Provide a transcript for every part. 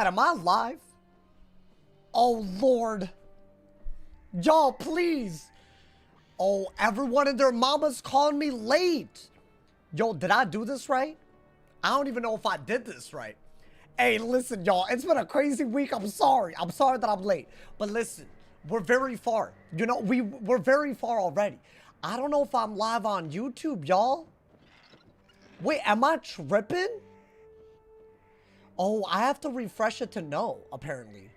Chat, am I live? Oh, Lord. Y'all, please. Oh, everyone and their mama's calling me late. Yo, did I do this right? I don't even know if I did this right. Hey, listen, y'all. It's been a crazy week. I'm sorry. I'm sorry that I'm late. But listen, we're very far. You know, we're very far already. I don't know if I'm live on YouTube, y'all. Wait, am I tripping? Oh, I have to refresh it to know, apparently.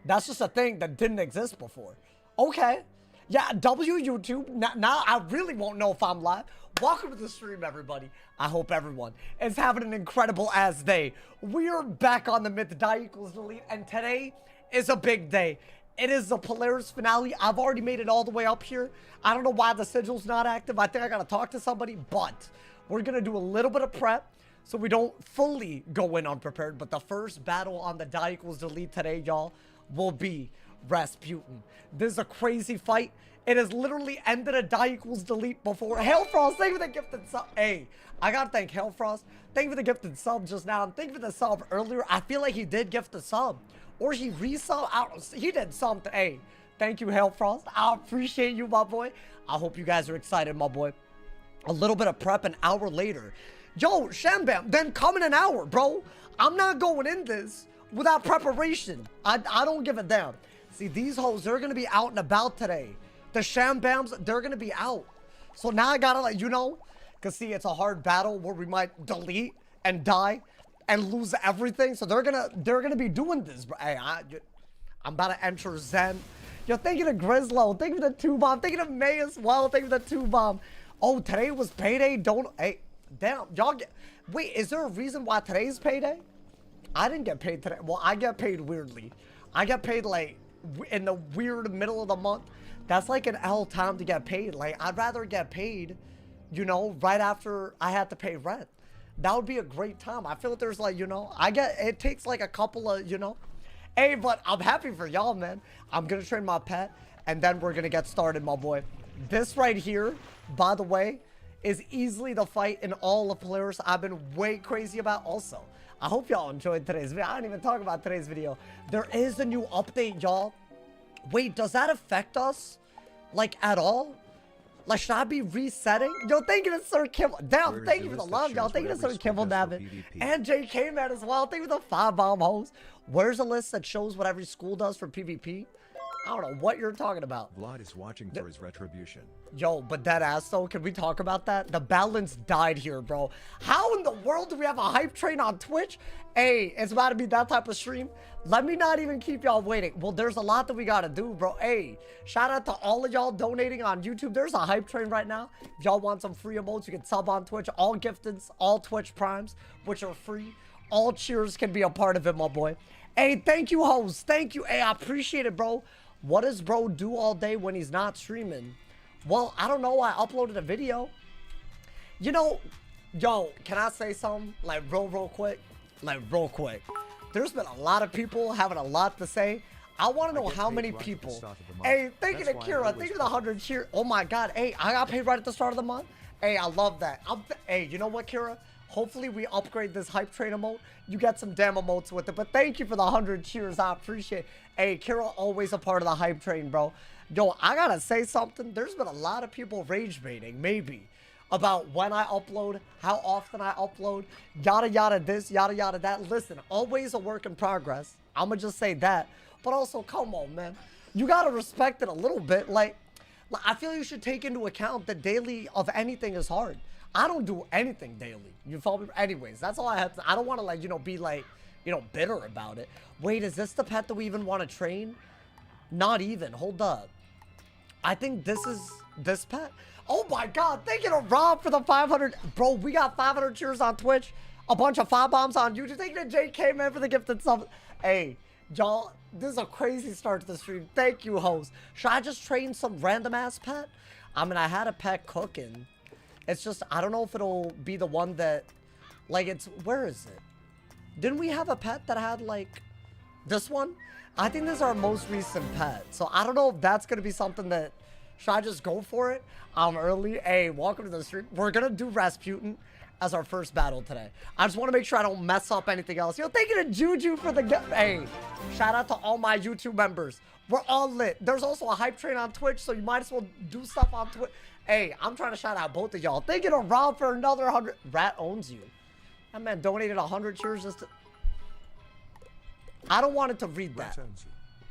That's just a thing that didn't exist before. Okay. Yeah, YouTube. Now I really won't know if I'm live. Welcome to the stream, everybody. I hope everyone is having an incredible ass day. We are back on the myth die equals delete, and today is a big day. It is the Polaris finale. I've already made it all the way up here. I don't know why the sigil's not active. I think I gotta talk to somebody, but we're gonna do a little bit of prep so we don't fully go in unprepared. But the first battle on the die equals delete today, y'all, will be Rasputin. This is a crazy fight. It has literally ended a die equals delete before. Hailfrost, thank you for the gifted sub. Hey, I gotta thank Hailfrost. Thank you for the gifted sub just now. And thank you for the sub earlier. I feel like he did gift the sub. Or he resub. I don't know. He did something. Hey, thank you, Hailfrost. I appreciate you, my boy. I hope you guys are excited, my boy. A little bit of prep an hour later. Yo, Shambam, then come in an hour, bro. I'm not going in this without preparation. I don't give a damn. See, these hoes, they're going to be out and about today. The Shambams, they're going to be out. So now I got to let you know. Because, see, it's a hard battle where we might delete and die and lose everything. So they're gonna be doing this, bro. Hey, I'm about to enter Zen. Yo, thank you to Grislow. Thank you for the 2-bomb. Thank you to May as well. Thank you for the 2-bomb. Oh, today was payday. Don't, hey, damn, y'all get, wait, is there a reason why today's payday? I didn't get paid today. Well, I get paid weirdly. I get paid like in the weird middle of the month. That's like an L time to get paid. Like, I'd rather get paid, you know, right after I had to pay rent. That would be a great time. I feel like there's like, you know, it takes like a couple of, you know. Hey, but I'm happy for y'all, man. I'm going to train my pet, and then we're going to get started, my boy. This right here, by the way, is easily the fight in all of Polaris I've been way crazy about also. I hope y'all enjoyed today's video. I didn't even talk about today's video. There is a new update, y'all. Wait, does that affect us? Like, at all? Like, should I be resetting? Yo, thank you to Sir Kimball. Damn, thank you for the love, y'all. Thank you to Sir Kimball Navin. And JK Man as well. Thank you for the 5-bomb host. Where's a list that shows what every school does for PvP? I don't know what you're talking about. Vlad is watching for his retribution. Yo, but that ass though, can we talk about that? The balance died here, bro. How in the world do we have a hype train on Twitch? Hey, it's about to be that type of stream. Let me not even keep y'all waiting. Well, there's a lot that we gotta do, bro. Hey, shout out to all of y'all donating on YouTube. There's a hype train right now. If y'all want some free emotes, you can sub on Twitch. All gifteds, all Twitch primes, which are free. All cheers can be a part of it, my boy. Hey, thank you, host. Thank you. Hey, I appreciate it, bro. What does bro do all day when he's not streaming? Well, I don't know. I uploaded a video. You know, yo, can I say something? Like, real quick? Like, real quick. There's been a lot of people having a lot to say. I want to know how many people. Hey, thank you to Kira. Thank you for the 100 cheer. Oh, my God. Hey, I got paid right at the start of the month. Hey, I love that. Hey, you know what, Kira? Hopefully, we upgrade this hype train emote. You get some damn emotes with it. But thank you for the 100 cheers. I appreciate it. Hey, Kira, always a part of the hype train, bro. Yo, I gotta say something. There's been a lot of people rage baiting, maybe, about when I upload, how often I upload, yada yada this, yada yada that. Listen, always a work in progress. I'ma just say that. But also, come on, man. You gotta respect it a little bit. Like I feel you should take into account that daily of anything is hard. I don't do anything daily. You follow me? Anyways, that's all I have to. I don't want to, like, you know, be like, you know, bitter about it. Wait, is this the pet that we even want to train? Not even. Hold up. I think this is this pet. Oh my God. Thank you to Rob for the 500. Bro, we got 500 cheers on Twitch. A bunch of 5-bombs on YouTube. Thank you to JK, man, for the gifted sub. Hey, y'all, this is a crazy start to the stream. Thank you, host. Should I just train some random ass pet? I mean, I had a pet cooking. It's just, I don't know if it'll be the one that, like, it's, where is it? Didn't we have a pet that had, like, this one? I think this is our most recent pet. So I don't know if that's going to be something that, should I just go for it? Early. Hey, welcome to the stream. We're going to do Rasputin. as our first battle today. I just want to make sure I don't mess up anything else. Yo, thank you to Juju for the... Hey, shout out to all my YouTube members. We're all lit. There's also a hype train on Twitch, so you might as well do stuff on Twitch. Hey, I'm trying to shout out both of y'all. Thank you to Rob for another 100. Rat owns you. That man donated 100 cheers just to... I don't want it to read that.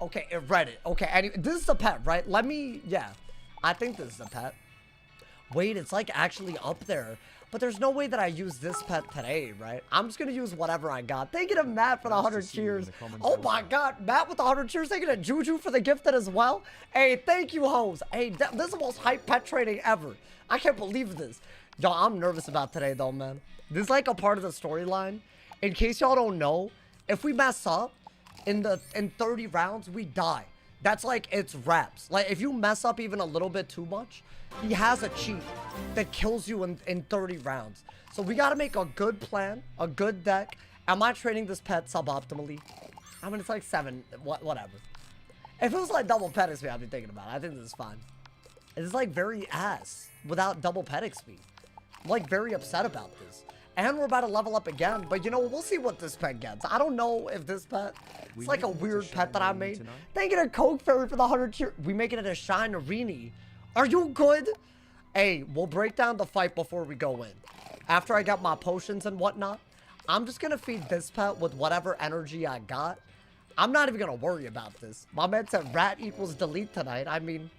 Okay, it read it. Okay, anyway, this is a pet, right? Let me... Yeah, I think this is a pet. Wait, it's like actually up there. But there's no way that I use this pet today, right? I'm just gonna use whatever I got. Thank you to Matt for the 100 cheers. Oh my god, Matt with the 100 cheers. Thank you to Juju for the gifted as well. Hey, thank you, hoes. Hey, this is the most hype pet trading ever. I can't believe this. Yo, I'm nervous about today though, man. This is like a part of the storyline. In case y'all don't know, if we mess up in 30 rounds, we die. That's like, it's raps. Like, if you mess up even a little bit too much, he has a cheat that kills you in 30 rounds. So we got to make a good plan, a good deck. Am I trading this pet suboptimally? I mean, it's like 7, whatever. If it was like double pet XP, I'd be thinking about it. I think this is fine. It's like very ass without double pet XP. I'm like very upset about this. And we're about to level up again, but you know, we'll see what this pet gets. I don't know if this pet, it's like a weird pet that I made. Thank you to Coke Fairy for the 100 cheer. We making it a Shine Arini. Are you good? Hey, we'll break down the fight before we go in. After I got my potions and whatnot, I'm just gonna feed this pet with whatever energy I got. I'm not even gonna worry about this. My man said rat equals delete tonight. I mean,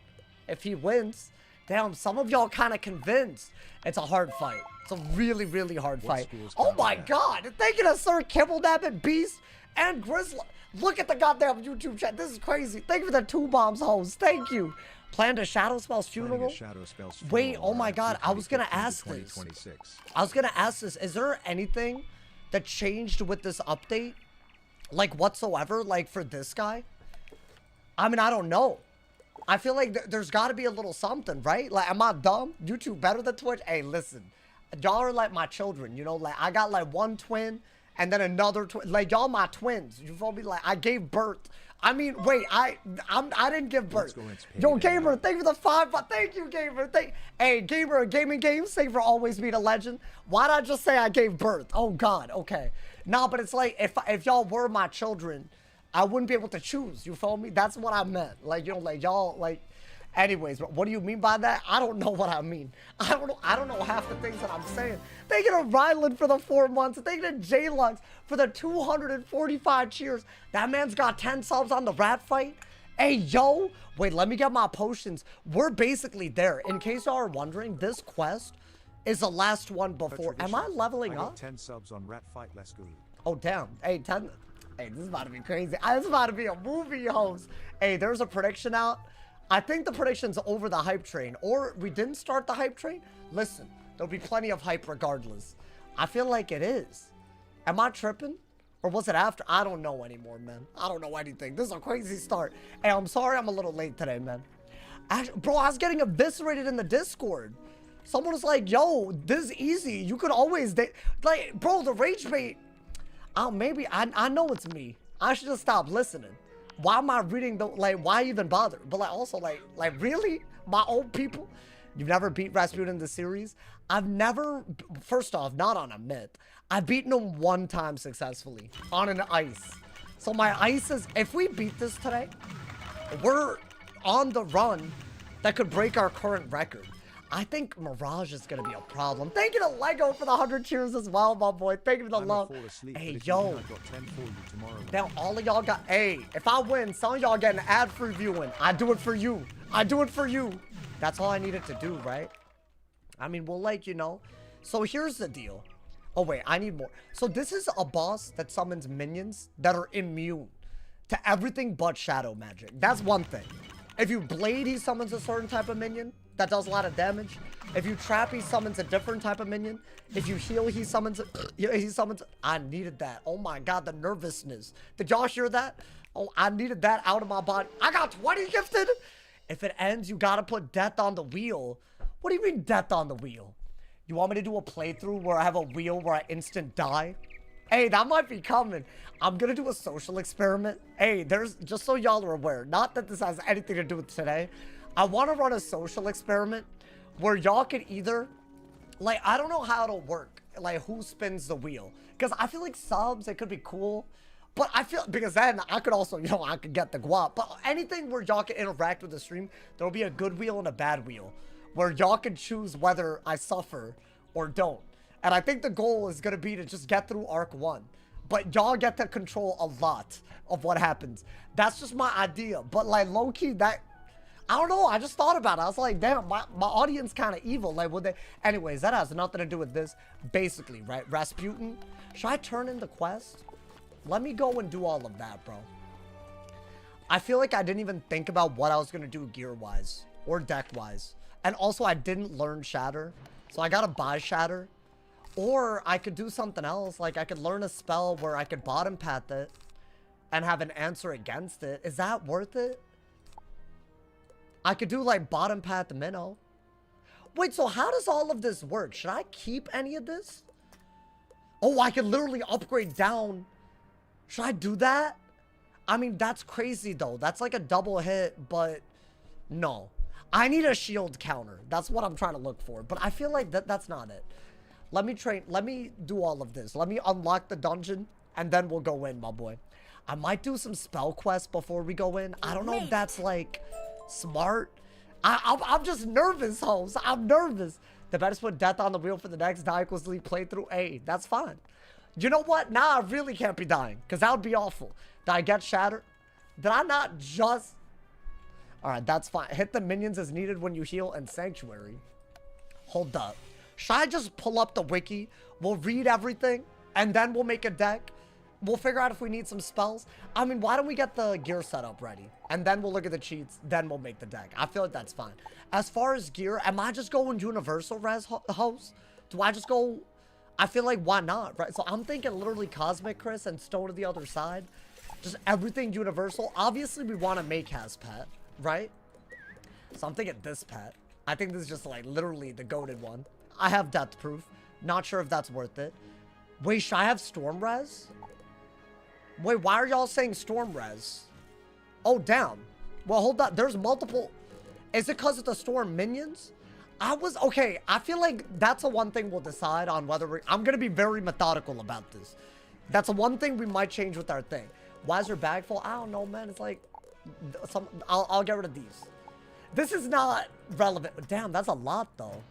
if he wins, damn, some of y'all kind of convinced. It's a hard fight. It's a really, really hard fight. Oh my god! Thank you to Sir Kibbledabbit, Beast, and Grizzly. Look at the goddamn YouTube chat. This is crazy. Thank you for the 2 bombs, hoes. Thank you. Planned a Shadow Spell's funeral? Wait, oh my god. I was gonna ask this. I was gonna ask this. Is there anything that changed with this update? Like, whatsoever? Like, for this guy? I mean, I don't know. I feel like there's got to be a little something, right? Like, am I dumb? YouTube better than Twitch? Hey, listen. Y'all are like my children, you know? Like, I got like one twin and then another twin. Like, y'all my twins. You feel me? Like, I gave birth. I mean, wait, I didn't give birth. Yo, Gamer, thank you for the 5, but thank you, Gamer. Hey, Gamer, Gaming Games, thank you for always being a legend. Why'd I just say I gave birth? Oh, God, okay. Nah, but it's like, if y'all were my children, I wouldn't be able to choose. You feel me? That's what I meant. Like, you know, like, y'all, like... Anyways, what do you mean by that? I don't know what I mean. I don't know half the things that I'm saying. Thank you to Ryland for the 4 months. Thank you to J-Lux for the 245 cheers. That man's got 10 subs on the rat fight. Hey, yo. Wait, let me get my potions. We're basically there. In case y'all are wondering, this quest is the last one before. Am I leveling up? 10 subs on rat fight. Let's go. Oh, damn. Hey, 10. Hey, this is about to be crazy. This is about to be a movie, host. Hey, there's a prediction out. I think the prediction's over the hype train, or we didn't start the hype train. Listen, there'll be plenty of hype regardless. I feel like it is. Am I tripping? Or was it after? I don't know anymore, man. I don't know anything. This is a crazy start. Hey, I'm sorry I'm a little late today, man. Actually, bro, I was getting eviscerated in the Discord. Someone was like, yo, this is easy. You could always... Like, bro, the rage bait... Oh, maybe... I know it's me. I should just stop listening. Why am I reading the, like, why even bother? But like, also, like really? My old people? You've never beat Rasputin in the series? I've never, first off, not on a myth. I've beaten him 1 time successfully on an ice. So my ice is, if we beat this today, we're on the run that could break our current record. I think Mirage is going to be a problem. Thank you to Lego for the 100 cheers as well, my boy. Thank you for the love. Hey, yo. Now, all of y'all got... Hey, if I win, some of y'all get an ad-free viewing. I do it for you. I do it for you. That's all I needed to do, right? I mean, well, like, you know. So here's the deal. Oh, wait, I need more. So this is a boss that summons minions that are immune to everything but shadow magic. That's one thing. If you blade, he summons a certain type of minion that does a lot of damage. If you trap, he summons a different type of minion. If you heal, he summons... I needed that. Oh my god, the nervousness. Did y'all hear that? Oh, I needed that out of my body. I got 20 gifted! If it ends, you gotta put death on the wheel. What do you mean death on the wheel? You want me to do a playthrough where I have a wheel where I instant die? Hey, that might be coming. I'm gonna do a social experiment. Hey, there's... Just so y'all are aware, not that this has anything to do with today. I want to run a social experiment where y'all can either, like, I don't know how it'll work like who spins the wheel. Because I feel like subs, it could be cool. But I feel, because then I could also, you know, I could get the guap. But anything where y'all can interact with the stream, there'll be a good wheel and a bad wheel. Where y'all can choose whether I suffer or don't. And I think the goal is going to be to just get through Arc 1. But y'all get to control a lot of what happens. That's just my idea. But like low-key, that... I don't know, I just thought about it. I was like, damn, my audience kind of evil. Like, would they... Anyways, that has nothing to do with this. Basically, right? Rasputin. Should I turn in the quest? Let me go and do all of that, bro. I feel like I didn't even think about what I was going to do gear-wise. Or deck-wise. And also, I didn't learn Shatter. So I got to buy Shatter. Or I could do something else. Like, I could learn a spell where I could bottom path it. And have an answer against it. Is that worth it? I could do like bottom path minnow. Wait, so how does all of this work? Should I keep any of this? Oh, I could literally upgrade down. Should I do that? I mean, that's crazy though. That's like a double hit, but no. I need a shield counter. That's what I'm trying to look for. But I feel like that's not it. Let me train. Let me do all of this. Let me unlock the dungeon and then we'll go in, my boy. I might do some spell quests before we go in. I don't know if that's like... smart. I'm just nervous, hoes. I'm nervous. The best put death on the wheel for the next die equals league playthrough. A. That's fine. You know what? Now I really can't be dying. Because that would be awful. Did I get shattered? Did I not just... Alright, that's fine. Hit the minions as needed when you heal and sanctuary. Hold up. Should I just pull up the wiki? We'll read everything. And then we'll make a deck. We'll figure out if we need some spells. I mean, why don't we get the gear setup ready? And then we'll look at the cheats. Then we'll make the deck. I feel like that's fine. As far as gear, am I just going universal res host? Do I just go... I feel like, why not? Right? So I'm thinking literally Cosmic Chris and Stone to the other side. Just everything universal. Obviously, we want to make has pet, right? So I'm thinking this pet. I think this is just like literally the goated one. I have Death Proof. Not sure if that's worth it. Wait, should I have Storm Res? Wait, why are y'all saying Storm Res? Oh, damn. Well, hold on. There's multiple... Is it because of the Storm minions? Okay, I feel like that's the one thing we'll decide on whether we're... I'm going to be very methodical about this. That's the one thing we might change with our thing. Why is there bag full? I don't know, man. It's like... I'll get rid of these. This is not relevant. Damn, that's a lot, though.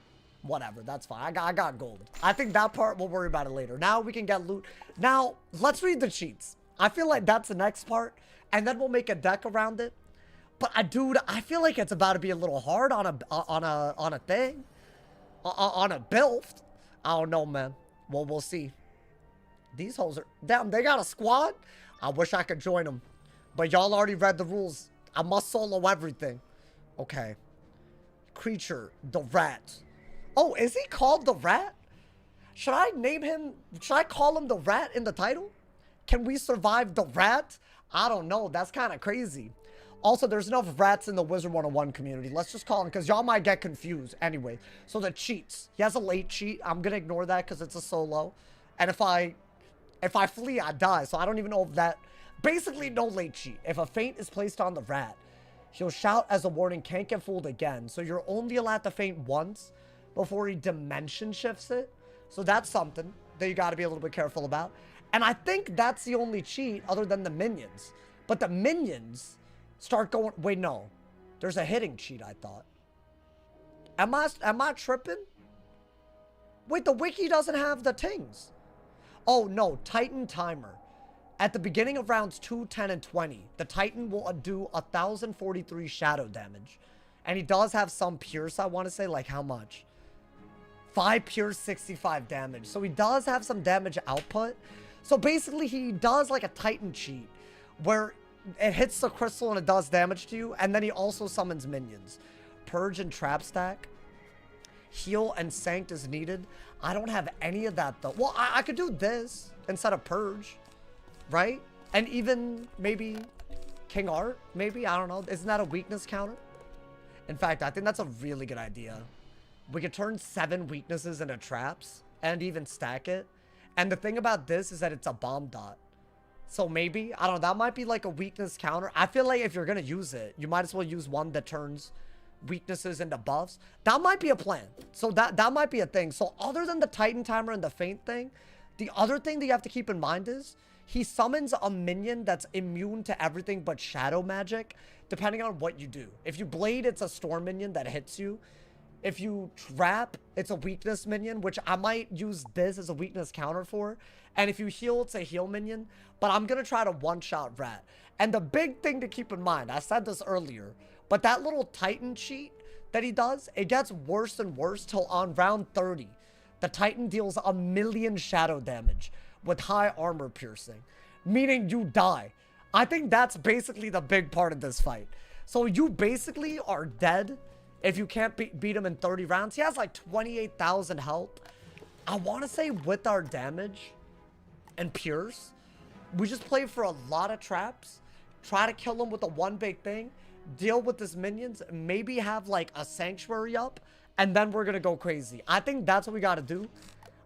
Whatever, that's fine. I got gold. I think that part, we'll worry about it later. Now we can get loot. Now, let's read the cheats. I feel like that's the next part, and then we'll make a deck around it. But dude, I feel like it's about to be a little hard on a thing, on a build. I don't know, man. Well, we'll see. These hoes are damn. They got a squad. I wish I could join them, but y'all already read the rules. I must solo everything. Okay. Creature, the rat. Oh, is he called the rat? Should I name him? Should I call him the rat in the title? Can we survive the rat? I don't know. That's kind of crazy. Also, there's enough rats in the Wizard101 community. Let's just call him because y'all might get confused. Anyway, so the cheats. He has a late cheat. I'm going to ignore that because it's a solo. And if I flee, I die. So I don't even know if that... Basically, no late cheat. If a feint is placed on the rat, he'll shout as a warning, can't get fooled again. So you're only allowed to feint once before he dimension shifts it. So that's something that you got to be a little bit careful about. And I think that's the only cheat other than the minions. But the minions start going... Wait, no. There's a hitting cheat, I thought. Am I tripping? Wait, the wiki doesn't have the tings. Oh, no. Titan timer. At the beginning of rounds 2, 10, and 20, the Titan will do 1,043 shadow damage. And he does have some pierce, I want to say. Like, how much? 5 pierce, 65 damage. So he does have some damage output. So basically, he does like a Titan cheat where it hits the crystal and it does damage to you. And then he also summons minions. Purge and Trap Stack. Heal and Sanct is needed. I don't have any of that, though. Well, I could do this instead of Purge, right? And even maybe King Art, maybe? I don't know. Isn't that a weakness counter? In fact, I think that's a really good idea. We could turn 7 weaknesses into traps and even stack it. And the thing about this is that it's a bomb dot. So maybe, I don't know, that might be like a weakness counter. I feel like if you're going to use it, you might as well use one that turns weaknesses into buffs. That might be a plan. So that might be a thing. So other than the Titan timer and the feint thing, the other thing that you have to keep in mind is he summons a minion that's immune to everything but shadow magic, depending on what you do. If you blade, it's a storm minion that hits you. If you trap, it's a weakness minion, which I might use this as a weakness counter for. And if you heal, it's a heal minion. But I'm going to try to one-shot Rat. And the big thing to keep in mind, I said this earlier, but that little Titan cheat that he does, it gets worse and worse till on round 30. The Titan deals 1,000,000 shadow damage with high armor piercing, meaning you die. I think that's basically the big part of this fight. So you basically are dead if you can't beat him in 30 rounds. He has like 28,000 health. I want to say with our damage and pierce, we just play for a lot of traps, try to kill him with the one big thing, deal with his minions, maybe have like a sanctuary up, and then we're going to go crazy. I think that's what we got to do.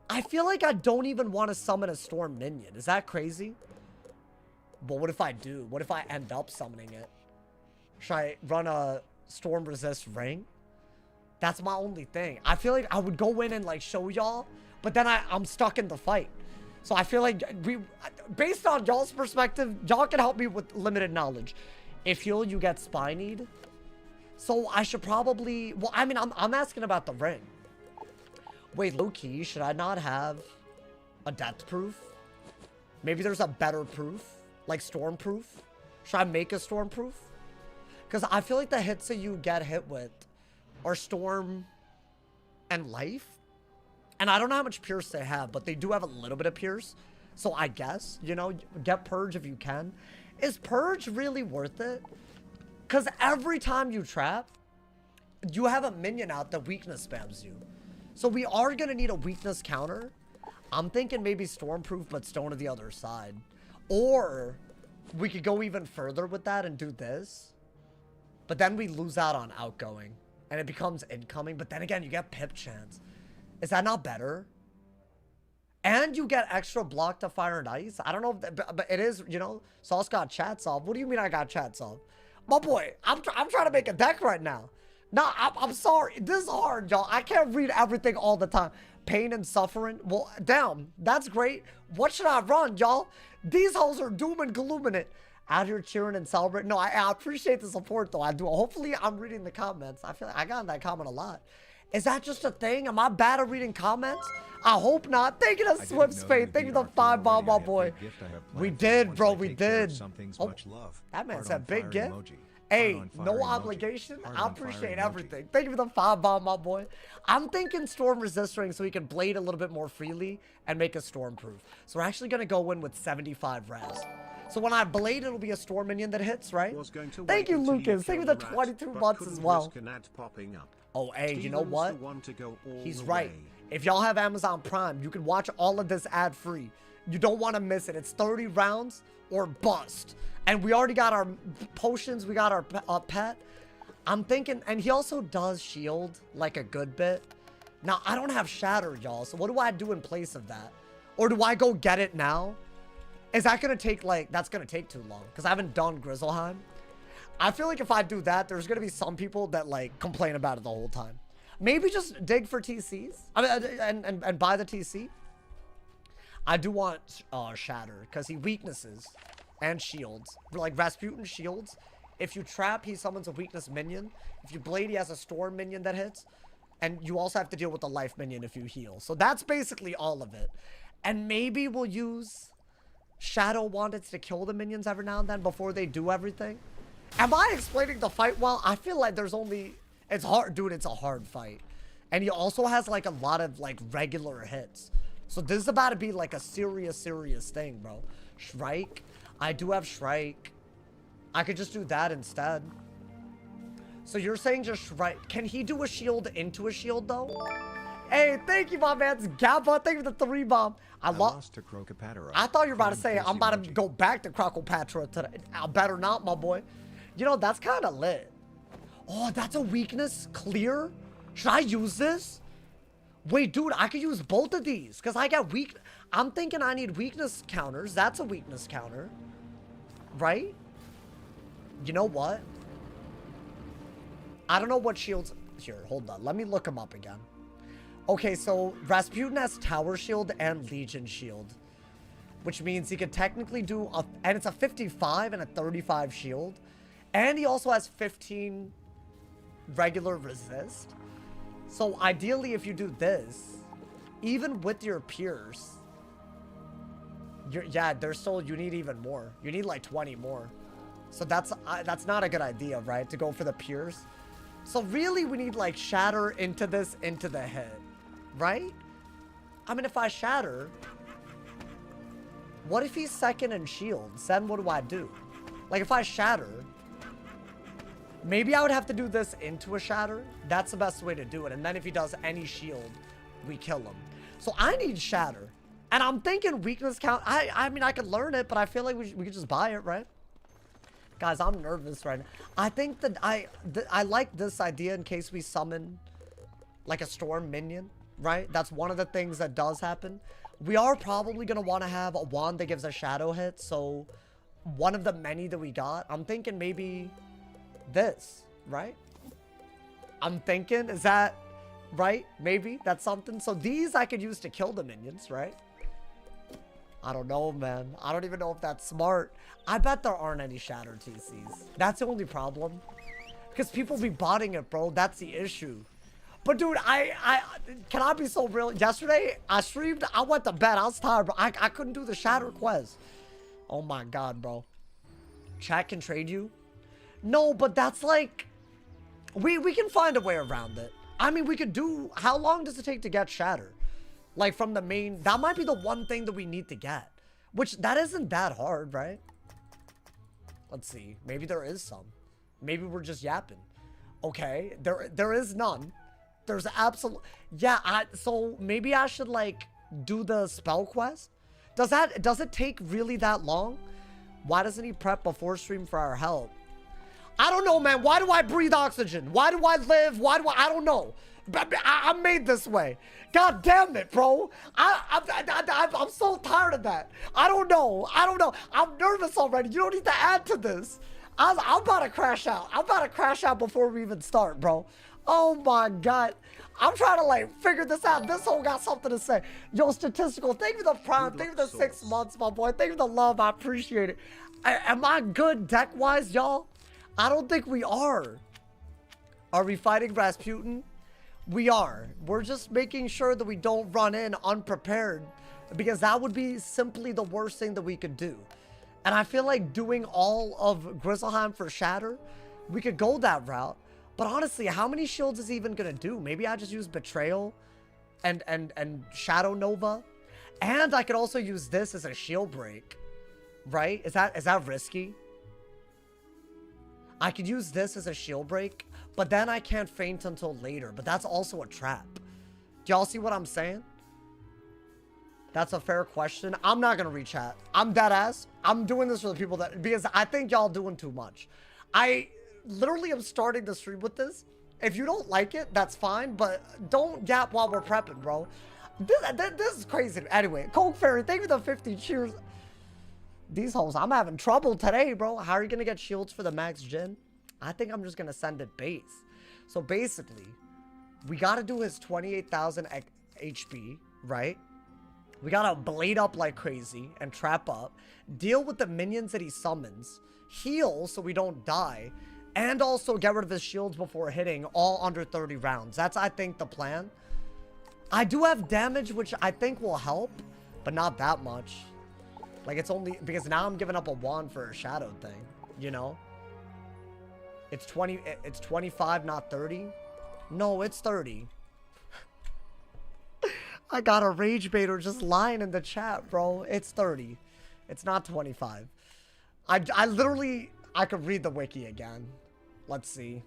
I feel like I don't even want to summon a storm minion. Is that crazy? But what if I do? What if I end up summoning it? Should I run a storm resist ring? That's my only thing. I feel like I would go in and like show y'all, but then I'm stuck in the fight. So I feel like based on y'all's perspective, y'all can help me with limited knowledge. If heal, you get spinied. So I should probably, well, I mean, I'm asking about the ring. Wait, low-key, should I not have a death proof? Maybe there's a better proof, like storm proof. Should I make a storm proof? Because I feel like the hits that you get hit with are storm and life. And I don't know how much pierce they have, but they do have a little bit of pierce. So I guess, you know, get purge if you can. Is purge really worth it? Because every time you trap, you have a minion out that weakness spams you. So we are going to need a weakness counter. I'm thinking maybe stormproof, but stone to the other side. Or we could go even further with that and do this. But then we lose out on outgoing. And it becomes incoming. But then again, you get pip chance. Is that not better? And you get extra block to fire and ice. I don't know, if that, but it is, you know, Sauce got chat solved. What do you mean I got chat solved? My boy, I'm trying to make a deck right now. No, I'm sorry. This is hard, y'all. I can't read everything all the time. Pain and suffering. Well, damn, that's great. What should I run, y'all? These hoes are doom and glooming it. Out here cheering and celebrating. No, I appreciate the support, though. I do. Hopefully, I'm reading the comments. I feel like I got in that comment a lot. Is that just a thing? Am I bad at reading comments? I hope not. Thank you to Swift Spade. Thank you to 5 bomb, my boy. We did, bro. We did. Oh, that man said big gift. Hey, no obligation. I appreciate everything. Thank you for the 5 bomb, my boy. I'm thinking storm resist ring so we can blade a little bit more freely and make a storm proof. So we're actually going to go in with 75 res. So when I blade, it'll be a storm minion that hits, right? Thank you, Lucas. Thank you for the 22 months as well. Oh, hey, you know what? He's right. If y'all have Amazon Prime, you can watch all of this ad-free. You don't want to miss it. It's 30 rounds or bust. And we already got our potions. We got our pet. I'm thinking, and he also does shield like a good bit. Now, I don't have shatter, y'all. So what do I do in place of that? Or do I go get it now? Is that going to take, like, that's going to take too long. Because I haven't done Grizzleheim. I feel like if I do that, there's going to be some people that, like, complain about it the whole time. Maybe just dig for TCs. I mean, and buy the TC. I do want Shatter, because he weaknesses and shields. Like, Rasputin shields. If you trap, he summons a weakness minion. If you blade, he has a storm minion that hits. And you also have to deal with the life minion if you heal. So that's basically all of it. And maybe we'll use Shadow Wandits to kill the minions every now and then before they do everything. Am I explaining the fight well? I feel like there's only... It's hard, dude. It's a hard fight. And he also has, like, a lot of, like, regular hits. So this is about to be, like, a serious thing, bro. Shrike. I do have Shrike. I could just do that instead. So you're saying just Shrike. Can he do a shield into a shield, though? Hey, thank you, my man. Gabba, thank you for the 3 bomb. I lost to Crocopatra. I thought you were about to say I'm about to go back to Crocopatra today. I better not, my boy. You know, that's kind of lit. Oh, that's a weakness clear. Should I use this? Wait, dude, I could use both of these because I got weak. I'm thinking I need weakness counters. That's a weakness counter, right? You know what? I don't know what shields... Here, hold on. Let me look him up again. Okay, so Rasputin has Tower Shield and Legion Shield. Which means he could technically do... and it's a 55 and a 35 shield. And he also has 15 regular resist. So ideally, if you do this, even with your Pierce... yeah, there's still... you need even more. You need like 20 more. So that's not a good idea, right? To go for the Pierce. So really, we need like Shatter into this, into the hit, right? I mean, if I Shatter, what if he's second in shields? Then what do I do? Like if I Shatter, maybe I would have to do this into a Shatter. That's the best way to do it. And then if he does any shield, we kill him. So I need Shatter. And I'm thinking weakness count. I mean, I could learn it, but I feel like we could just buy it, right? Guys, I'm nervous right now. I think that I like this idea in case we summon like a storm minion, right? That's one of the things that does happen. We are probably going to want to have a wand that gives a shadow hit. So one of the many that we got, I'm thinking maybe this, right? I'm thinking, is that right? Maybe that's something. So these I could use to kill the minions, right? I don't know, man. I don't even know if that's smart. I bet there aren't any Shatter TCs. That's the only problem. Because people be botting it, bro. That's the issue. But, dude, can I be so real? Yesterday, I streamed. I went to bed. I was tired, bro. I couldn't do the Shatter quest. Oh, my God, bro. Chat can trade you? No, but that's like... We can find a way around it. I mean, we could do... How long does it take to get Shatter? Like, from the main... That might be the one thing that we need to get. Which, that isn't that hard, right? Let's see. Maybe there is some. Maybe we're just yapping. Okay. There is none. There's absolute... Yeah, so maybe I should, like, do the spell quest? Does it take really that long? Why doesn't he prep before stream for our help? I don't know, man. Why do I breathe oxygen? Why do I live? I don't know. I'm made this way. God damn it, bro. I'm so tired of that. I don't know. I'm nervous already. You don't need to add to this. I'm about to crash out. I'm about to crash out before we even start, bro. Oh my God. I'm trying to like figure this out. This whole got something to say. Yo, statistical. Thank you for the prime. Thank you for the 6 months, my boy. Thank you for the love. I appreciate it. Am I good deck-wise, y'all? I don't think we are. Are we fighting Rasputin? We are. We're just making sure that we don't run in unprepared, because that would be simply the worst thing that we could do. And I feel like doing all of Grizzleheim for Shatter, we could go that route. But honestly, how many shields is he even gonna do? Maybe I just use Betrayal and Shadow Nova. And I could also use this as a shield break. Right? Is that risky? I could use this as a shield break, but then I can't feint until later. But that's also a trap. Do y'all see what I'm saying? That's a fair question. I'm not gonna rechat. I'm dead ass. I'm doing this for the people that, because I think y'all doing too much. I literally am starting the stream with this. If you don't like it, that's fine, but don't gap while we're prepping, bro. This is crazy. Anyway, Coke Fairy, thank you for the 50 cheers. These hoes, I'm having trouble today, bro. How are you gonna get shields for the max gen? I think I'm just gonna send it base. So basically, we gotta do his 28,000 HP, right? We gotta blade up like crazy and trap up. Deal with the minions that he summons. Heal so we don't die. And also get rid of his shields before hitting, all under 30 rounds. That's, I think, the plan. I do have damage, which I think will help, but not that much. Like, it's only because now I'm giving up a wand for a shadow thing, you know? It's 25, not 30. No, it's 30. I got a rage baiter just lying in the chat, bro. It's 30. It's not 25. I literally, I could read the wiki again. Let's see.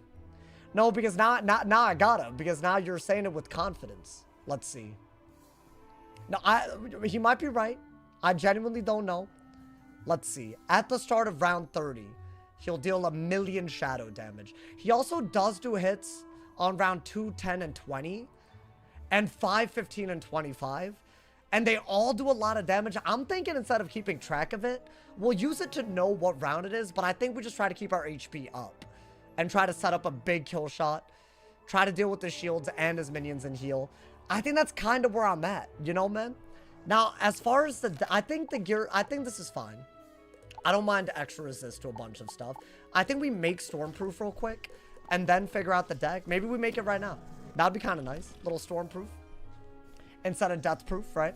No, because now I gotta, because now you're saying it with confidence. Let's see. No, he might be right. I genuinely don't know. Let's see. At the start of round 30, he'll deal 1,000,000 shadow damage. He also does do hits on round 2, 10, and 20. And 5, 15, and 25. And they all do a lot of damage. I'm thinking instead of keeping track of it, we'll use it to know what round it is. But I think we just try to keep our HP up. and try to set up a big kill shot. Try to deal with the shields and his minions and heal. I think that's kind of where I'm at, you know, man? Now, as far as I think this is fine. I don't mind extra resist to a bunch of stuff. I think we make Stormproof real quick and then figure out the deck. Maybe we make it right now. That'd be kind of nice. Little Stormproof instead of Deathproof, right?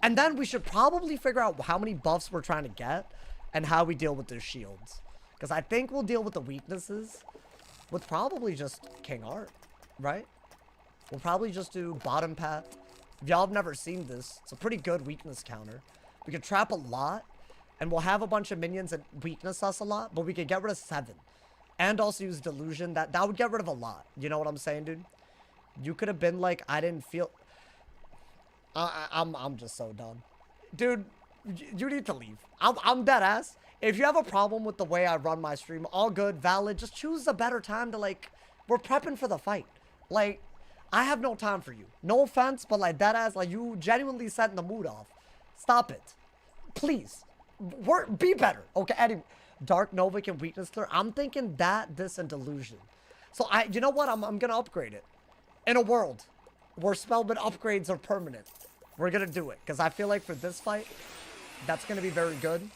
And then we should probably figure out how many buffs we're trying to get and how we deal with their shields. Because I think we'll deal with the weaknesses with probably just King Art, right? We'll probably just do bottom pat. If y'all have never seen this, it's a pretty good weakness counter. We could trap a lot, and we'll have a bunch of minions that weakness us a lot, but we could get rid of 7. And also use Delusion. That would get rid of a lot. You know what I'm saying, dude? You could have been like, I didn't feel... I'm just so done. Dude, you need to leave. I'm dead ass. If you have a problem with the way I run my stream, all good, valid. Just choose a better time to, like... We're prepping for the fight. Like, I have no time for you. No offense, but like that ass, like you genuinely setting the mood off. Stop it. Please. Be better. Okay, anyway. Dark Nova can weakness clear. I'm thinking that, this, and Delusion. So you know what? I'm gonna upgrade it. In a world where spellman upgrades are permanent, we're gonna do it. Because I feel like for this fight, that's gonna be very good.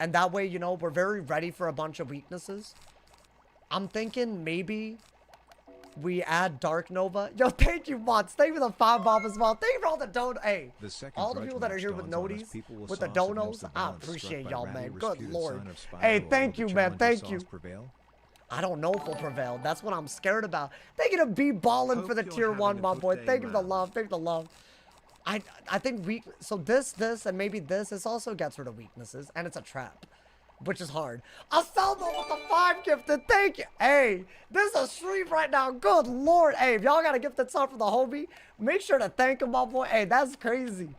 And that way, you know, we're very ready for a bunch of weaknesses. I'm thinking maybe we add Dark Nova. Yo, thank you, Mods. Thank you for the 5 bob as well. Thank you for all the donos. Hey, all the people that are here with noties, with the donos, I appreciate y'all, man. Good lord. Hey, thank you, man. Thank you. I don't know if we'll prevail. That's what I'm scared about. Thank you to be balling for the tier 1, my boy. Thank you for the love. Thank you for the love. I think so this, and maybe this also gets rid of weaknesses, and it's a trap. Which is hard. Asselmo with the 5 gifted. Thank you. Hey, this is a stream right now. Good lord. Hey, if y'all got a gifted sub for the homie, make sure to thank him, my boy. Hey, that's crazy.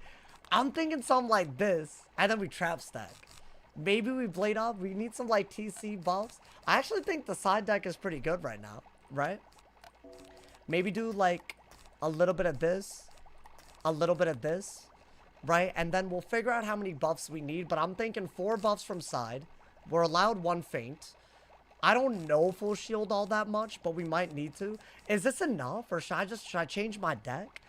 I'm thinking something like this. And then we trap stack. Maybe we blade up. We need some like TC buffs. I actually think the side deck is pretty good right now. Right? Maybe do like a little bit of this. A little bit of this. Right? And then we'll figure out how many buffs we need. But I'm thinking 4 buffs from side. We're allowed 1 feint. I don't know if we'll shield all that much, but we might need to. Is this enough? Or should I change my deck?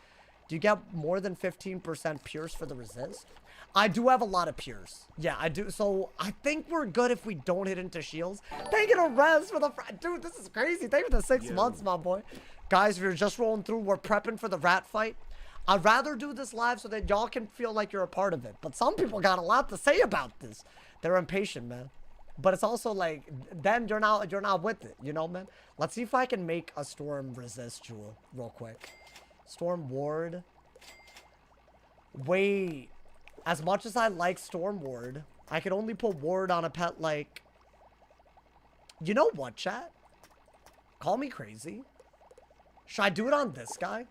Do you get more than 15% pierce for the resist? I do have a lot of pierce. Yeah, I do. So I think we're good if we don't hit into shields. Thank you to Res for the... Dude, this is crazy. Thank you for the 6 months, my boy. Guys, if you're just rolling through, we're prepping for the rat fight. I'd rather do this live so that y'all can feel like you're a part of it. But some people got a lot to say about this. They're impatient, man. But it's also like, then you're not with it, you know, man? Let's see if I can make a Storm resist Jewel real quick. Storm Ward. Wait. As much as I like Storm Ward, I could only put Ward on a pet like... You know what, chat? Call me crazy. Should I do it on this guy?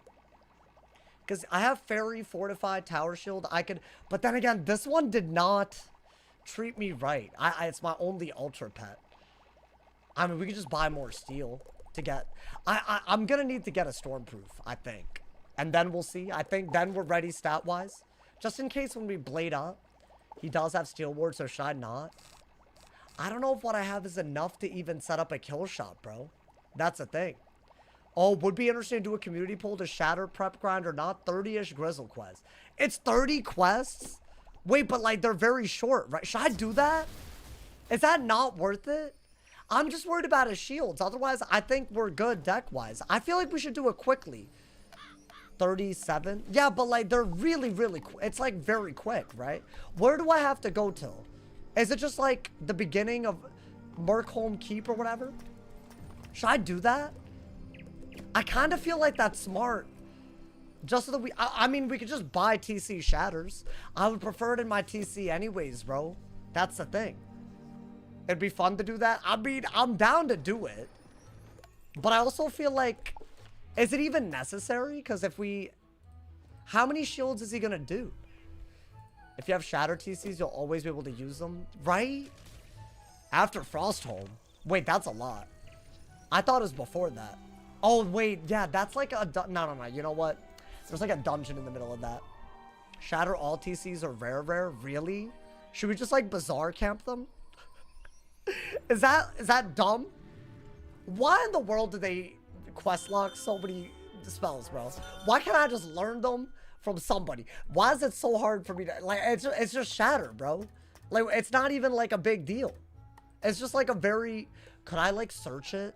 Because I have Fairy, Fortified, Tower Shield. I could... But then again, this one did not... treat me right. It's my only ultra pet. I mean, we could just buy more steel to get... I'm gonna need to get a Stormproof, I think. And then we'll see. I think then we're ready stat-wise. Just in case when we blade up, he does have Steel Ward, so should I not? I don't know if what I have is enough to even set up a kill shot, bro. That's the thing. Oh, would be interesting to do a community poll to shatter prep grind or not. 30-ish Grizzle quests. It's 30 quests? Wait, but like they're very short, right? Should I do that? Is that not worth it? I'm just worried about his shields. Otherwise, I think we're good deck-wise. I feel like we should do it quickly. 37? Yeah, but like they're really, really quick. It's like very quick, right? Where do I have to go till? Is it just like the beginning of Merkholm Keep or whatever? Should I do that? I kind of feel like that's smart. Just so that I mean, we could just buy TC Shatters. I would prefer it in my TC anyways, bro. That's the thing. It'd be fun to do that. I mean, I'm down to do it. But I also feel like, is it even necessary? Because if we... How many shields is he going to do? If you have Shatter TCs, you'll always be able to use them. Right? After Frostholm. Wait, that's a lot. I thought it was before that. Oh, wait. Yeah, that's like a... No. You know what? There's like a dungeon in the middle of that. Shatter all TCs are rare. Really? Should we just like Bazaar camp them? Is that dumb? Why in the world do they quest lock so many spells, bro? Why can't I just learn them from somebody? Why is it so hard for me to, like, it's just shatter, bro. Like, it's not even like a big deal. It's just like a very, could I like search it?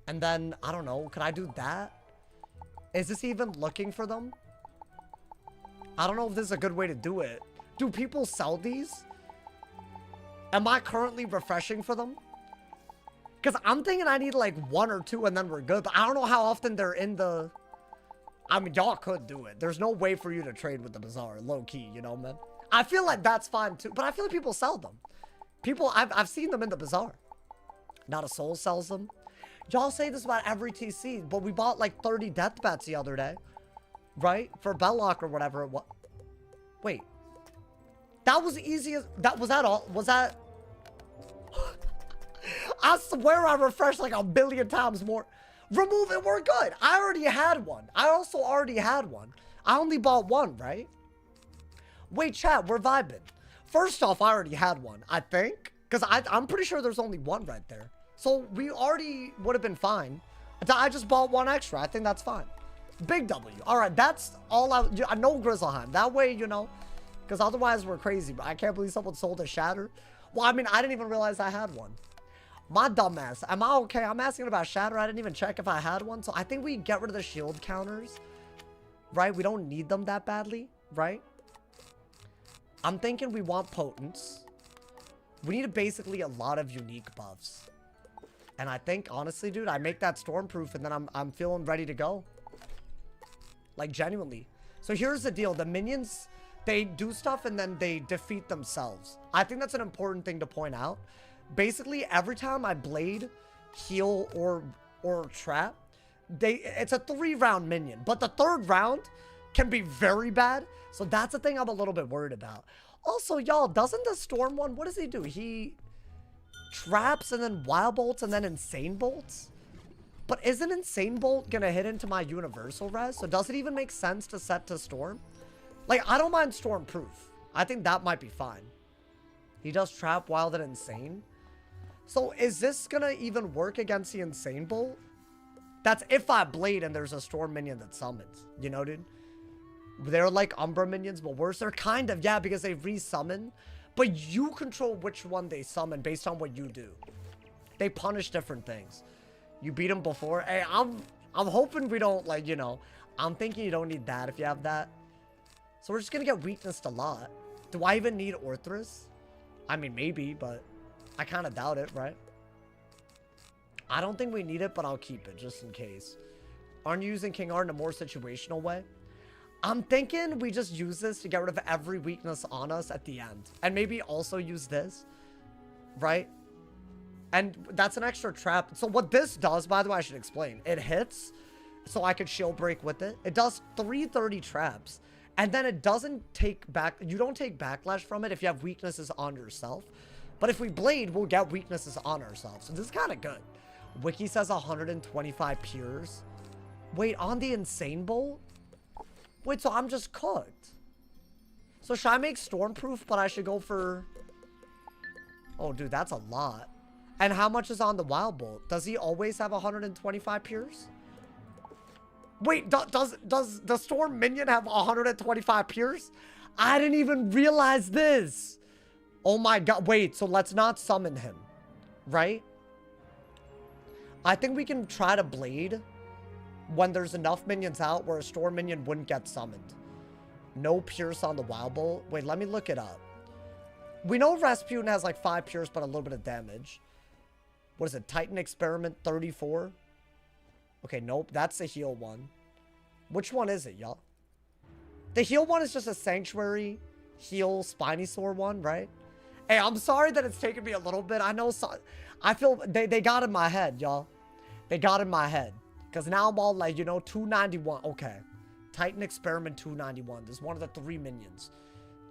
And then, I don't know, could I do that? Is this even looking for them? I don't know if this is a good way to do it. Do people sell these? Am I currently refreshing for them? Because I'm thinking I need like 1 or 2 and then we're good. But I don't know how often they're in the... I mean, y'all could do it. There's no way for you to trade with the Bazaar, low key, you know, man? I feel like that's fine too. But I feel like people sell them. People, I've seen them in the Bazaar. Not a soul sells them. Y'all say this about every TC, but we bought like 30 death bets the other day. Right? For Belloc or whatever it was. Wait. That was easy as... Was that all? Was that... I swear I refreshed like 1,000,000,000 times more. Remove it, we're good. I already had one. I also already had one. I only bought one, right? Wait, chat, we're vibing. First off, I already had one, I think. Because I'm pretty sure there's only one right there. So we already would have been fine. I just bought one extra. I think that's fine. Big W. All right, that's all I... No Grizzleheim. That way, you know. Because otherwise, we're crazy. I can't believe someone sold a Shatter. Well, I mean, I didn't even realize I had one. My dumbass. Am I okay? I'm asking about Shatter. I didn't even check if I had one. So I think we get rid of the shield counters. Right? We don't need them that badly. Right? I'm thinking we want potents. We need basically a lot of unique buffs. And I think, honestly, dude, I make that stormproof and then I'm feeling ready to go. Like, genuinely. So here's the deal. The minions, they do stuff and then they defeat themselves. I think that's an important thing to point out. Basically, every time I blade, heal, or trap, it's a 3-round minion. But the 3rd round can be very bad. So that's the thing I'm a little bit worried about. Also, y'all, doesn't the storm one, what does he do? He traps and then wild bolts and then insane bolts? But isn't insane bolt gonna hit into my universal res? So does it even make sense to set to storm? Like, I don't mind storm proof. I think that might be fine. He does trap, wild, and insane. So is this gonna even work against the insane bolt? That's if I blade and there's a storm minion that summons. You know, dude? They're like Umbra minions, but worse. They're kind of, yeah, because they resummon. But you control which one they summon based on what you do. They punish different things. You beat them before. Hey, I'm hoping we don't, like, you know. I'm thinking you don't need that if you have that. So we're just gonna get weakness a lot. Do I even need Orthrus? I mean, maybe, but I kind of doubt it, right? I don't think we need it, but I'll keep it just in case. Aren't you using King Art in a more situational way? I'm thinking we just use this to get rid of every weakness on us at the end. And maybe also use this, right? And that's an extra trap. So what this does, by the way, I should explain. It hits, so I could shield break with it. It does 330 traps. And then it doesn't take back... You don't take backlash from it if you have weaknesses on yourself. But if we blade, we'll get weaknesses on ourselves. So this is kind of good. Wiki says 125 pures. Wait, on the insane bolt? Wait, so I'm just cooked. So should I make stormproof, but I should go for... Oh, dude, that's a lot. And how much is on the wild bolt? Does he always have 125 pures? Wait, does the storm minion have 125 pures? I didn't even realize this. Oh my god. Wait, so let's not summon him. Right? I think we can try to blade when there's enough minions out where a storm minion wouldn't get summoned. No pierce on the wild bolt. Wait, let me look it up. We know Rasputin has like 5 pierce, but a little bit of damage. What is it? Titan Experiment 34? Okay, nope. That's the heal one. Which one is it, y'all? The heal one is just a Sanctuary heal Spinosaur one, right? Hey, I'm sorry that it's taken me a little bit. I know I feel they got in my head, y'all. They got in my head. Because now I'm all like, you know, 291. Okay. Titan Experiment 291. This is one of the 3 minions.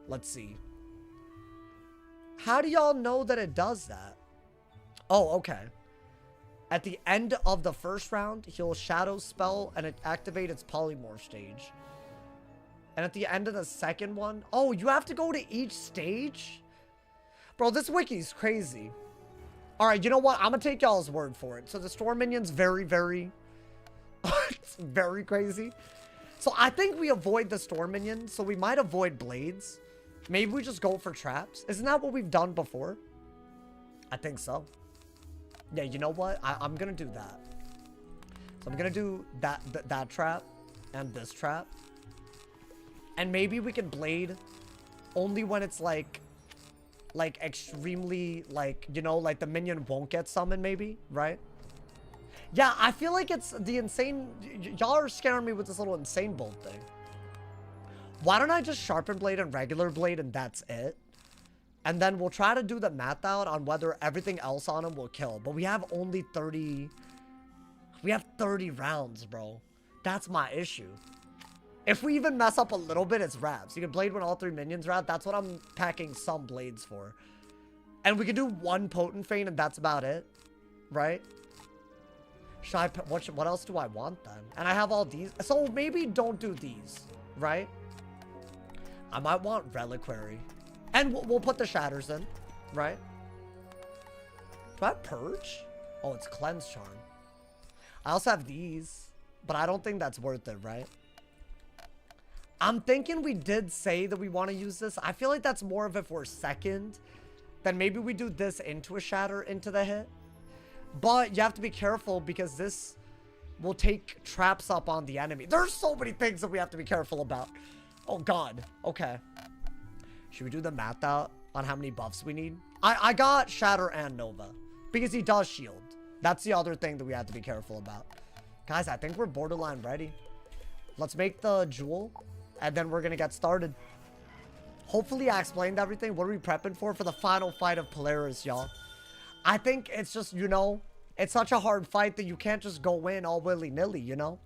Let's see. How do y'all know that it does that? Oh, okay. At the end of the first round, he'll Shadow Spell and it activate its Polymorph stage. And at the end of the second one... Oh, you have to go to each stage? Bro, this wiki's crazy. All right, you know what? I'm gonna take y'all's word for it. So the storm minion's very, very, it's very crazy. So I think we avoid the storm minion. So we might avoid blades. Maybe we just go for traps. Isn't that what we've done before? I think so. Yeah, you know what? I'm gonna do that. So I'm gonna do that trap and this trap. And maybe we can blade only when it's like extremely, like, you know, like the minion won't get summoned, maybe, right? Yeah, I feel like it's the insane. Y'all are scaring me with this little insane bolt thing. Why don't I just sharpen blade and regular blade and that's it? And then we'll try to do the math out on whether everything else on him will kill. But we have only 30. We have 30 rounds, bro. That's my issue. If we even mess up a little bit, it's wraps. You can blade when all 3 minions wrap. That's what I'm packing some blades for. And we can do 1 potent feint and that's about it. Right? Should I what else do I want then? And I have all these. So maybe don't do these. Right? I might want reliquary. And we'll put the shatters in. Right? Do I have purge? Oh, it's cleanse charm. I also have these. But I don't think that's worth it, right? I'm thinking we did say that we want to use this. I feel like that's more of if we're second. Then maybe we do this into a shatter into the hit. But you have to be careful because this will take traps up on the enemy. There's so many things that we have to be careful about. Oh, God. Okay. Should we do the math out on how many buffs we need? I got shatter and nova because he does shield. That's the other thing that we have to be careful about. Guys, I think we're borderline ready. Let's make the jewel. And then we're going to get started. Hopefully I explained everything. What are we prepping for? For the final fight of Polaris, y'all. I think it's just, you know, it's such a hard fight that you can't just go in all willy-nilly, you know?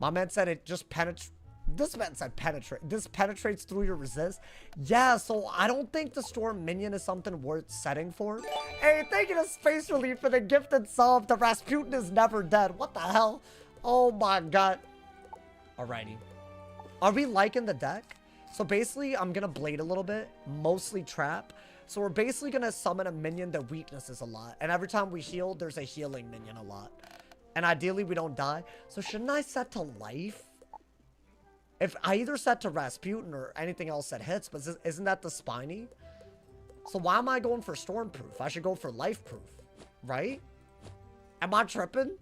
My man said it just penetrates. This man said penetrate. This penetrates through your resist. Yeah, so I don't think the storm minion is something worth setting for. Hey, thank you to Space Relief for the gifted sub. The Rasputin is never dead. What the hell? Oh my God. Alrighty. Are we liking the deck? So basically, I'm going to blade a little bit. Mostly trap. So we're basically going to summon a minion that weaknesses a lot. And every time we heal, there's a healing minion a lot. And ideally, we don't die. So shouldn't I set to life? If I either set to Rasputin or anything else that hits. But isn't that the spiny? So why am I going for stormproof? I should go for life-proof. Right? Am I tripping?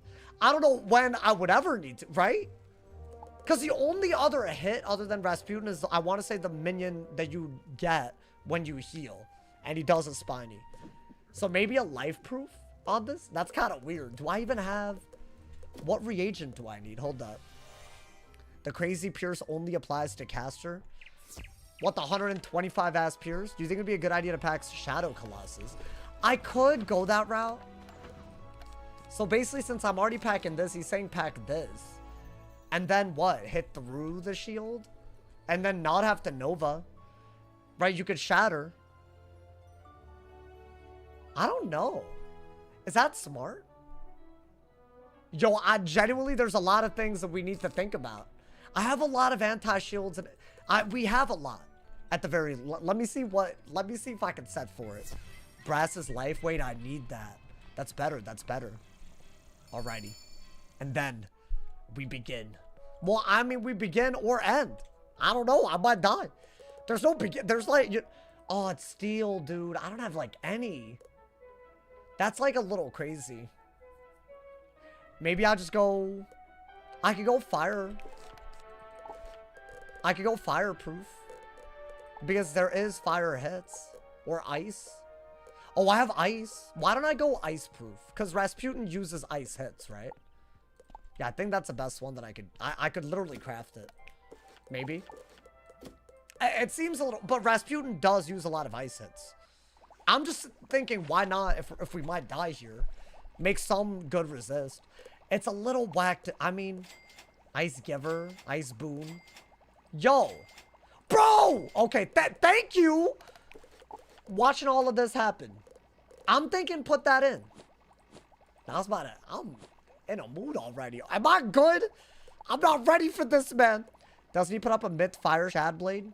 I don't know when I would ever need to. Right? Because the only other hit other than Rasputin is, I want to say, the minion that you get when you heal. And he does a spiny. So maybe a life proof on this? That's kind of weird. Do I even have... What reagent do I need? Hold up. The crazy pierce only applies to caster. What, the 125 ass pierce? Do you think it'd be a good idea to pack Shadow Colossus? I could go that route. So basically, since I'm already packing this, he's saying pack this. And then what? Hit through the shield? And then not have to Nova. Right? You could shatter. I don't know. Is that smart? Yo, genuinely, there's a lot of things that we need to think about. I have a lot of anti-shields. And we have a lot. At the very... Let me see if I can set for it. Brass's life. Wait, I need that. That's better. That's better. Alrighty. And then we begin. Well, I mean, we begin or end. I don't know. I might die. There's no begin. There's like... Oh, it's steel, dude. I don't have like any. That's like a little crazy. Maybe I'll just go... I could go fire. I could go fireproof. Because there is fire hits. Or ice. Oh, I have ice. Why don't I go ice proof? Because Rasputin uses ice hits, right? Yeah, I think that's the best one that I could... I could literally craft it. Maybe. It seems a little... But Rasputin does use a lot of ice hits. I'm just thinking, why not, if we might die here, make some good resist. It's a little whacked. I mean, Ice Giver, Ice Boom. Yo. Bro! Okay, thank you! Watching all of this happen. I'm thinking put that in. Now, I was about to... I'm in a mood already. Am I good? I'm not ready for this, man. Doesn't he put up a Myth Fire Shadblade?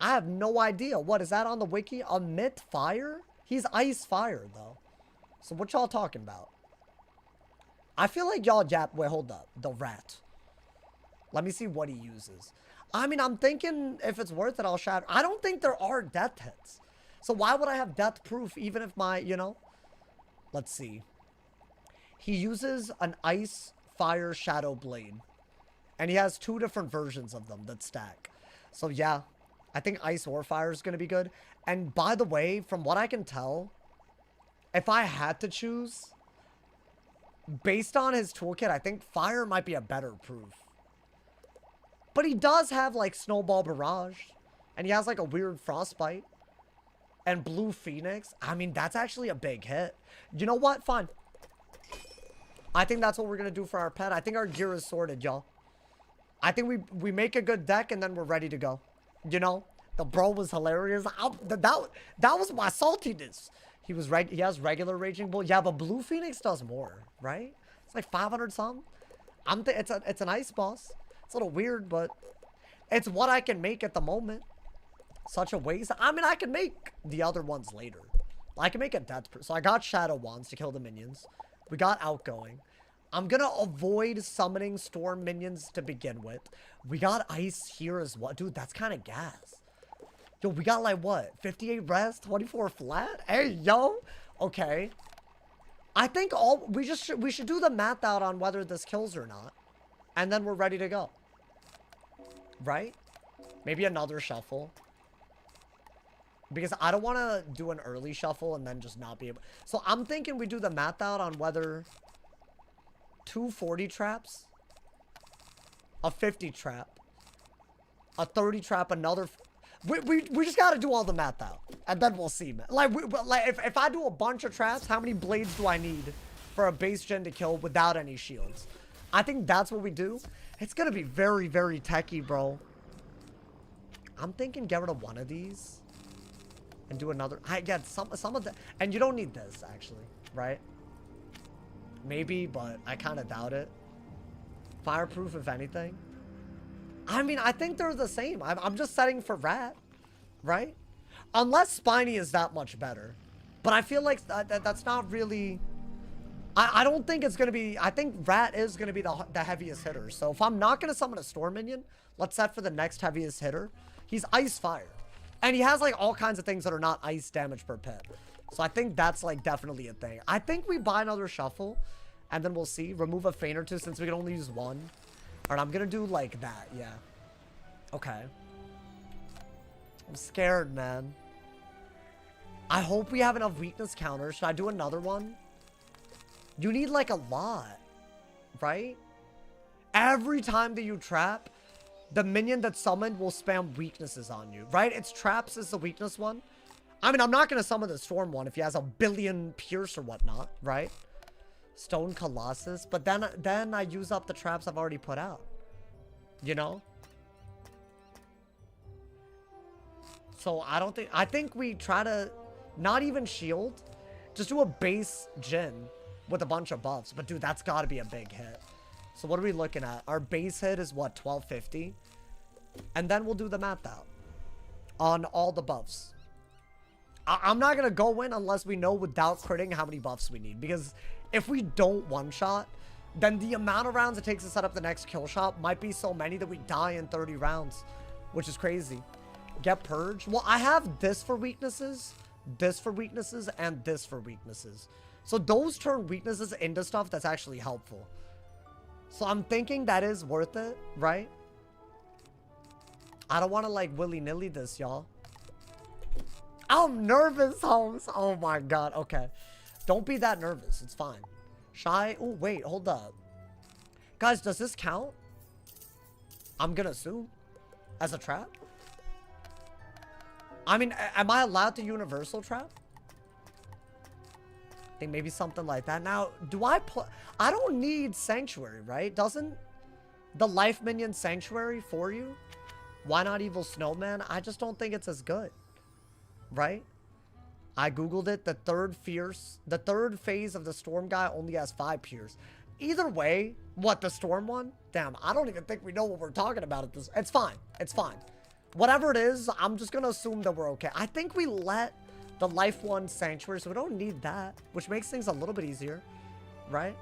I have no idea. What is that on the wiki? A Myth Fire? He's ice fire, though. So what y'all talking about? I feel like y'all Jap... Wait, hold up. The rat. Let me see what he uses. I mean, I'm thinking if it's worth it, I'll shatter. I don't think there are death hits. So why would I have death proof even if my, you know? Let's see. He uses an ice fire shadow blade. And he has 2 different versions of them that stack. So yeah, I think ice or fire is going to be good. And by the way, from what I can tell, if I had to choose, based on his toolkit, I think fire might be a better proof. But he does have, like, Snowball Barrage. And he has, like, a weird Frostbite. And Blue Phoenix. I mean, that's actually a big hit. You know what? Fine. I think that's what we're going to do for our pet. I think our gear is sorted, y'all. I think we make a good deck and then we're ready to go. You know? The bro was hilarious. That was my saltiness. He has regular Raging Bull. Yeah, but Blue Phoenix does more, right? It's like 500 something. It's an ice boss. It's a little weird, but it's what I can make at the moment. Such a waste. I mean, I can make the other ones later. I can make a death. So I got Shadow Wands to kill the minions. We got Outgoing. I'm gonna avoid summoning Storm minions to begin with. We got Ice here as well. Dude, that's kind of gas. Yo, we got like what? 58 res, 24 flat? Hey, yo. Okay. I think we should do the math out on whether this kills or not. And then we're ready to go. Right? Maybe another shuffle. Because I don't want to do an early shuffle and then just not be able... So I'm thinking we do the math out on whether 2 40 traps, a 50 trap, a 30 trap, another... We just got to do all the math out. And then we'll see, man. Like if I do a bunch of traps, how many blades do I need for a base gen to kill without any shields? I think that's what we do. It's going to be very, very techy, bro. I'm thinking get rid of one of these. And do another. I get some of the. And you don't need this, actually. Right? Maybe, but I kind of doubt it. Fireproof, if anything. I mean, I think they're the same. I'm just setting for rat. Right? Unless Spiny is that much better. But I feel like that's not really... I don't think it's going to be... I think rat is going to be the heaviest hitter. So if I'm not going to summon a Storm minion, let's set for the next heaviest hitter. He's Ice Fire. And he has like all kinds of things that are not ice damage per pet. So I think that's like definitely a thing. I think we buy another shuffle. And then we'll see. Remove a Feint or 2 since we can only use 1. Alright, I'm going to do like that. Yeah. Okay. I'm scared, man. I hope we have enough weakness counters. Should I do another one? You need like a lot. Right? Every time that you trap, the minion that's summoned will spam weaknesses on you. Right? It's traps is the weakness one. I mean, I'm not going to summon the storm one if he has a billion pierce or whatnot. Right? Stone Colossus. But then I use up the traps I've already put out. You know? So I don't think... I think we try to not even shield. Just do a base Jin with a bunch of buffs. But dude, that's got to be a big hit. So what are we looking at? Our base hit is what? 1250? And then we'll do the math out. On all the buffs. I'm not going to go in unless we know without critting how many buffs we need. Because if we don't one-shot, then the amount of rounds it takes to set up the next kill shot might be so many that we die in 30 rounds. Which is crazy. Get Purge. Well, I have this for weaknesses, this for weaknesses, and this for weaknesses. So those turn weaknesses into stuff that's actually helpful. So I'm thinking that is worth it, right? I don't want to like willy-nilly this, y'all. I'm nervous, Holmes. Oh my god. Okay. Don't be that nervous. It's fine. Shy. Oh, wait. Hold up. Guys, does this count? I'm gonna assume. As a trap? I mean, am I allowed to universal trap? I think maybe something like that. Now, do I play... I don't need Sanctuary, right? Doesn't the life minion Sanctuary for you? Why not Evil Snowman? I just don't think it's as good. Right? I googled it. The third phase of the Storm guy only has 5 Pierce. Either way, what, the Storm one? Damn, I don't even think we know what we're talking about at this. It's fine. It's fine. Whatever it is, I'm just going to assume that we're okay. I think we let The life one sanctuary, so we don't need that, which makes things a little bit easier, right?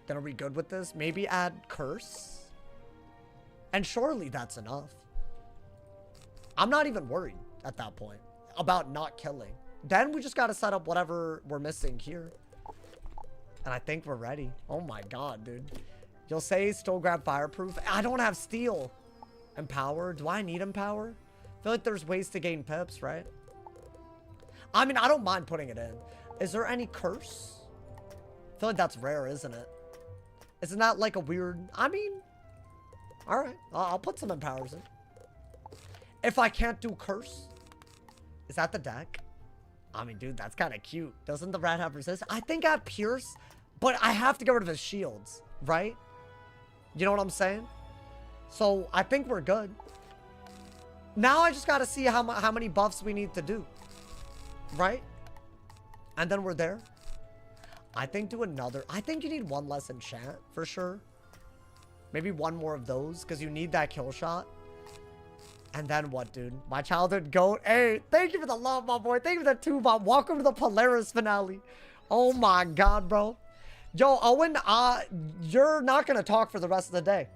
Then are we good with this? Maybe add curse? And surely that's enough. I'm not even worried at that point about not killing. Then we just got to set up whatever we're missing here. And I think we're ready. Oh my god, dude. You'll say still grab fireproof. I don't have steel. Empower. Do I need empower? I feel like there's ways to gain pips, right? I mean, I don't mind putting it in. Is there any curse? I feel like that's rare, isn't it? Isn't that like a weird... I mean... Alright. I'll put some empowers in. If I can't do curse... Is that the deck? I mean, dude, that's kind of cute. Doesn't the rat have resist? I think I have pierce, but I have to get rid of his shields, right? You know what I'm saying? So, I think we're good. Now I just got to see how many buffs we need to do. Right? And then we're there. I think do another. I think you need one less enchant for sure. Maybe one more of those because you need that kill shot. And then what, dude? My childhood goat. Hey, thank you for the love, my boy. Thank you for the 2-bomb. Welcome to the Polaris finale. Oh my god, bro. Yo, Owen, you're not going to talk for the rest of the day.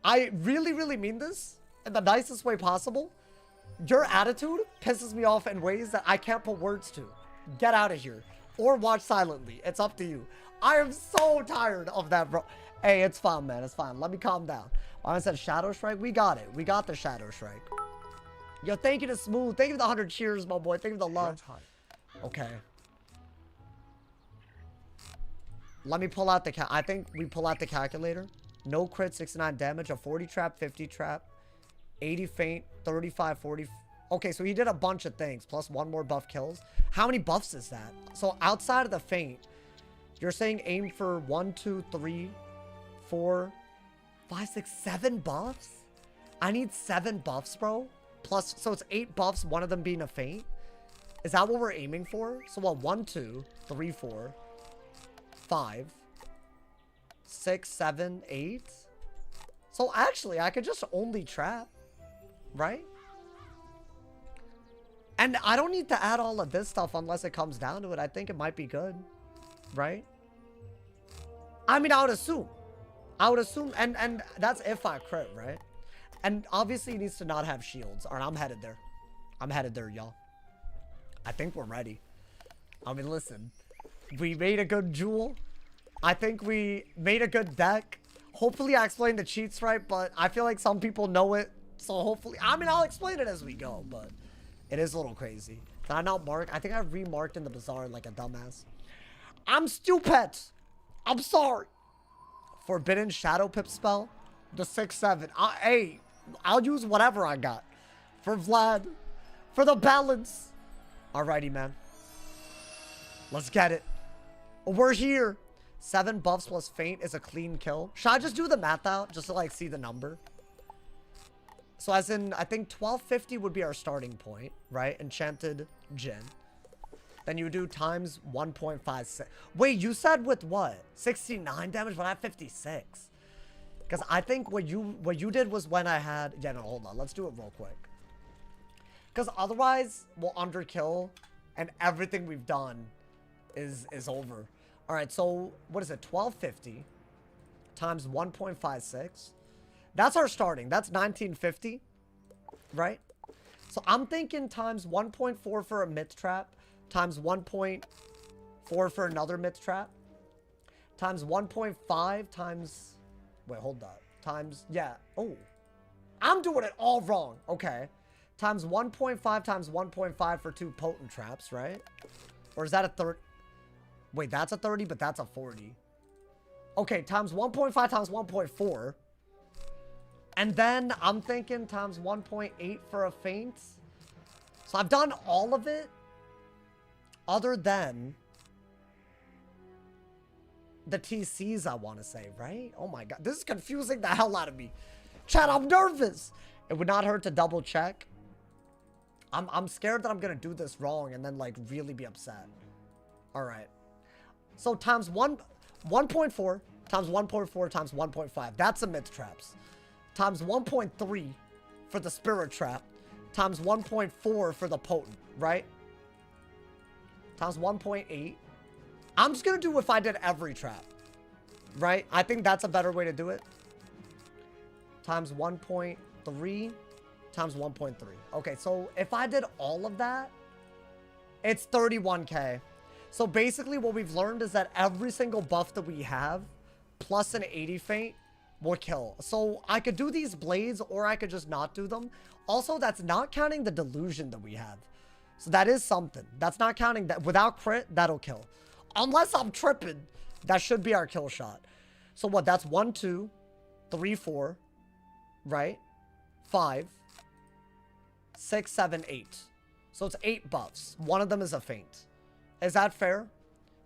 I really, really mean this in the nicest way possible. Your attitude pisses me off in ways that I can't put words to. Get out of here. Or watch silently. It's up to you. I am so tired of that, bro. Hey, it's fine, man. It's fine. Let me calm down. I said Shadow Strike. We got it. We got the Shadow Strike. Yo, thank you to Smooth. Thank you for the 100 cheers, my boy. Thank you for the love. Okay. Let me pull out the I think we pull out the calculator. No crit, 69 damage. A 40 trap, 50 trap. 80 feint, 35, 40. Okay, so he did a bunch of things. Plus one more buff kills. How many buffs is that? So outside of the feint, you're saying aim for 1, 2, 3, 4, 5, 6, 7 buffs? I need 7 buffs, bro. Plus, so it's 8 buffs, one of them being a feint. Is that what we're aiming for? So what? 1, 2, 3, 4, 5, 6, 7, 8. So actually, I could just only trap. Right? And I don't need to add all of this stuff unless it comes down to it. I think it might be good. Right? I mean, I would assume. And that's if I crit, right? And obviously he needs to not have shields. Alright, I'm headed there. I'm headed there, y'all. I think we're ready. I mean, listen. We made a good jewel. I think we made a good deck. Hopefully I explained the cheats right, but I feel like some people know it. So hopefully, I mean, I'll explain it as we go, but it is a little crazy. Did I not mark? I think I remarked in the Bazaar like a dumbass. I'm stupid. I'm sorry. Forbidden Shadow Pip spell. The 6/7. Hey, I'll use whatever I got. For Vlad. For the balance. Alrighty, man. Let's get it. We're here. 7 buffs plus feint is a clean kill. Should I just do the math out just to like see the number? So as in, I think 1250 would be our starting point, right? Enchanted Jinn. Then you do times 1.56. Wait, you said with what? 69 damage, but I have 56. Because I think what you did was when I had... Yeah, no, hold on. Let's do it real quick. Because otherwise, we'll underkill, and everything we've done is over. All right, so what is it? 1250 times 1.56. That's our starting. That's 1950, right? So I'm thinking times 1.4 for a myth trap, times 1.4 for another myth trap, times 1.5 times... Wait, hold up. Times... Yeah. Oh. I'm doing it all wrong. Okay. Times 1.5 times 1.5 for 2 potent traps, right? Or is that a 30? Wait, that's a 30, but that's a 40. Okay, times 1.5 times 1.4. And then I'm thinking times 1.8 for a feint. So I've done all of it. Other than the TCs, I want to say, right? Oh my god. This is confusing the hell out of me. Chat, I'm nervous. It would not hurt to double check. I'm scared that I'm going to do this wrong and then like really be upset. All right. So times 1.4 times 1.4 times 1.5. That's the myth traps. Times 1.3 for the spirit trap. times 1.4 for the potent, right? Times 1.8. I'm just going to do if I did every trap, right? I think that's a better way to do it. Times 1.3 times 1.3. Okay, so if I did all of that, it's 31k. So basically what we've learned is that every single buff that we have, plus an 80 feint, will kill. So I could do these blades, or I could just not do them. Also, that's not counting the delusion that we have. So that is something. That's not counting that. Without crit, that'll kill. Unless I'm tripping, that should be our kill shot. So what? That's 1, 2, 3, 4, right? 5, 6, 7, 8. So it's 8 buffs. One of them is a feint. Is that fair?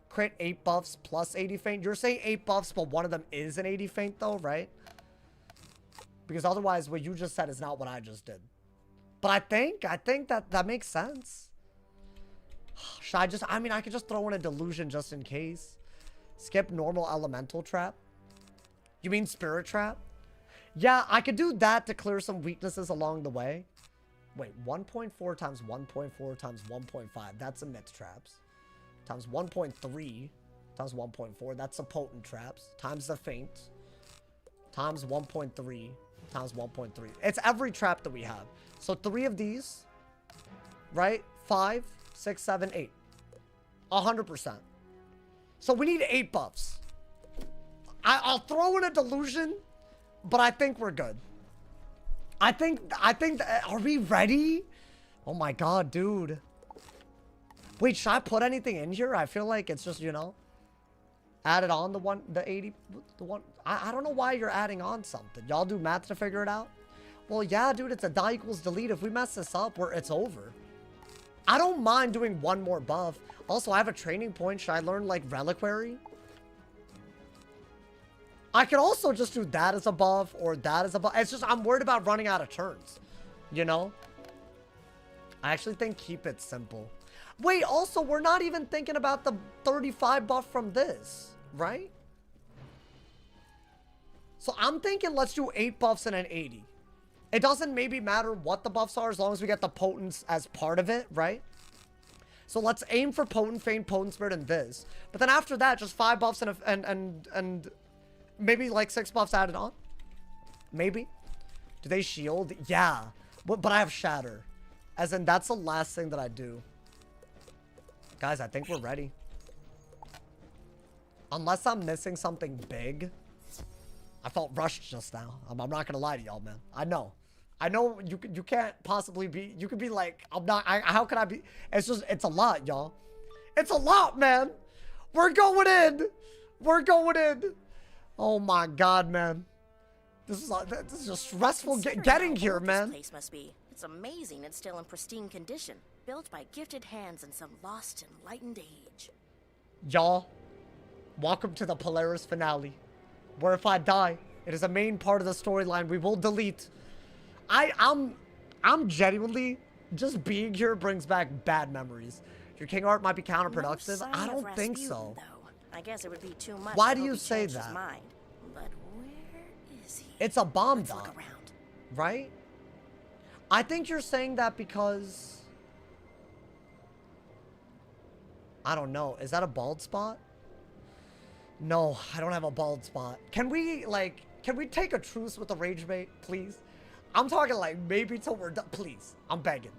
Crit 8 buffs plus 80 feint. You're saying 8 buffs, but one of them is an 80 feint though, right? Because otherwise what you just said is not what I just did. But I think that makes sense. Should I just, I mean, I could just throw in a delusion just in case. Skip normal elemental trap. You mean spirit trap? Yeah, I could do that to clear some weaknesses along the way. Wait, 1.4 times 1.4 times 1.5. That's a mid traps. Times 1.3 times 1.4. That's a potent traps. Times the feint. Times 1.3 times 1.3. It's every trap that we have. So 3 of these. Right? 5, 6, 7, 8. 100%. So we need 8 buffs. I'll throw in a delusion, but I think we're good. I think, are we ready? Oh my god, dude. Wait, should I put anything in here? I feel like it's just, you know, added on the 80, the one. I don't know why you're adding on something. Y'all do math to figure it out? Well, yeah, dude, it's a die equals delete. If we mess this up, it's over. I don't mind doing one more buff. Also, I have a training point. Should I learn, like, Reliquary? I could also just do that as a buff or that as a buff. It's just, I'm worried about running out of turns. You know? I actually think keep it simple. Wait, also, we're not even thinking about the 35 buff from this, right? So I'm thinking let's do 8 buffs and an 80. It doesn't maybe matter what the buffs are as long as we get the potence as part of it, right? So let's aim for potent, feint, potent spirit, and this. But then after that, just 5 buffs and maybe like 6 buffs added on. Maybe. Do they shield? Yeah. But I have shatter. As in, that's the last thing that I do. Guys, I think we're ready. Unless I'm missing something big. I felt rushed just now. I'm not gonna lie to y'all, man. I know you can't possibly be, you could be like, how can I be? It's just, it's a lot, y'all. It's a lot, man. We're going in. We're going in. Oh my god, man. This is just stressful getting here, man. This place must be. It's amazing it's still in pristine condition. Built by gifted hands in some lost, enlightened age. Y'all, welcome to the Polaris finale. Where if I die, it is a main part of the storyline we will delete. I'm genuinely, just being here brings back bad memories. Your king art might be counterproductive. No I don't think Rasputin, so. Though. I guess it would be too much. Why do you say that? Mind. But where is he? It's a bomb Let's dot, look around. right? I think you're saying that because, I don't know. Is that a bald spot? No, I don't have a bald spot. Can we take a truce with the rage bait, please? I'm talking like maybe till we're done. Please, I'm begging.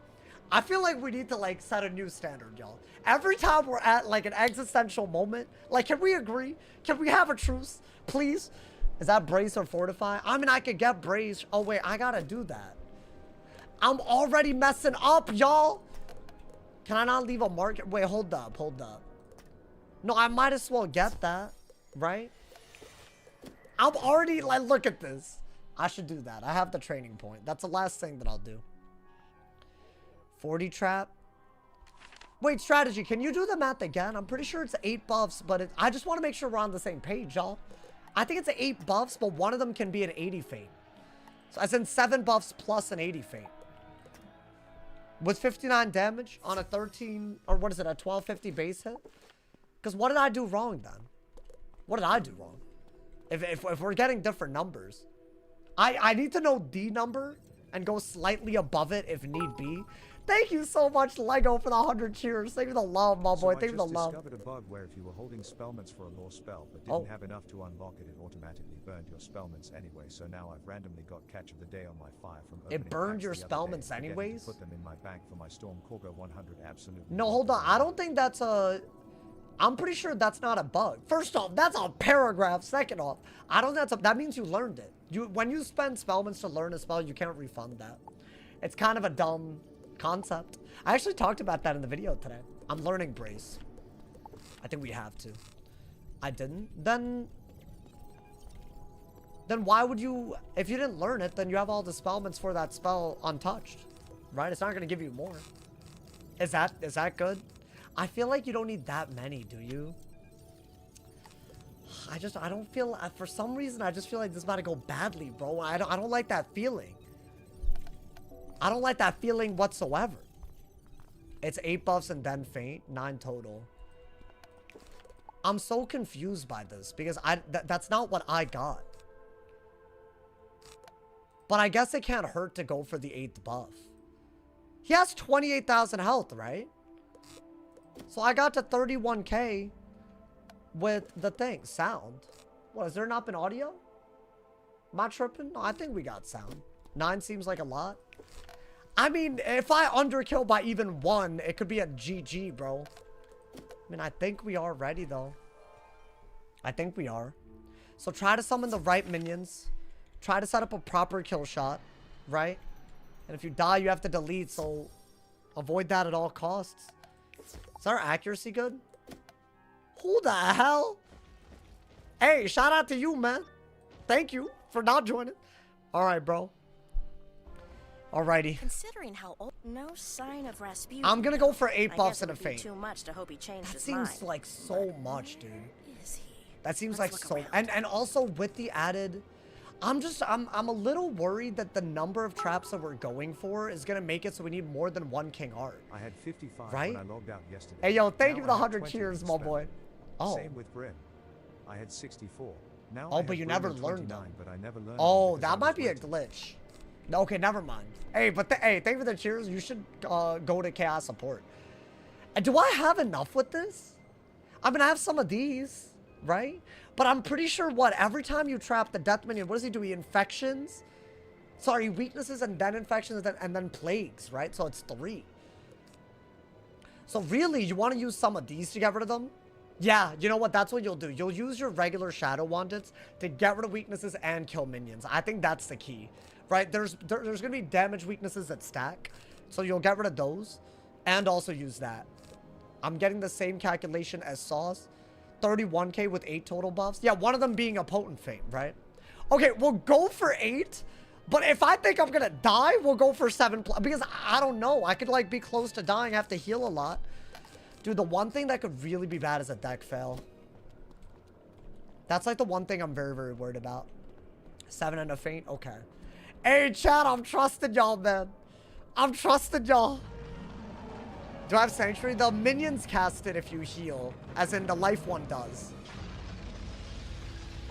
I feel like we need to like set a new standard, y'all. Every time we're at like an existential moment, like, can we agree? Can we have a truce, please? Is that brace or fortify? I mean, I could get brace. Oh wait, I gotta do that. I'm already messing up, y'all. Can I not leave a mark? Wait, hold up, hold up. No, I might as well get that, right? I'm already like, look at this. I should do that. I have the training point. That's the last thing that I'll do. 40 trap. Wait, strategy. Can you do the math again? I'm pretty sure it's 8 buffs, but I just want to make sure we're on the same page, y'all. I think it's 8 buffs, but one of them can be an 80 feint. So as in 7 buffs plus an 80 feint. With 59 damage on a 13, or what is it, a 1250 base hit? Because what did I do wrong then? What did I do wrong? If we're getting different numbers. I need to know the number and go slightly above it if need be. Thank you so much, Lego, for the 100 cheers. Thank you for the love, my boy. Thank you for the love. I just discovered a bug where if you were holding spellments for a law spell but didn't have enough to unlock it, it automatically burned your spellments anyway. So now I've randomly got catch of the day on my fire from opening It burned your packs the other day, spellments anyways? Put them in my bank for my Storm Corgo 100 absolutely. No, hold on. I don't think that's a... I'm pretty sure that's not a bug. First off, that's a paragraph. Second off, I don't think that's a... That means you learned it. When you spend spellments to learn a spell, you can't refund that. It's kind of a dumb concept. I actually talked about that in the video today. I'm learning Brace. I think we have to. I didn't. Then why would you... If you didn't learn it, then you have all the spellments for that spell untouched. Right? It's not going to give you more. Is that good? I feel like you don't need that many, do you? I don't feel... For some reason, I just feel like this is about to go badly, bro. I don't like that feeling. I don't like that feeling whatsoever. It's 8 buffs and then faint. 9 total. I'm so confused by this because that's not what I got. But I guess it can't hurt to go for the 8th buff. He has 28,000 health, right? So I got to 31k with the thing. Sound. What, has there not been audio? Am I tripping? No, I think we got sound. 9 seems like a lot. I mean, if I underkill by even 1, it could be a GG, bro. I mean, I think we are ready, though. I think we are. So try to summon the right minions. Try to set up a proper kill shot, right? And if you die, you have to delete, so avoid that at all costs. Is our accuracy good? Who the hell? Hey, shout out to you, man. Thank you for not joining. All right, bro. Alrighty. Considering how old, no sign of Rasputin. I'm gonna go for 8 buffs and a I guess it would be faint. too much to hope he changed That his seems mind. like so much, dude. Is he? That seems Let's like look so. around. And also with the added, I'm a little worried that the number of traps that we're going for is gonna make it so we need more than 1 King Art. I had 55 Right? when I logged out yesterday. Hey yo, thank Now you for the I have 100 20 cheers, my spent. boy. Oh. Same with Brim. I had 64. Now Oh, I but have you Brim never at learned 29, them. but I never learned Oh, them because that I might was be a waiting. glitch. No, okay, never mind. Hey, but hey, thank you for the cheers. You should go to Chaos Support. And do I have enough with this? I mean, I have some of these, right? But I'm pretty sure every time you trap the death minion, what does he do? He infections? Sorry, weaknesses and then infections and then plagues, right? So it's 3. So really, you want to use some of these to get rid of them? Yeah, you know what? That's what you'll do. You'll use your regular Shadow Wandits to get rid of weaknesses and kill minions. I think that's the key, right? There's going to be damage weaknesses that stack. So you'll get rid of those and also use that. I'm getting the same calculation as Sauce. 31k with 8 total buffs. Yeah, one of them being a potent feint, right? Okay, we'll go for 8. But if I think I'm going to die, we'll go for 7 because I don't know. I could like be close to dying, have to heal a lot. Dude, the one thing that could really be bad is a deck fail. That's like the one thing I'm very, very worried about. 7 and a feint? Okay. Hey, chat, I'm trusting y'all, man. I'm trusting y'all. Do I have Sanctuary? The minions cast it if you heal. As in the life one does.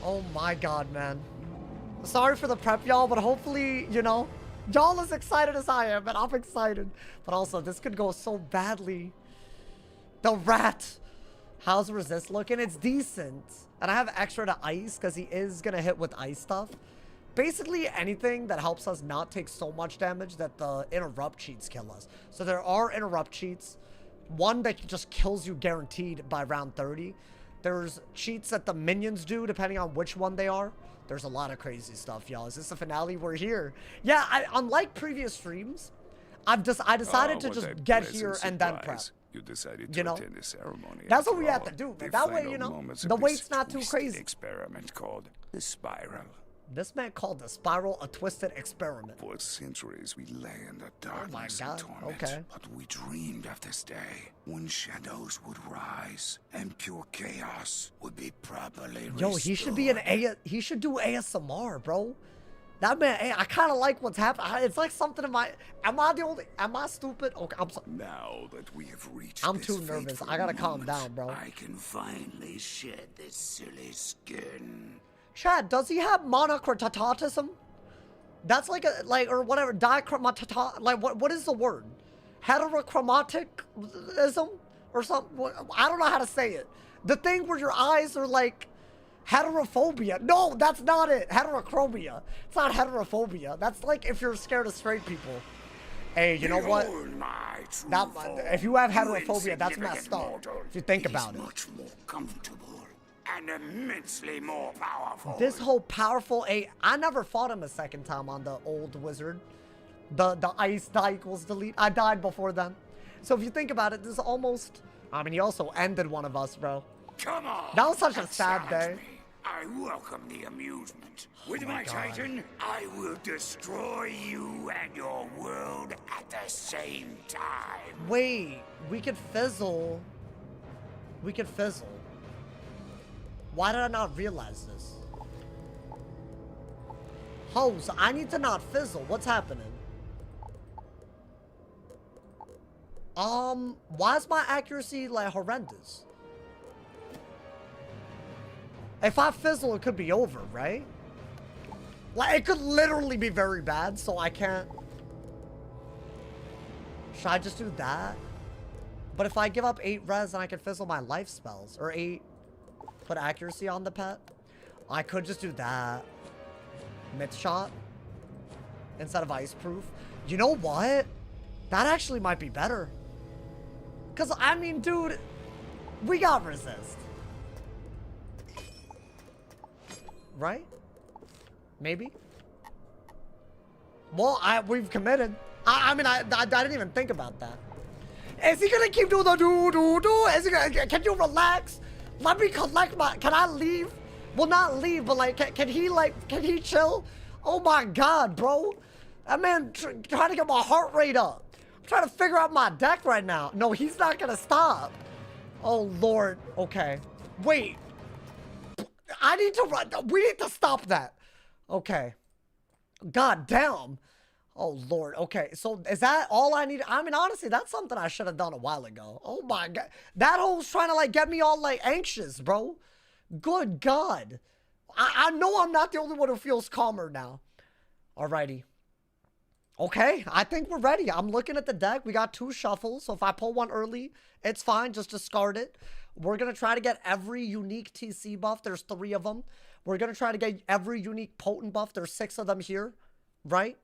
Oh my god, man. Sorry for the prep, y'all, but hopefully, you know, y'all as excited as I am, and I'm excited. But also, this could go so badly. The rat. How's resist looking? It's decent. And I have extra to ice because he is going to hit with ice stuff. Basically anything that helps us not take so much damage that the interrupt cheats kill us. So there are interrupt cheats. One that just kills you guaranteed by round 30. There's cheats that the minions do depending on which one they are. There's a lot of crazy stuff, y'all. Is this the finale? We're here. Yeah, unlike previous streams, I decided to just get here and then prep. You decided to attend the ceremony. That's what we have to do, man. That way, you know, the wait's not too crazy. Experiment called the spiral. This man called the spiral a twisted experiment. For centuries, we lay in the darkness and torment. Okay. But we dreamed of this day when shadows would rise and pure chaos would be properly restored. Yo, he should be he should do ASMR, bro. That man, hey, I kind of like what's happening. It's like something in my... Am I stupid? Okay, I'm sorry. Now that we have reached I'm too nervous. I gotta calm down, bro. I can finally shed this silly skin. Chad, does he have monocrotatism? That's like a, like, or whatever, dichromatic, like, what is the word? Heterochromatism? Or something? I don't know how to say it. The thing where your eyes are like, heterophobia. No, that's not it. Heterochromia. It's not heterophobia. That's like if you're scared of straight people. Hey, you know what? That, if you have heterophobia, that's messed up. If you think about it. Much more comfortable and immensely more powerful. This whole powerful I never fought him a second time on the old wizard. The ice die equals delete. I died before then. So if you think about it, this is almost... I mean, he also ended one of us, bro. Come on. That was such a sad day. Me. I welcome the amusement. With my Titan, I will destroy you and your world at the same time. Wait, we could fizzle. We could fizzle. Why did I not realize this? Hose, I need to not fizzle. What's happening? Why is my accuracy like horrendous? If I fizzle, it could be over, right? Like, it could literally be very bad, so I can't... Should I just do that? But if I give up 8 res, then I can fizzle my life spells. Or 8... Put accuracy on the pet. I could just do that. Myth shot. Instead of ice proof. You know what? That actually might be better. Because, I mean, dude... We got resist. Right? Maybe? Well, we've committed. I mean, I didn't even think about that. Is he gonna keep doing the do? Is he gonna, can you relax? Let me collect my, can I leave? Well, not leave, but like, can he chill? Oh my God, bro. That man trying to get my heart rate up. I'm trying to figure out my deck right now. No, he's not gonna stop. Oh Lord, okay. Wait. I need to run. We need to stop that. Okay. God damn. Oh, Lord. Okay. So is that all I need? I mean, honestly, that's something I should have done a while ago. Oh, my God. That hole's trying to, like, get me all, like, anxious, bro. Good God. I know I'm not the only one who feels calmer now. Alrighty. Okay. I think we're ready. I'm looking at the deck. We got 2 shuffles. So if I pull one early, it's fine. Just discard it. We're going to try to get every unique TC buff. There's 3 of them. We're going to try to get every unique potent buff. There's 6 of them here, right?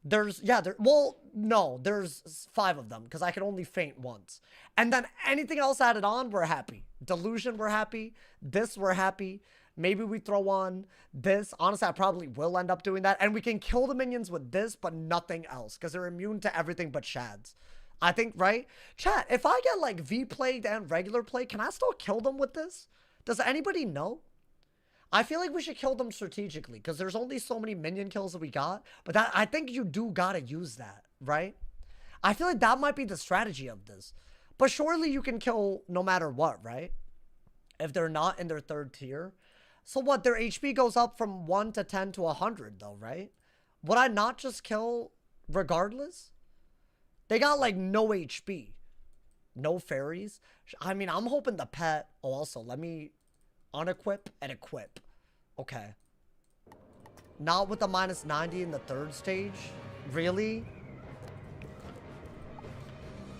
There's, yeah, well, no, there's 5 of them because I can only faint once. And then anything else added on, we're happy. Delusion, we're happy. This, we're happy. Maybe we throw on this. Honestly, I probably will end up doing that. And we can kill the minions with this, but nothing else because they're immune to everything but shads. I think, right? Chat, if I get like V-plagued and regular plague, can I still kill them with this? Does anybody know? I feel like we should kill them strategically because there's only so many minion kills that we got. But that, I think you do gotta use that, right? I feel like that might be the strategy of this. But surely you can kill no matter what, right? If they're not in their 3rd tier. So what, their HP goes up from 1 to 10 to 100 though, right? Would I not just kill regardless? They got like no HP. No fairies. I mean, I'm hoping the pet... Oh, also, let me unequip and equip. Okay. Not with the minus 90 in the 3rd stage. Really?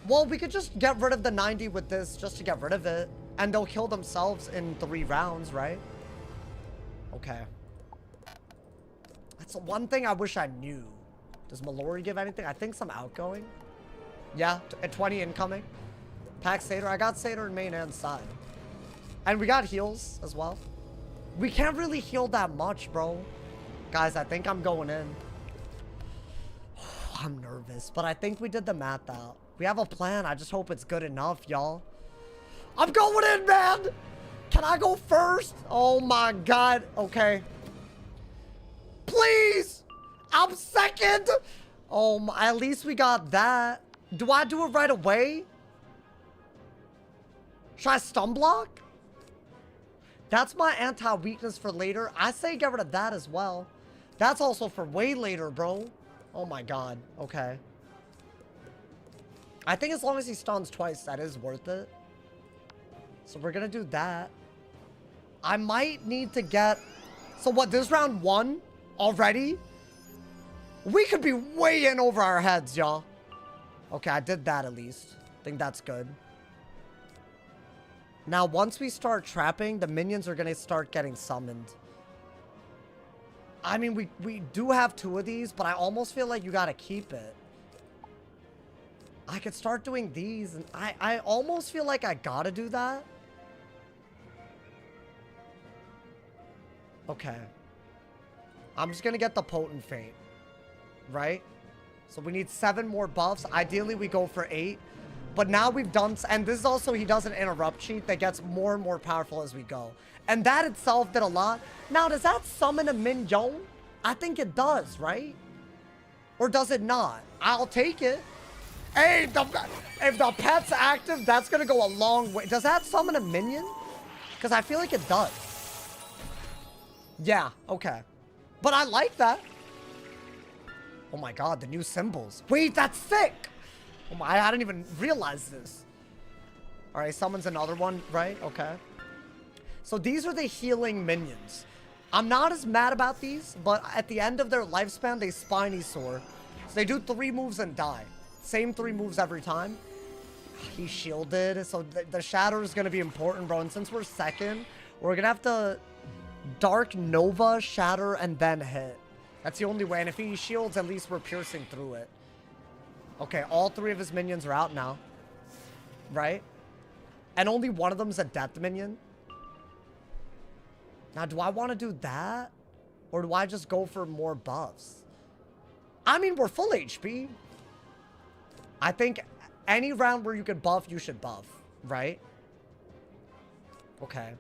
Well, we could just get rid of the 90 with this just to get rid of it. And they'll kill themselves in 3 rounds, right? Okay. That's the one thing I wish I knew. Does Mallory give anything? I think some outgoing. Yeah, at 20 incoming. Pack Satyr. I got Satyr in main and side. And we got heals as well. We can't really heal that much, bro. Guys, I think I'm going in. I'm nervous, but I think we did the math out. We have a plan. I just hope it's good enough, y'all. I'm going in, man! Can I go first? Oh my God. Okay. Please! I'm second! Oh my, at least we got that. Do I do it right away? Should I stun block? That's my anti-weakness for later. I say get rid of that as well. That's also for way later, bro. Oh my God. Okay. I think as long as he stuns twice, that is worth it. So we're gonna do that. I might need to get... So what, this round 1 already? We could be way in over our heads, y'all. Okay, I did that at least. I think that's good. Now, once we start trapping, the minions are going to start getting summoned. I mean, we do have 2 of these, but I almost feel like you got to keep it. I could start doing these, and I almost feel like I got to do that. Okay. I'm just going to get the Potent Feint. Right? So we need 7 more buffs. Ideally, we go for 8. But now we've done... And this is also, he does an interrupt cheat that gets more and more powerful as we go. And that itself did a lot. Now, does that summon a minion? I think it does, right? Or does it not? I'll take it. Hey, if the pet's active, that's going to go a long way. Does that summon a minion? Because I feel like it does. Yeah, okay. But I like that. Oh my god, the new symbols. Wait, that's sick! Oh my, I didn't even realize this. Alright, summons another one, right? Okay. So these are the healing minions. I'm not as mad about these, but at the end of their lifespan, they spiny soar. So they do 3 moves and die. Same 3 moves every time. He shielded, so the shatter is going to be important, bro. And since we're second, we're going to have to Dark Nova, shatter, and then hit. That's the only way. And if he shields, at least we're piercing through it. Okay, all 3 of his minions are out now. Right? And only one of them's a death minion. Now, do I want to do that? Or do I just go for more buffs? I mean, we're full HP. I think any round where you can buff, you should buff. Right? Okay.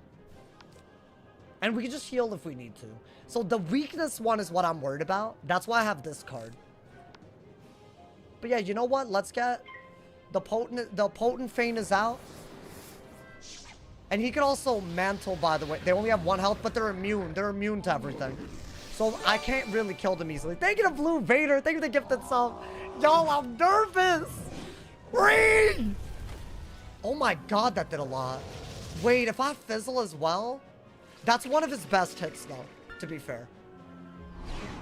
And we can just heal if we need to. So the weakness one is what I'm worried about. That's why I have this card. But yeah, you know what? Let's get the potent feint is out. And he can also mantle, by the way. They only have 1 health, but they're immune. They're immune to everything. So I can't really kill them easily. Thank you to Blue Vader. Thank you to Gifted Sub. Yo, I'm nervous. Read! Oh my god, that did a lot. Wait, if I fizzle as well? That's one of his best hits, though, to be fair.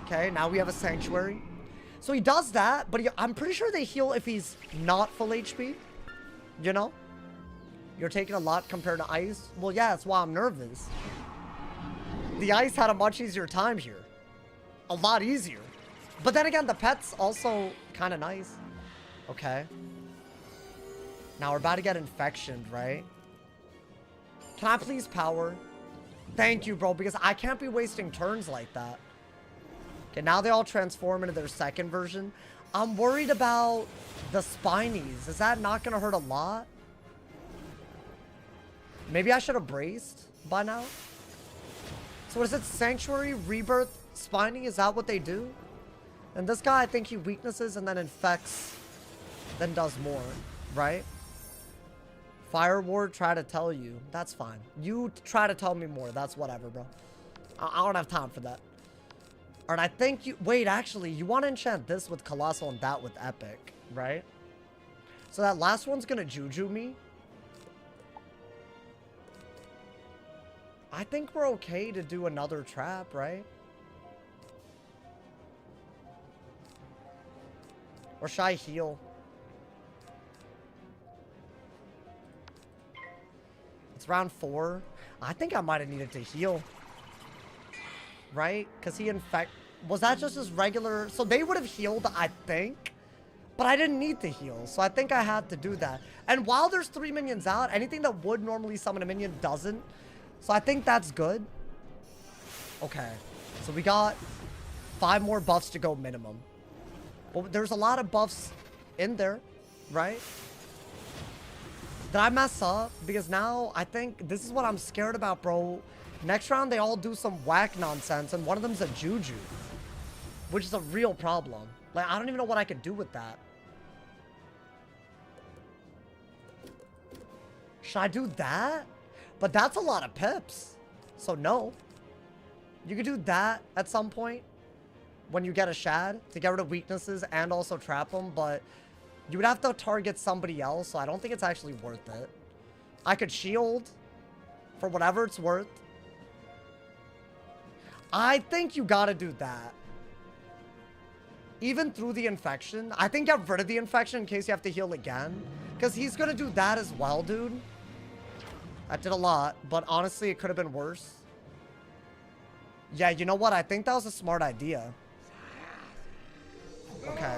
Okay, now we have a Sanctuary. So he does that, but I'm pretty sure they heal if he's not full HP. You know? You're taking a lot compared to Ice. Well, yeah, that's why I'm nervous. The Ice had a much easier time here. A lot easier. But then again, the pet's also kind of nice. Okay. Now we're about to get Infectioned, right? Can I please power? Thank you, bro, because I can't be wasting turns like that. Okay, now they all transform into their second version. I'm worried about the Spinies. Is that not going to hurt a lot? Maybe I should have braced by now. So what is it? Sanctuary, Rebirth, Spiny? Is that what they do? And this guy, I think he weaknesses and then infects, then does more, right? Fire Ward, try to tell you. That's fine. You try to tell me more. That's whatever, bro. I don't have time for that. Alright, I think you... Wait, actually, you want to enchant this with Colossal and that with Epic, right? So that last one's going to Juju me. I think we're okay to do another trap, right? Or should I heal? It's round 4. I think I might have needed to heal. Right? Because he infect... Was that just his regular... So they would have healed, I think. But I didn't need to heal. So I think I had to do that. And while there's 3 minions out, anything that would normally summon a minion doesn't. So I think that's good. Okay. So we got 5 more buffs to go minimum. But there's a lot of buffs in there. Right? Did I mess up? Because now I think this is what I'm scared about, bro. Next round, they all do some whack nonsense, and one of them's a Juju. Which is a real problem. Like, I don't even know what I could do with that. Should I do that? But that's a lot of pips. So, no. You could do that at some point. When you get a Shad. To get rid of weaknesses and also trap them. But you would have to target somebody else. So, I don't think it's actually worth it. I could shield. For whatever it's worth. I think you gotta do that. Even through the infection. I think get rid of the infection in case you have to heal again. Because he's going to do that as well, dude. That did a lot. But honestly, it could have been worse. Yeah, you know what? I think that was a smart idea. Okay.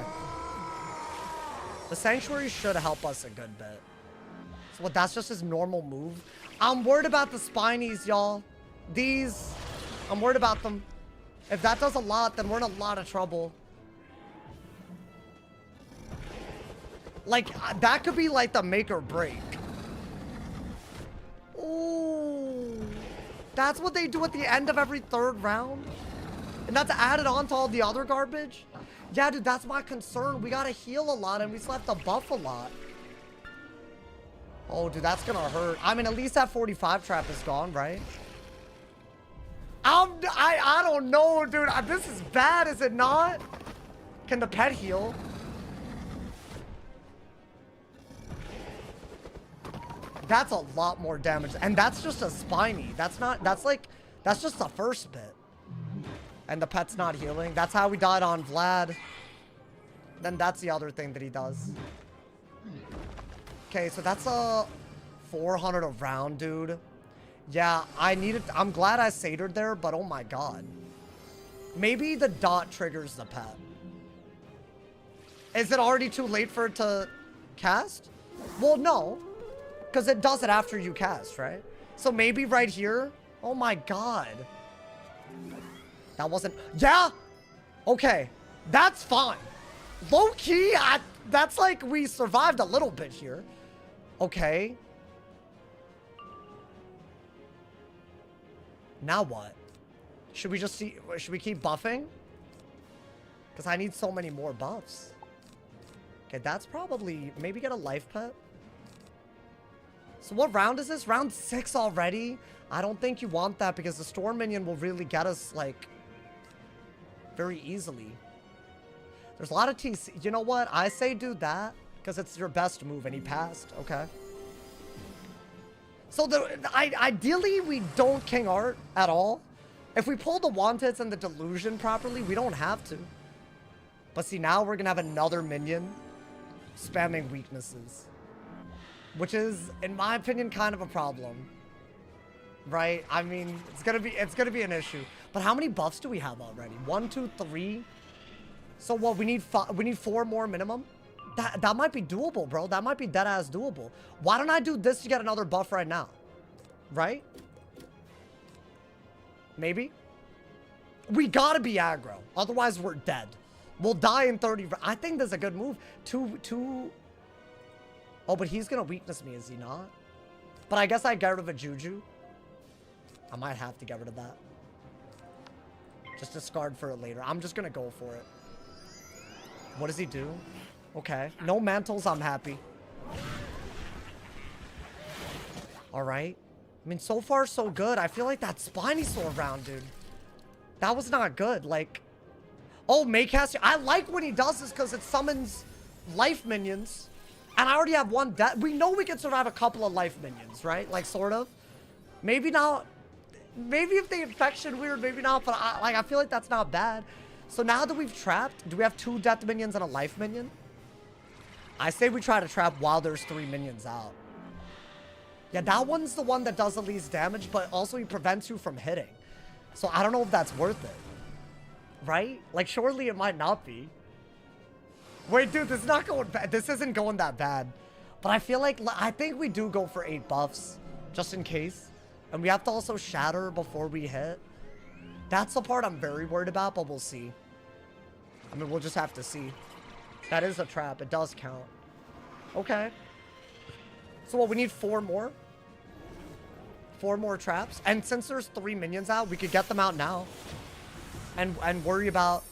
The Sanctuary should help us a good bit. So what, that's just his normal move? I'm worried about the Spinies, y'all. These, I'm worried about them. If that does a lot, then we're in a lot of trouble. Like, that could be like the make or break. Ooh. That's what they do at the end of every third round? And that's added on to all the other garbage? Yeah, dude, that's my concern. We gotta heal a lot and we still have to buff a lot. Oh, dude, that's gonna hurt. I mean, at least that 45 trap is gone, right? I don't know, dude. This is bad, is it not? Can the pet heal? That's a lot more damage. And that's just a spiny. That's not, that's just the first bit. And the pet's not healing. That's how we died on Vlad. Then that's the other thing that he does. Okay, so that's a 400 a round, dude. Yeah, I'm glad I satyred there, but oh my god. Maybe the dot triggers the pet. Is it already too late for it to cast? Well, no. Because it does it after you cast, right? So maybe right here. Oh my god. That wasn't... Yeah! Okay. That's fine. Low-key, that's like we survived a little bit here. Okay. Now what? Should we just see... Should we keep buffing? Because I need so many more buffs. Okay, that's probably... Maybe get a life pet? So what round is this? Round 6 already? I don't think you want that because the storm minion will really get us, like... very easily. There's a lot of TC. You know what? I say do that because it's your best move and he passed. Okay. So ideally we don't King Art at all. If we pull the Wanteds and the Delusion properly, we don't have to. But see, now we're gonna have another minion spamming weaknesses, which is, in my opinion, kind of a problem. Right? I mean, it's gonna be an issue. But how many buffs do we have already? 1, 2, 3. So what? We need 4 more minimum. That might be doable, bro. That might be dead ass doable. Why don't I do this to get another buff right now? Right? Maybe. We gotta be aggro, otherwise we're dead. We'll die in 30. I think that's a good move. Two. Oh, but he's gonna weakness me, is he not? But I guess I get rid of a Juju. I might have to get rid of that. Just discard for it later. I'm just gonna go for it. What does he do? Okay. No mantles, I'm happy. Alright. I mean, so far, so good. I feel like that Spiny still around, dude. That was not good. Like... Oh, Maycast. I like when he does this because it summons life minions. And I already have one death. We know we can survive a couple of life minions, right? Like, sort of. Maybe not... Maybe if they infection weird, maybe not, but I feel like that's not bad. So now that we've trapped, do we have 2 death minions and a life minion? I say we try to trap while there's 3 minions out. Yeah, that one's the one that does the least damage, but also he prevents you from hitting. So I don't know if that's worth it. Right? Like, surely it might not be. Wait, dude, this is not going bad. This isn't going that bad. But I feel like, I think we do go for 8 buffs, just in case. And we have to also shatter before we hit. That's the part I'm very worried about, but we'll see. I mean, we'll just have to see. That is a trap. It does count. Okay. So what, we need 4 more? 4 more traps? And since there's 3 minions out, we could get them out now. And worry about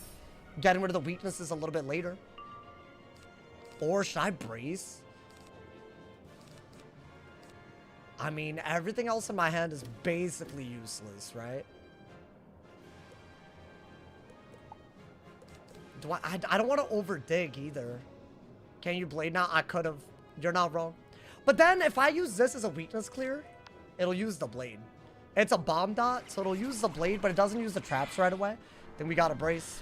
getting rid of the weaknesses a little bit later. Or should I brace? I mean, everything else in my hand is basically useless, right? I don't want to over dig either. Can you blade now? I could have. You're not wrong. But then if I use this as a weakness clear, it'll use the blade. It's a bomb dot, so it'll use the blade, but it doesn't use the traps right away. Then we gotta brace.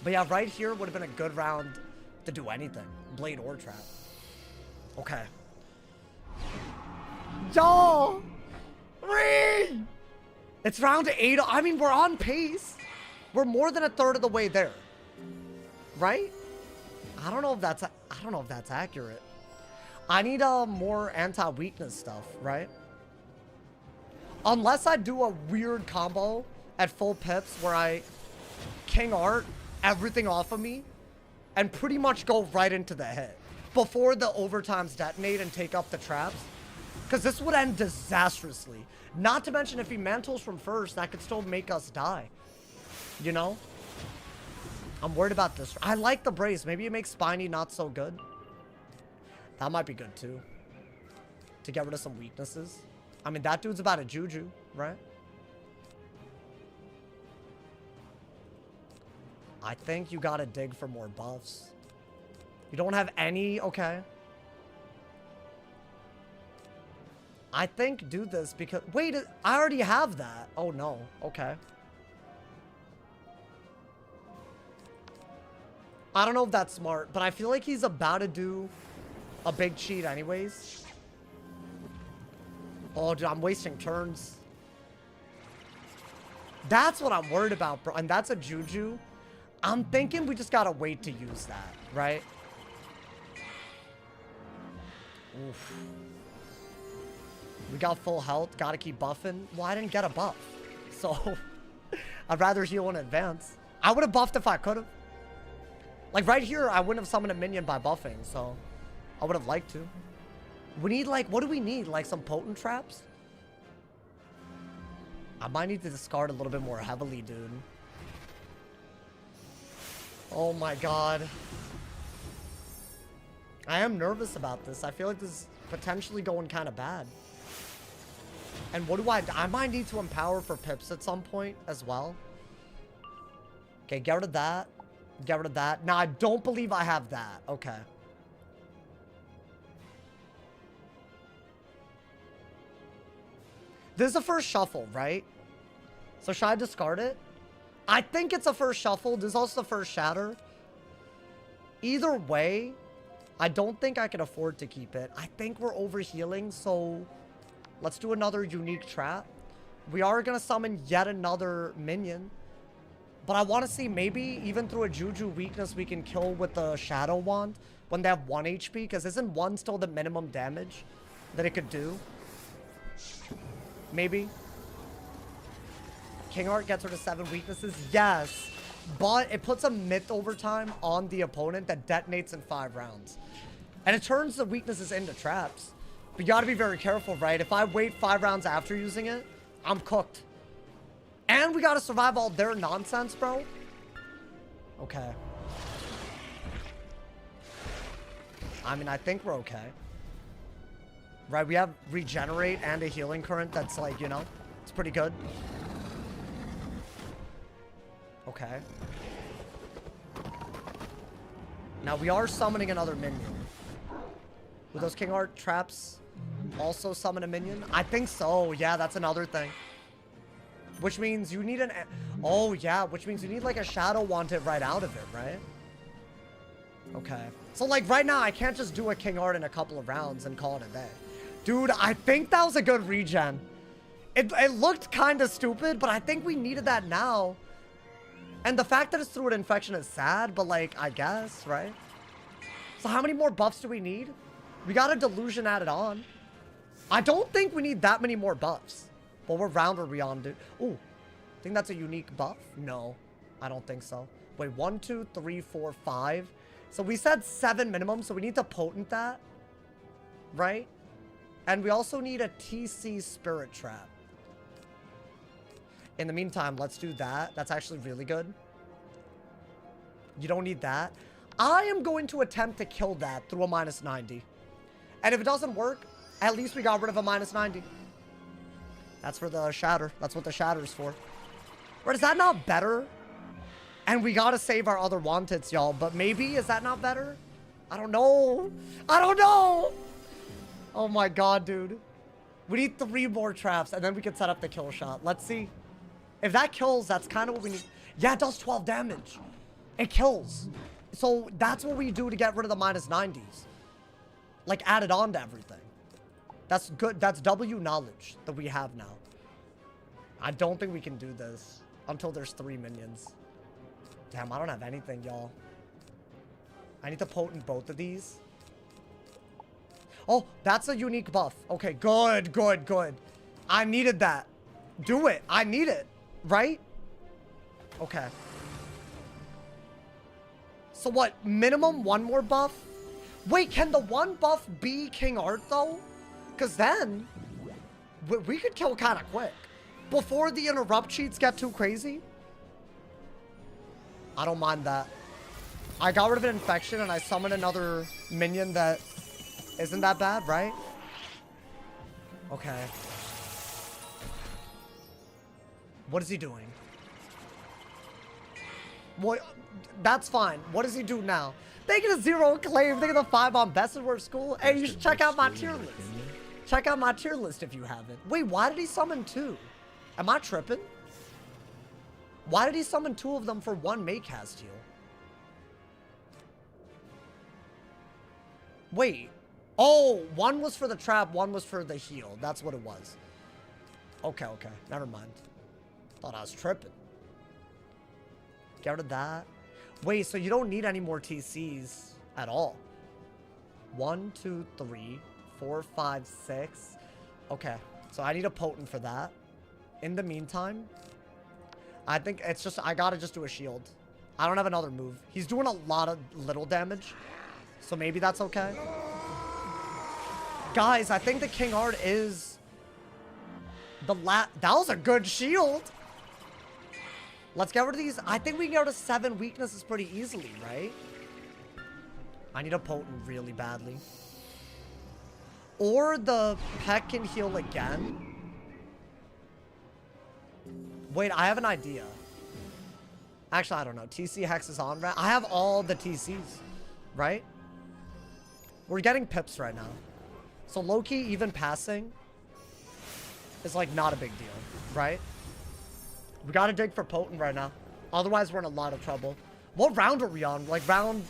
But yeah, right here would have been a good round to do anything. Blade or trap. Okay. Yo! Three! It's round 8. I mean, we're on pace. We're more than a third of the way there. Right? I don't know if that's accurate. I need more anti-weakness stuff, right? Unless I do a weird combo at full pips where I King Art everything off of me and pretty much go right into the hit before the overtimes detonate and take up the traps. Because this would end disastrously. Not to mention if he mantles from first, that could still make us die. You know? I'm worried about this. I like the brace. Maybe it makes Spiny not so good. That might be good too. To get rid of some weaknesses. I mean, that dude's about a Juju, right? I think you gotta dig for more buffs. You don't have any? Okay. I think do this because... Wait, I already have that. Oh, no. Okay. I don't know if that's smart, but I feel like he's about to do a big cheat anyways. Oh, dude, I'm wasting turns. That's what I'm worried about, bro. And that's a Juju. I'm thinking we just gotta wait to use that, right? Oof. We got full health. Gotta keep buffing. Well, I didn't get a buff. So, I'd rather heal in advance. I would have buffed if I could have. Like, right here, I wouldn't have summoned a minion by buffing. So, I would have liked to. We need, like, what do we need? Like, some potent traps? I might need to discard a little bit more heavily, dude. Oh, my God. I am nervous about this. I feel like this is potentially going kind of bad. And what do I might need to empower for pips at some point as well. Okay, get rid of that. Get rid of that. Now, I don't believe I have that. Okay. This is a first shuffle, right? So should I discard it? I think it's a first shuffle. This is also the first shatter. Either way, I don't think I can afford to keep it. I think we're overhealing, so let's do another unique trap. We are going to summon yet another minion. But I want to see maybe even through a Juju weakness we can kill with the Shadow Wand when they have 1 HP. Because isn't 1 still the minimum damage that it could do? Maybe. King Art gets rid of 7 weaknesses. Yes. But it puts a myth overtime on the opponent that detonates in 5 rounds. And it turns the weaknesses into traps. But you gotta be very careful, right? If I wait 5 rounds after using it, I'm cooked. And we gotta survive all their nonsense, bro. Okay. I mean, I think we're okay. Right, we have regenerate and a healing current that's like, you know, it's pretty good. Okay. Now we are summoning another minion. Will those King Art traps also summon a minion? I think so. Yeah, that's another thing. Which means you need an... Oh, yeah. Which means you need, like, a Shadow Wand hit right out of it, right? Okay. So, like, right now, I can't just do a King Art in a couple of rounds and call it a day. Dude, I think that was a good regen. It looked kind of stupid, but I think we needed that now. And the fact that it's through an infection is sad, but, like, I guess, right? So how many more buffs do we need? We got a delusion added on. I don't think we need that many more buffs. But what round are we on, dude? Ooh, I think that's a unique buff. No, I don't think so. Wait, 1, 2, 3, 4, 5. So we said 7 minimum, so we need to potent that, right? And we also need a TC Spirit Trap. In the meantime, let's do that. That's actually really good. You don't need that. I am going to attempt to kill that through a -90. And if it doesn't work, at least we got rid of a -90. That's for the shatter. That's what the shatter is for. Or is that not better? And we gotta save our other wanteds, y'all. But maybe, is that not better? I don't know. I don't know. Oh my god, dude. We need 3 more traps, and then we can set up the kill shot. Let's see. If that kills, that's kind of what we need. Yeah, it does 12 damage. It kills. So that's what we do to get rid of the -90s. Like, add it on to everything. That's good. That's W knowledge that we have now. I don't think we can do this until there's 3 minions. Damn, I don't have anything, y'all. I need to potent both of these. Oh, that's a unique buff. Okay, good, good, good. I needed that. Do it. I need it. Right? Okay. So what? Minimum 1 more buff? Wait, can the 1 buff be King Art, though? Because then, we could kill kind of quick. Before the interrupt cheats get too crazy. I don't mind that. I got rid of an infection and I summoned another minion that isn't that bad, right? Okay. What is he doing? What? That's fine. What does he do now? They get a 0 claim. They get a 5 on best in worst school. Hey, you should check out my tier list. Check out my tier list if you haven't. Wait, why did he summon 2? Am I tripping? Why did he summon 2 of them for 1 Maycast heal? Wait. Oh, 1 was for the trap, 1 was for the heal. That's what it was. Okay, okay. Never mind. Thought I was tripping. Get rid of that. Wait, so you don't need any more TCs at all. 1, 2, 3, 4, 5, 6. Okay, so I need a potent for that. In the meantime, I think it's just, I gotta just do a shield. I don't have another move. He's doing a lot of little damage, so maybe that's okay. Guys, I think the King Art is the that was a good shield. Let's get rid of these. I think we can get rid of 7 weaknesses pretty easily, right? I need a potent really badly. Or the Peck can heal again. Wait, I have an idea. Actually, I don't know. TC Hex is on, right? I have all the TCs, right? We're getting pips right now. So low-key, even passing is like not a big deal, right? We gotta dig for potent right now. Otherwise, we're in a lot of trouble. What round are we on? Like round...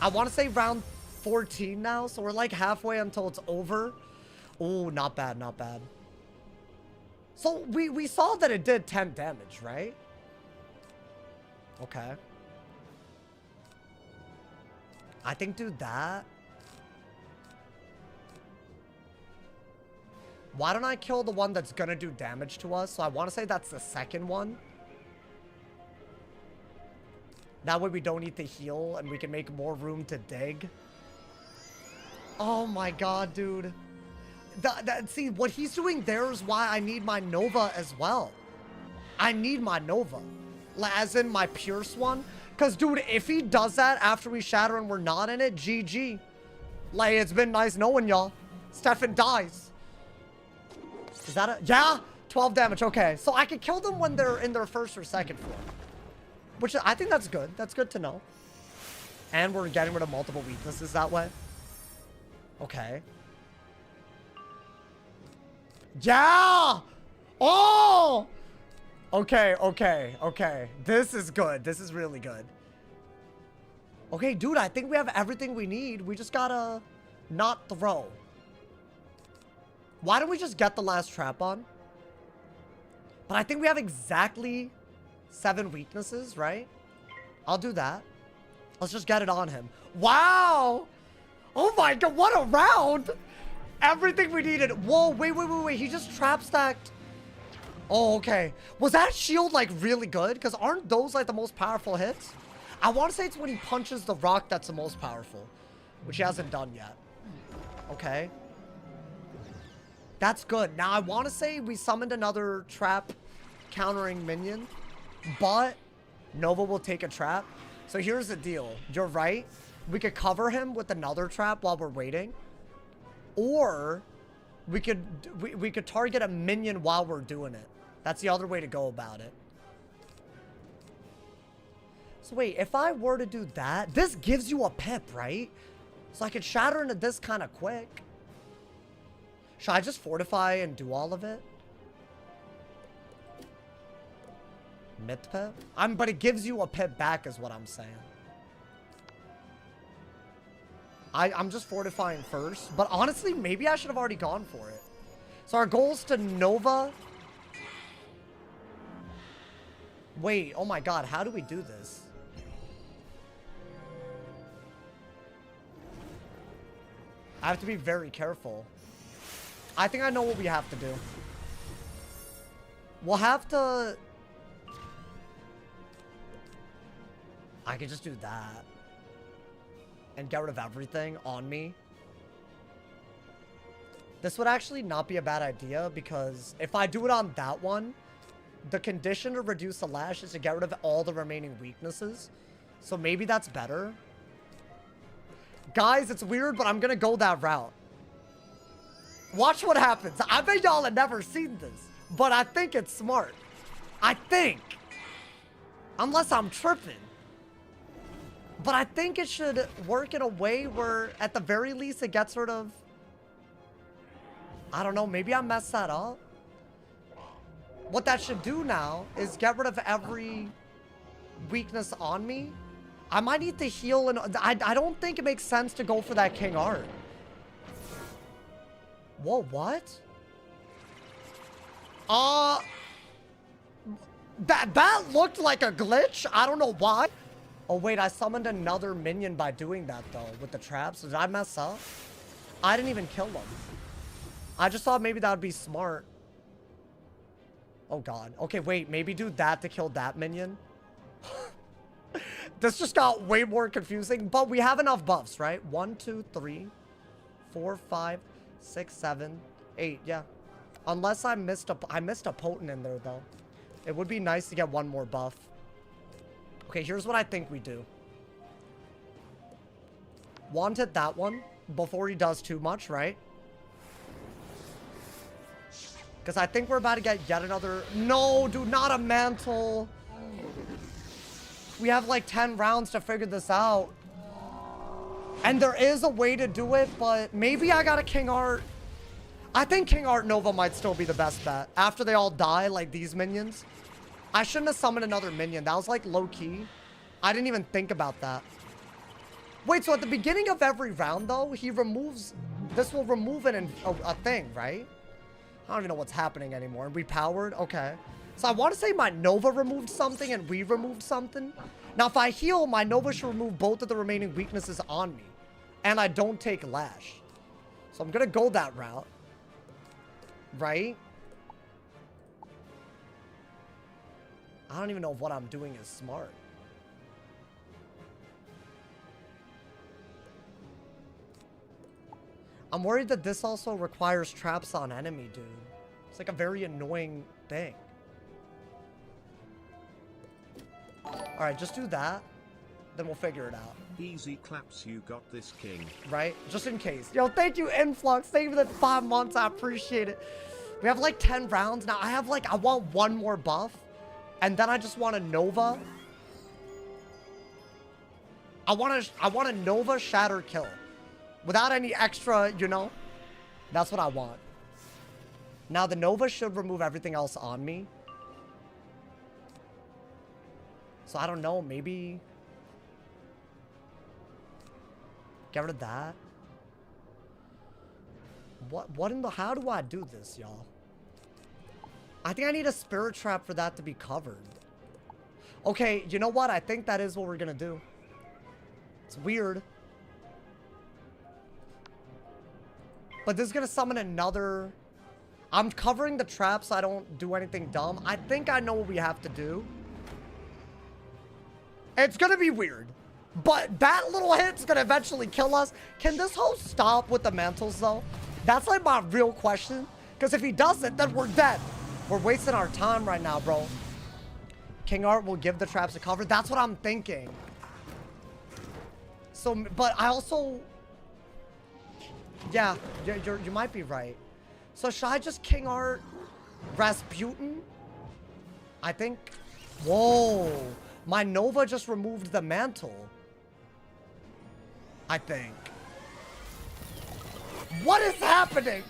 I want to say round 14 now. So we're like halfway until it's over. Oh, not bad, not bad. So we saw that it did 10 damage, right? Okay. I think do that. Why don't I kill the one that's gonna do damage to us? So I want to say that's the second one. That way we don't need to heal and we can make more room to dig. Oh my god, dude. See, what he's doing there is why I need my Nova as well. I need my Nova. As in my Pierce one. Because, dude, if he does that after we shatter and we're not in it, GG. Like, it's been nice knowing y'all. Stefan dies. Is that a... Yeah! 12 damage, okay. So I can kill them when they're in their first or second form. Which, I think that's good. That's good to know. And we're getting rid of multiple weaknesses that way. Okay. Yeah! Oh! Okay, okay, okay. This is good. This is really good. Okay, dude, I think we have everything we need. We just gotta not throw. Why don't we just get the last trap on? But I think we have exactly 7 weaknesses, right? I'll do that. Let's just get it on him. Wow! Oh my god, what a round! Everything we needed. Whoa, wait. He just trap stacked. Oh, okay. Was that shield, like, really good? Because aren't those, like, the most powerful hits? I want to say it's when he punches the rock that's the most powerful. Which he hasn't done yet. Okay. That's good. Now, I want to say we summoned another trap countering minion. But Nova will take a trap. So here's the deal. You're right. We could cover him with another trap while we're waiting. Or we could target a minion while we're doing it. That's the other way to go about it. So wait, if I were to do that, this gives you a pip, right? So I could shatter into this kind of quick. Should I just fortify and do all of it? myth pit? But it gives you a pit back is what I'm saying. I'm just fortifying first. But honestly, maybe I should have already gone for it. So our goal is to Nova. Wait, oh my god, how do we do this? I have to be very careful. I think I know what we have to do. We'll have to... I could just do that. And get rid of everything on me. This would actually not be a bad idea because if I do it on that one, the condition to reduce the lash is to get rid of all the remaining weaknesses. So maybe that's better. Guys, it's weird, but I'm gonna go that route. Watch what happens. I bet y'all have never seen this, but I think it's smart. I think. Unless I'm tripping. But I think it should work in a way where, at the very least, it gets rid of... I don't know, maybe I messed that up. What that should do now is get rid of every weakness on me. I might need to heal, and I don't think it makes sense to go for that King Art. Whoa, what? That looked like a glitch. I don't know why. Oh, wait, I summoned another minion by doing that, though, with the traps. Did I mess up? I didn't even kill them. I just thought maybe that would be smart. Oh, God. Okay, wait, maybe do that to kill that minion. This just got way more confusing, but we have enough buffs, right? 1, 2, 3, 4, 5, 6, 7, 8. Yeah. Unless I missed a potent in there, though. It would be nice to get one more buff. Okay, here's what I think we do. Wand hit that one before he does too much, right? Because I think we're about to get yet another... No, dude, not a mantle. We have like 10 rounds to figure this out. And there is a way to do it, but maybe I got a King Art. I think King Art Nova might still be the best bet. After they all die, like these minions. I shouldn't have summoned another minion. That was like low-key. I didn't even think about that. Wait, so at the beginning of every round, though, he removes... This will remove a thing, right? I don't even know what's happening anymore. Repowered? Okay. So I want to say my Nova removed something and we removed something. Now, if I heal, my Nova should remove both of the remaining weaknesses on me. And I don't take Lash. So I'm going to go that route. Right? I don't even know if what I'm doing is smart. I'm worried that this also requires traps on enemy, dude. It's like a very annoying thing. Alright, just do that. Then we'll figure it out. Easy claps, you got this, king. Right? Just in case. Yo, thank you, Influx. Thank you for that 5 months. I appreciate it. We have like 10 rounds. Now, I want one more buff. And then I just want a Nova. I want a Nova Shatter kill. Without any extra, you know? That's what I want. Now, the Nova should remove everything else on me. So, I don't know. Maybe... Get rid of that. What in the... How do I do this, y'all? I think I need a Spirit Trap for that to be covered. Okay, you know what? I think that is what we're gonna do. It's weird. But this is gonna summon another... I'm covering the trap so I don't do anything dumb. I think I know what we have to do. It's gonna be weird. But that little hit's gonna eventually kill us. Can this host stop with the mantles, though? That's like my real question. Because if he doesn't, then we're dead. We're wasting our time right now, bro. King Art will give the traps a cover. That's what I'm thinking. So, but I also... Yeah, you might be right. So should I just King Art Rasputin? I think... Whoa. My Nova just removed the mantle. I think. What is happening?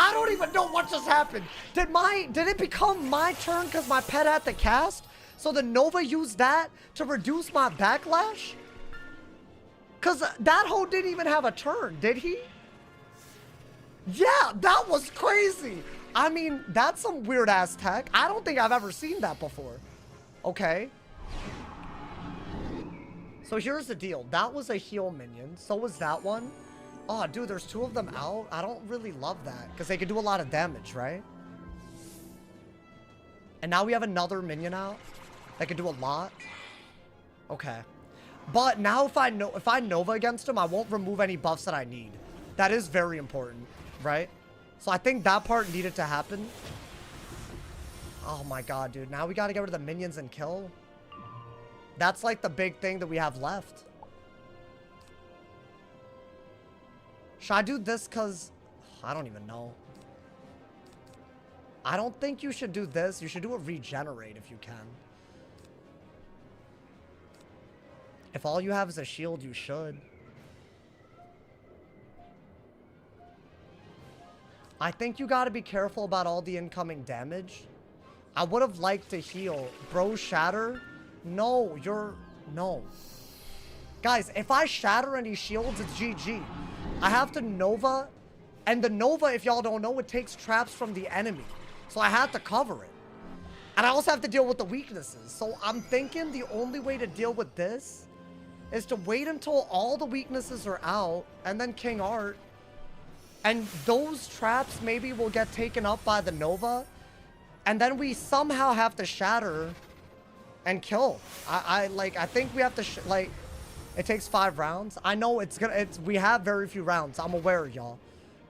I don't even know what just happened. Did it become my turn because my pet had to cast? So the Nova used that to reduce my backlash? Because that hoe didn't even have a turn, did he? Yeah, that was crazy. I mean, that's some weird ass tech. I don't think I've ever seen that before. Okay. So here's the deal. That was a heal minion. So was that one. Oh, dude, there's 2 of them out. I don't really love that because they could do a lot of damage, right? And now we have another minion out that could do a lot. Okay. But now if I Nova against him, I won't remove any buffs that I need. That is very important, right? So I think that part needed to happen. Oh my god, dude. Now we gotta get rid of the minions and kill. That's like the big thing that we have left. Should I do this because... I don't even know. I don't think you should do this. You should do a regenerate if you can. If all you have is a shield, you should. I think you gotta be careful about all the incoming damage. I would have liked to heal. Bro, shatter? No, no. Guys, if I shatter and he shields, it's GG. I have to Nova. And the Nova, if y'all don't know, it takes traps from the enemy. So I had to cover it. And I also have to deal with the weaknesses. So I'm thinking the only way to deal with this is to wait until all the weaknesses are out. And then King Art. And those traps maybe will get taken up by the Nova. And then we somehow have to shatter and kill. I think we have to, it takes 5 rounds. I know we have very few rounds. I'm aware, y'all.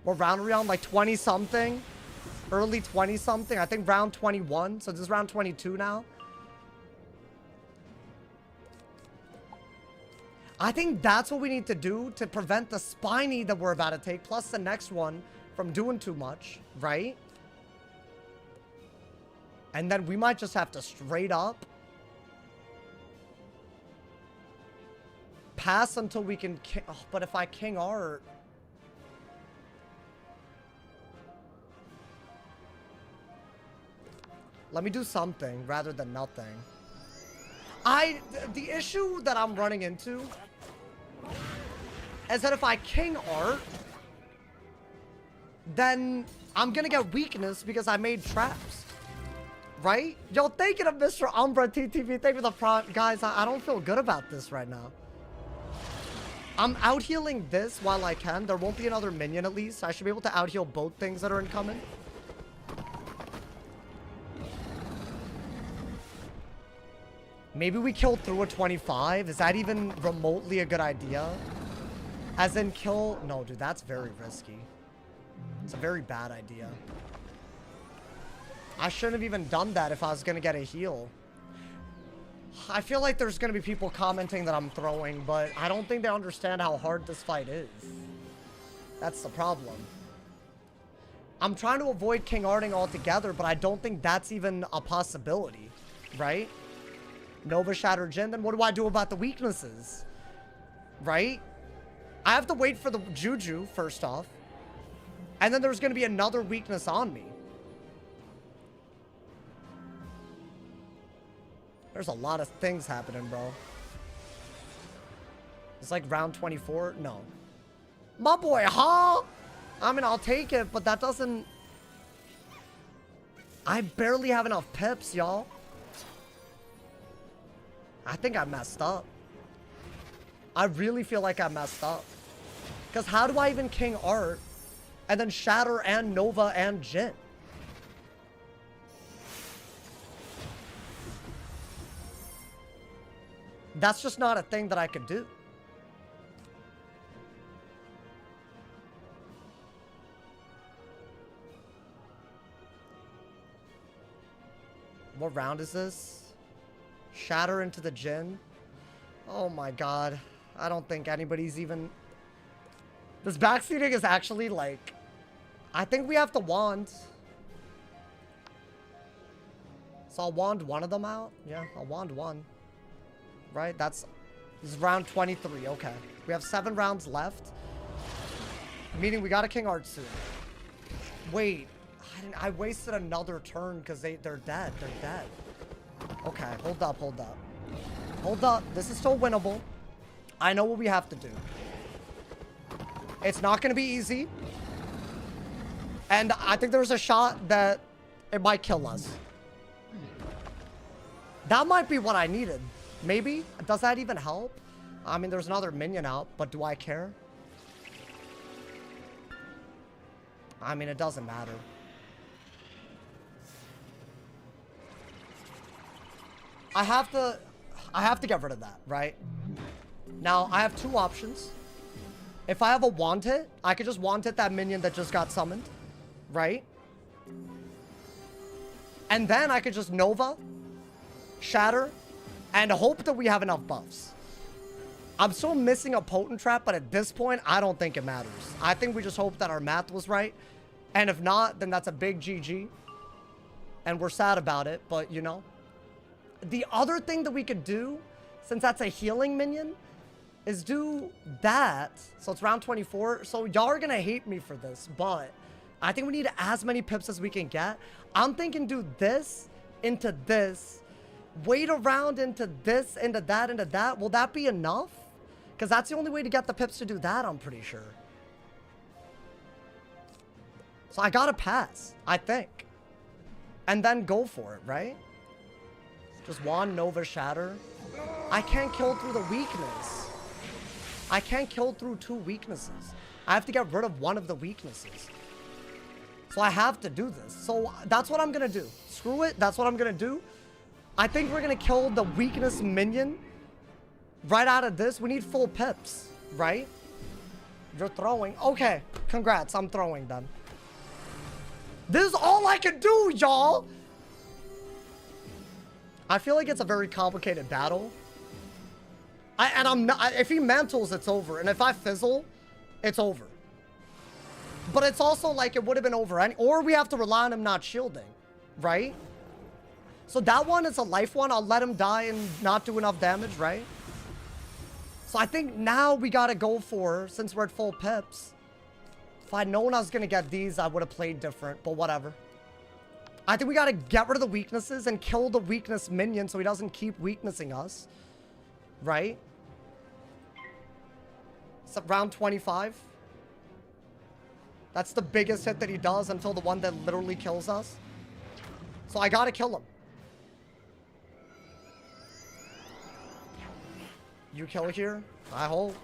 We're around like 20 something. Early 20 something. I think round 21. So this is round 22 now. I think that's what we need to do to prevent the spiny that we're about to take, plus the next one, from doing too much, right? And then we might just have to straight up pass until we can... Oh, but if I King Art... Let me do something rather than nothing. The issue that I'm running into is that if I King Art, then I'm gonna get weakness because I made traps. Right? Yo, thank you to Mr. Umbra TTV. Thank you for the prompt. Guys, I don't feel good about this right now. I'm out healing this while I can. There won't be another minion at least. I should be able to out heal both things that are incoming. Maybe we kill through a 25. Is that even remotely a good idea? As in kill... No, dude, that's very risky. It's a very bad idea. I shouldn't have even done that if I was going to get a heal. I feel like there's going to be people commenting that I'm throwing, but I don't think they understand how hard this fight is. That's the problem. I'm trying to avoid King Arting altogether, but I don't think that's even a possibility, right? Nova Shatter Jin, then what do I do about the weaknesses? Right? I have to wait for the Juju, first off. And then there's going to be another weakness on me. There's a lot of things happening, bro. It's like round 24. No. My boy, huh? I mean, I'll take it, but that doesn't... I barely have enough pips, y'all. I think I messed up. I really feel like I messed up. Because how do I even King Art and then Shatter and Nova and Jin? That's just not a thing that I could do. What round is this? Shatter into the Jin. Oh my god. I don't think anybody's even... This backseating is actually like... I think we have to wand. So I'll wand one of them out. Yeah, I'll wand one. Right? This is round 23. Okay. We have 7 rounds left. Meaning we got a King Art soon. Wait. I wasted another turn because they're dead. They're dead. Okay, hold up, hold up. Hold up. This is still winnable. I know what we have to do. It's not going to be easy. And I think there's a shot that it might kill us. That might be what I needed. Maybe? Does that even help? I mean, there's another minion out, but do I care? I mean, it doesn't matter. I have to get rid of that, right? Now, I have two options. If I have a want it, I could just want it that minion that just got summoned, right? And then I could just Nova, Shatter, and hope that we have enough buffs. I'm still missing a potent trap, but at this point, I don't think it matters. I think we just hope that our math was right. And if not, then that's a big GG. And we're sad about it, but you know. The other thing that we could do, since that's a healing minion, is do that. So it's round 24. So y'all are going to hate me for this, but I think we need as many pips as we can get. I'm thinking do this into this. Wait around into this, into that, into that. Will that be enough? Because that's the only way to get the pips to do that, I'm pretty sure. So I got to pass, I think. And then go for it, right? Just one Nova Shatter. I can't kill through the weakness. I can't kill through two weaknesses. I have to get rid of one of the weaknesses. So I have to do this. So that's what I'm going to do. Screw it. That's what I'm going to do. I think we're going to kill the weakness minion right out of this. We need full pips, right? You're throwing. Okay. Congrats. I'm throwing then. This is all I can do, y'all. I feel like it's a very complicated battle. I'm not, if he mantles, it's over. And if I fizzle, it's over. But it's also like it would have been over. Or we have to rely on him not shielding, right? So that one is a life one. I'll let him die and not do enough damage, right? So I think now we got to go for, since we're at full pips. If I'd known I was going to get these, I would have played different, but whatever. I think we got to get rid of the weaknesses and kill the weakness minion so he doesn't keep weaknessing us. Right? It's round 25. That's the biggest hit that he does until the one that literally kills us. So I got to kill him. You kill here? I hope.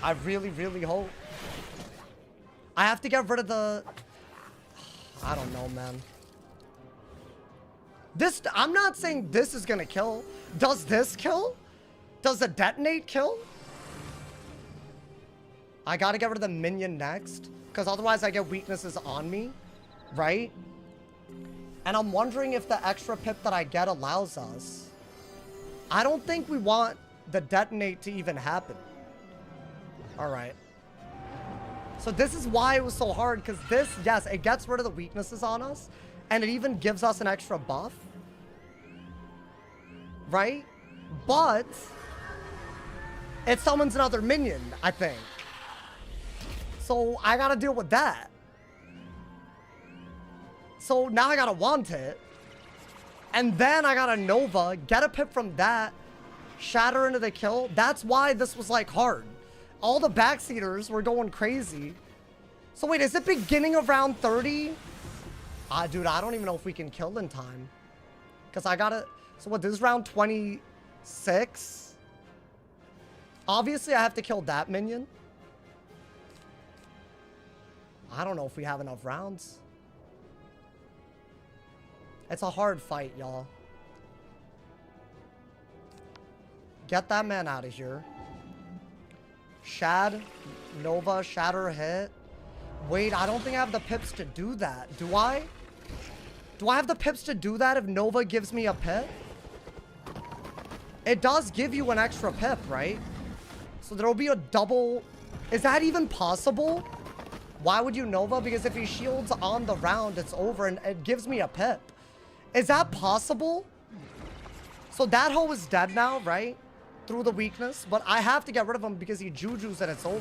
I really, really hope. I have to get rid of the... I don't know, man. This, I'm not saying this is gonna kill. Does this kill? Does the detonate kill? I gotta get rid of the minion next, because otherwise I get weaknesses on me, right? And I'm wondering if the extra pip that I get allows us. I don't think we want the detonate to even happen. All right. So this is why it was so hard, because this, yes, it gets rid of the weaknesses on us, and it even gives us an extra buff. Right? But it summons another minion, I think. So I gotta deal with that. So now I gotta want it. And then I gotta Nova, get a pip from that, shatter into the kill. That's why this was like hard. All the backseaters were going crazy. So wait, is it beginning of round 30? Dude, I don't even know if we can kill in time. Because I gotta... So what, this is round 26? Obviously, I have to kill that minion. I don't know if we have enough rounds. It's a hard fight, y'all. Get that man out of here. Shad, Nova, Shatter, hit. Wait, I don't think I have the pips to do that. Do I? Do I have the pips to do that if Nova gives me a pip? It does give you an extra pip, right? So there will be a double... Is that even possible? Why would you Nova? Because if he shields on the round, it's over and it gives me a pip. Is that possible? So that hoe is dead now, right? Through the weakness. But I have to get rid of him because he jujus and it's over.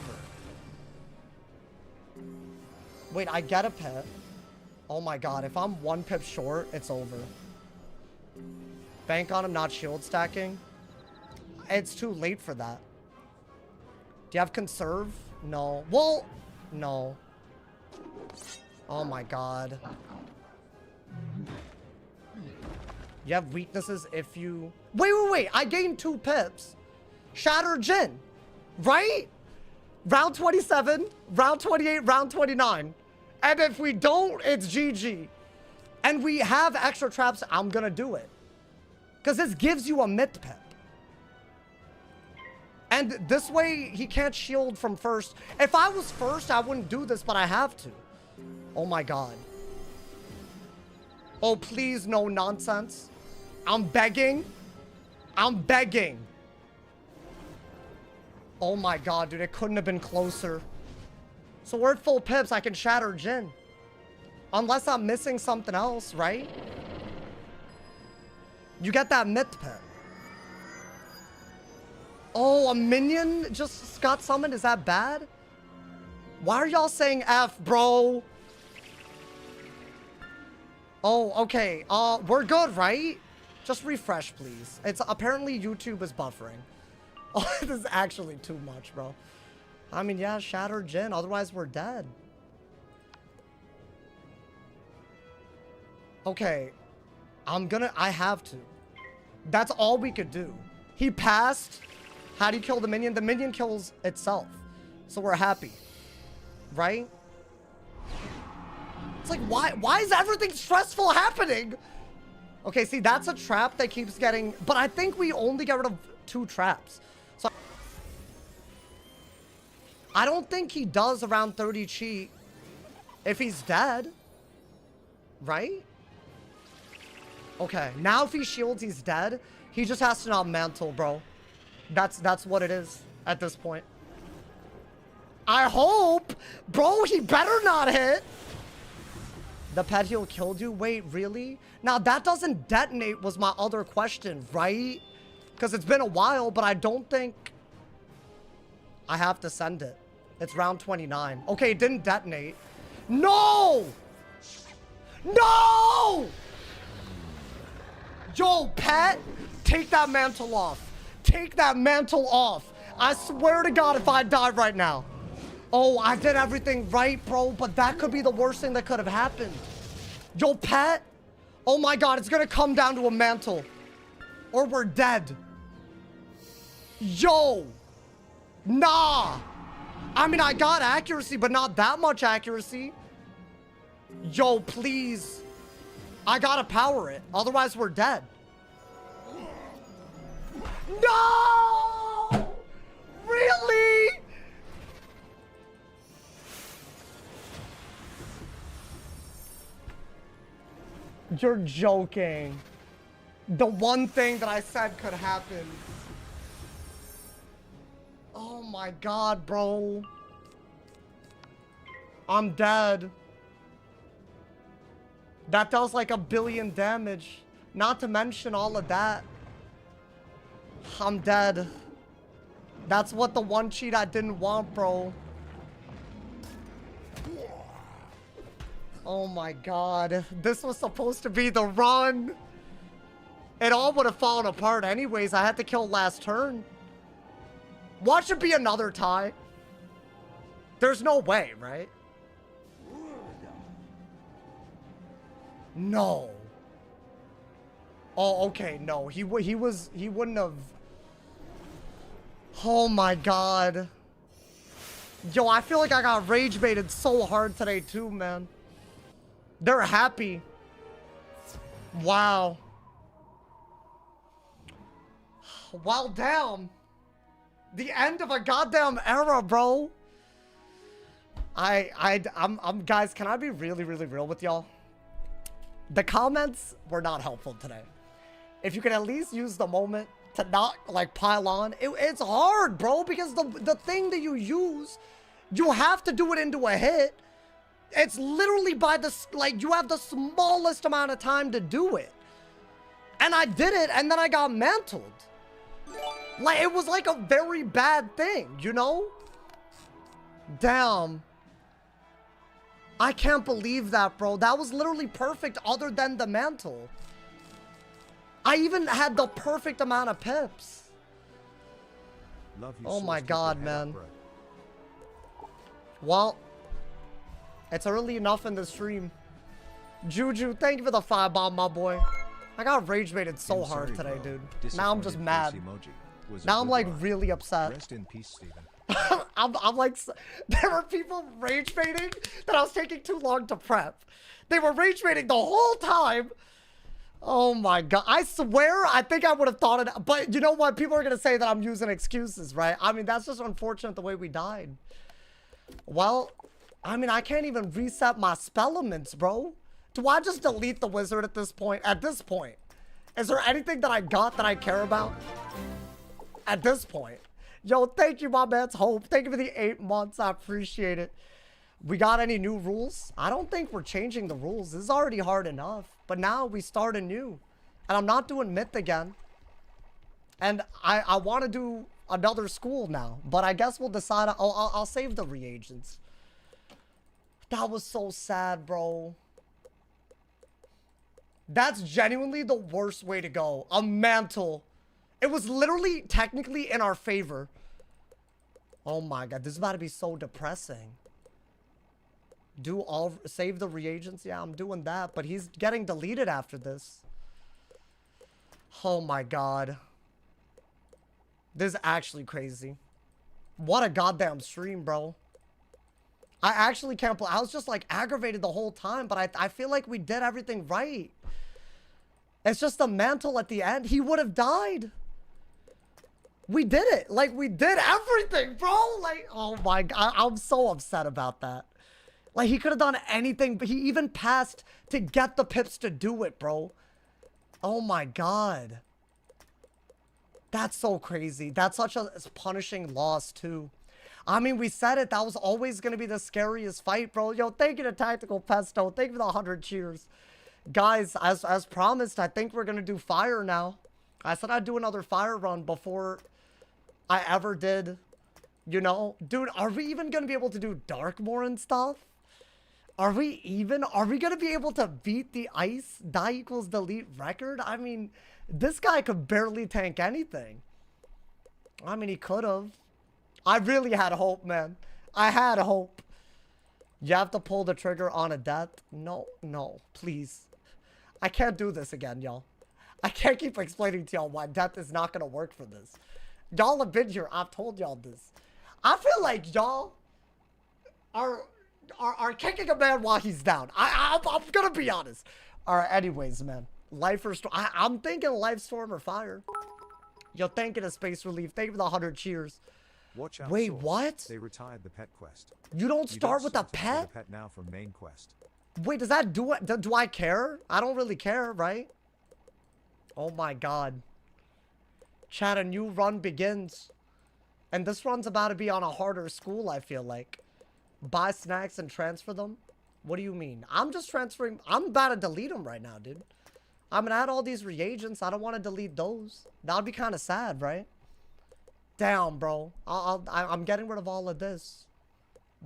Wait, I get a pip. Oh my god, if I'm 1 pip short, it's over. Bank on him not shield stacking. It's too late for that. Do you have conserve? No. Well, no. Oh my god. You have weaknesses if you... Wait. I gained 2 pips. Shatter Jin. Right? Round 27, round 28, round 29. And if we don't, it's GG. And we have extra traps, I'm gonna do it. Because this gives you a myth pip. And this way, he can't shield from first. If I was first, I wouldn't do this, but I have to. Oh my god. Oh, please, no nonsense. I'm begging. I'm begging. Oh my god, dude, it couldn't have been closer. So we're at full pips, I can shatter Jin. Unless I'm missing something else, right? You get that myth pip. Oh, a minion just got summoned? Is that bad? Why are y'all saying F, bro? Oh, okay. We're good, right? Just refresh, please. It's apparently YouTube is buffering. Oh, this is actually too much, bro. I mean, yeah, shatter Jin. Otherwise, we're dead. Okay. I have to. That's all we could do. He passed. How do you kill the minion? The minion kills itself. So we're happy. Right? It's like, why is everything stressful happening? Okay, see, that's a trap that keeps getting... But I think we only get rid of 2 traps. So... I don't think he does around 30 cheat if he's dead. Right? Okay, now if he shields, he's dead. He just has to not mantle, bro. That's what it is at this point. I hope! Bro, he better not hit! The pet heal killed you? Wait, really? Now, that doesn't detonate was my other question, right? Because it's been a while, but I don't think... I have to send it. It's round 29. Okay, it didn't detonate. No! No! Yo, pet! Take that mantle off. Take that mantle off. I swear to God if I died right now. Oh, I did everything right, bro, but that could be the worst thing that could have happened. Yo, pet. Oh my God, it's gonna come down to a mantle. Or we're dead. Yo. Nah. I mean, I got accuracy, but not that much accuracy. Yo, please. I gotta power it. Otherwise, we're dead. No! Really? You're joking. The one thing that I said could happen. Oh my God, bro. I'm dead. That does like 1 billion damage. Not to mention all of that. I'm dead. That's what the one cheat I didn't want, bro. Oh my God. This was supposed to be the run. It all would have fallen apart anyways. I had to kill last turn. Watch it be another tie. There's no way, right? No. Oh, okay, no. He wouldn't have. Oh my God. Yo, I feel like I got rage baited so hard today too, man. They're happy. Wow. Well, damn. The end of a goddamn era, bro. I'm guys, can I be really, really real with y'all? The comments were not helpful today. If you can at least use the moment to not like pile on. It's hard, bro, because the thing that you use, you have to do it into a hit. It's literally by the, like, you have the smallest amount of time to do it. And I did it, and then I got mantled. Like, it was like a very bad thing, you know? Damn. I can't believe that, bro. That was literally perfect other than the mantle. I even had the perfect amount of pips. Love you, Oh my Source. Keep God, your head up, man. bro. Well, it's early enough in the stream. Juju, thank you for the 5 bomb, my boy. I got rage baited so I'm hard sorry, today, bro. dude. Now I'm just Disappointed mad. face emoji was a Now I'm good like line. really upset. Rest in peace, Steven. I'm like, there were people rage baiting that I was taking too long to prep. They were rage baiting the whole time. Oh my God. I swear, I think I would have thought it. But you know what? People are going to say that I'm using excuses, right? I mean, that's just unfortunate the way we died. Well, I mean, I can't even reset my spellements, bro. Do I just delete the wizard at this point? At this point, is there anything that I got that I care about? At this point. Yo, thank you, my man's Hope. Thank you for the 8 months. I appreciate it. We got any new rules? I don't think we're changing the rules. This is already hard enough. But now we start anew. And I'm not doing myth again. And I want to do another school now. But I guess we'll decide. I'll save the reagents. That was so sad, bro. That's genuinely the worst way to go. A mantle. It was literally technically in our favor. Oh my God, this is about to be so depressing. Save the reagents. Yeah, I'm doing that, but he's getting deleted after this. Oh my God. This is actually crazy. What a goddamn stream, bro. I actually can't believe. I was just like aggravated the whole time, but I feel like we did everything right. It's just the mantle at the end. He would have died. We did it. Like, we did everything, bro. Like, oh my God. I'm so upset about that. Like, he could have done anything, but he even passed to get the pips to do it, bro. Oh my God. That's so crazy. That's such a punishing loss, too. I mean, we said it. That was always going to be the scariest fight, bro. Yo, thank you to Tactical Pesto. Thank you for the 100 cheers. Guys, as promised, I think we're going to do fire now. I said I'd do another fire run before I ever did. You know? Dude, are we even going to be able to do Darkmoor and stuff? Are we going to be able to beat the ice die equals delete record? I mean, this guy could barely tank anything. I mean, he could have. I really had hope, man. I had hope. You have to pull the trigger on a death? No, please. I can't do this again, y'all. I can't keep explaining to y'all why death is not going to work for this. Y'all have been here. I've told y'all this. I feel like y'all are kicking a man while he's down. I'm going to be honest. All right, anyways, man. Life or storm. I'm thinking life, storm, or fire. Yo, thank you to Space Relief. Thank you for the 100 cheers. Watch out, Wait, Source. what? They retired the pet quest. You don't start with a pet? The pet now from main quest. Wait, does that do it? Do I care? I don't really care, right? Oh my God. Chat, a new run begins. And this run's about to be on a harder school, I feel like. Buy snacks and transfer them? What do you mean? I'm just transferring. I'm about to delete them right now, dude. I'm gonna add all these reagents. I don't want to delete those. That would be kind of sad, right? Damn, bro. I'm getting rid of all of this.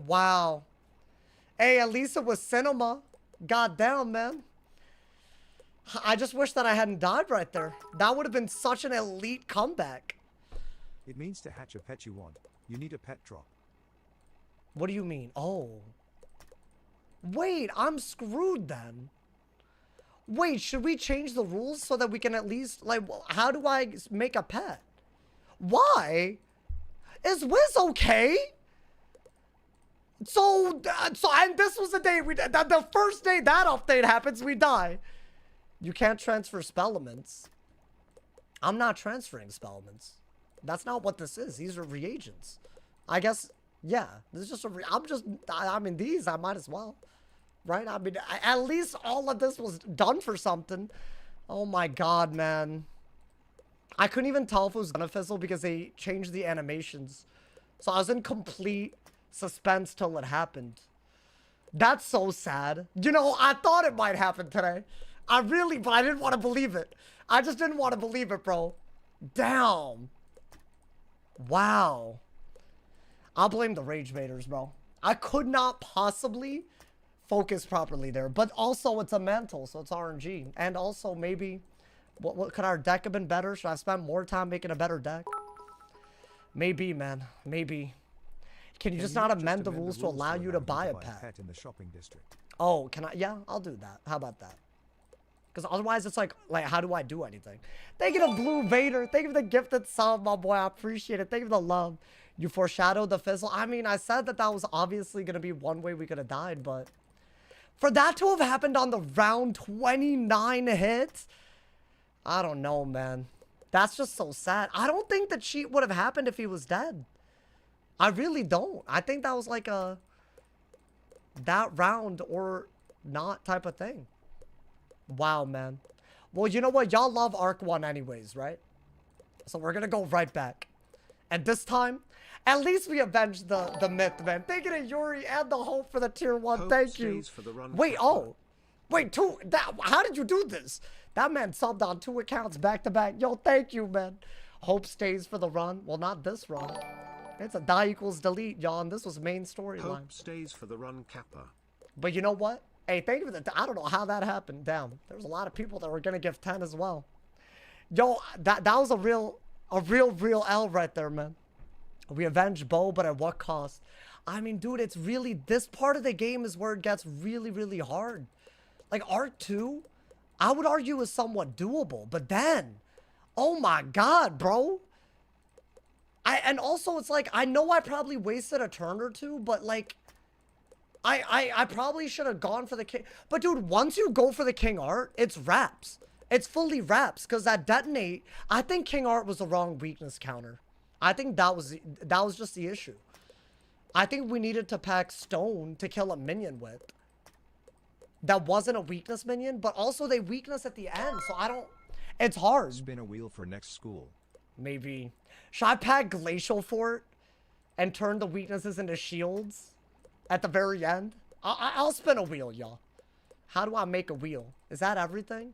Wow. Hey, at least it was cinema. God damn, man. I just wish that I hadn't died right there. That would have been such an elite comeback. It means to hatch a pet you want. You need a pet drop. What do you mean? Oh. Wait, I'm screwed then. Wait, should we change the rules so that we can at least, like, how do I make a pet? Why? Is Wiz okay? So, and this was the day the first day that update happens, we die. You can't transfer spellements. I'm not transferring spellements. That's not what this is. These are reagents. I guess, yeah. This is just I mean, these, I might as well. Right? I mean, at least all of this was done for something. Oh my God, man. I couldn't even tell if it was gonna fizzle because they changed the animations. So I was in complete suspense till it happened. That's so sad. You know, I thought it might happen today. But I didn't want to believe it. I just didn't want to believe it, bro. Damn. Wow. I'll blame the rage baiters, bro. I could not possibly focus properly there. But also, it's a mantle, so it's RNG. And also, maybe, what could our deck have been better? Should I have spent more time making a better deck? Maybe, man. Maybe. Can you just not amend the rules to allow you to buy a pet? In the shopping district. Oh, can I? Yeah, I'll do that. How about that? Because otherwise, it's like, how do I do anything? Thank you to Blue Vader. Thank you for the gifted sub, my boy. I appreciate it. Thank you for the love. You foreshadowed the fizzle. I mean, I said that was obviously going to be one way we could have died, but for that to have happened on the round 29 hit, I don't know, man. That's just so sad. I don't think the cheat would have happened if he was dead. I really don't. I think that was like a that round or not type of thing. Wow, man. Well, you know what? Y'all love Arc 1 anyways, right? So we're going to go right back. And this time, at least we avenged the myth, man. Thank you to Yuri and the Hope for the tier 1. Thank you. Wait, oh. Wait, two. How did you do this? That man subbed on 2 accounts back to back. Yo, thank you, man. Hope stays for the run. Well, not this run. It's a die equals delete, y'all. And this was main storyline. Hope stays for the run, Kappa. But you know what? Hey, thank you for the... I don't know how that happened. Damn. There was a lot of people that were going to give 10 as well. Yo, that was a real L right there, man. We avenged Bo, but at what cost? I mean, dude, it's really... This part of the game is where it gets really, really hard. Like, Arc 2, I would argue is somewhat doable. But then, oh my God, bro. And also, it's like, I know I probably wasted a turn or two, but like... I probably should have gone for the king. But dude, once you go for the King Art, it's wraps. It's fully wraps. Because that detonate, I think King Art was the wrong weakness counter. I think that was just the issue. I think we needed to pack Stone to kill a minion with. That wasn't a weakness minion, but also they weakness at the end. So I don't... It's hard. Spin a wheel for next school. Maybe. Should I pack Glacial Fort and turn the weaknesses into shields? At the very end? I'll spin a wheel, y'all. How do I make a wheel? Is that everything?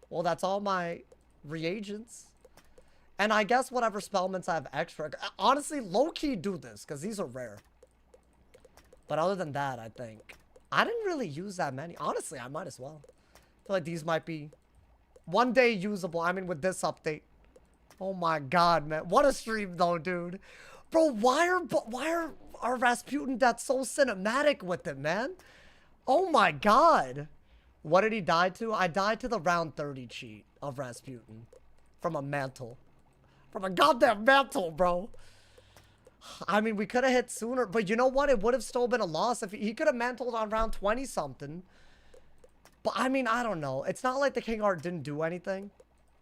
Well, that's all my reagents. And I guess whatever spellments I have extra. Honestly, low-key do this, because these are rare. But other than that, I think... I didn't really use that many. Honestly, I might as well. I feel like these might be one day usable. I mean, with this update. Oh my God, man. What a stream, though, dude. Bro, why are our Rasputin deaths so cinematic with it, man? Oh my God. What did he die to? I died to the round 30 cheat of Rasputin. From a mantle. From a goddamn mantle, bro. I mean, we could have hit sooner, but you know what? It would have still been a loss if he could have mantled on round 20 something. But I mean, I don't know. It's not like the King Art didn't do anything.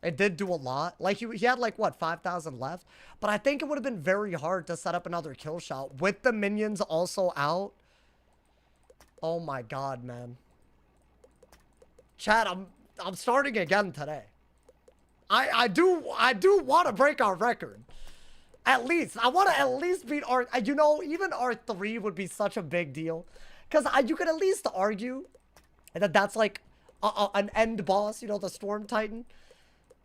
It did do a lot. Like, he had, like, what, 5,000 left? But I think it would have been very hard to set up another kill shot with the minions also out. Oh, my God, man. Chat, I'm starting again today. I do want to break our record. At least. I want to at least beat Arc. You know, even Arc 3 would be such a big deal. Because you could at least argue that that's, like, an end boss, you know, the Storm Titan.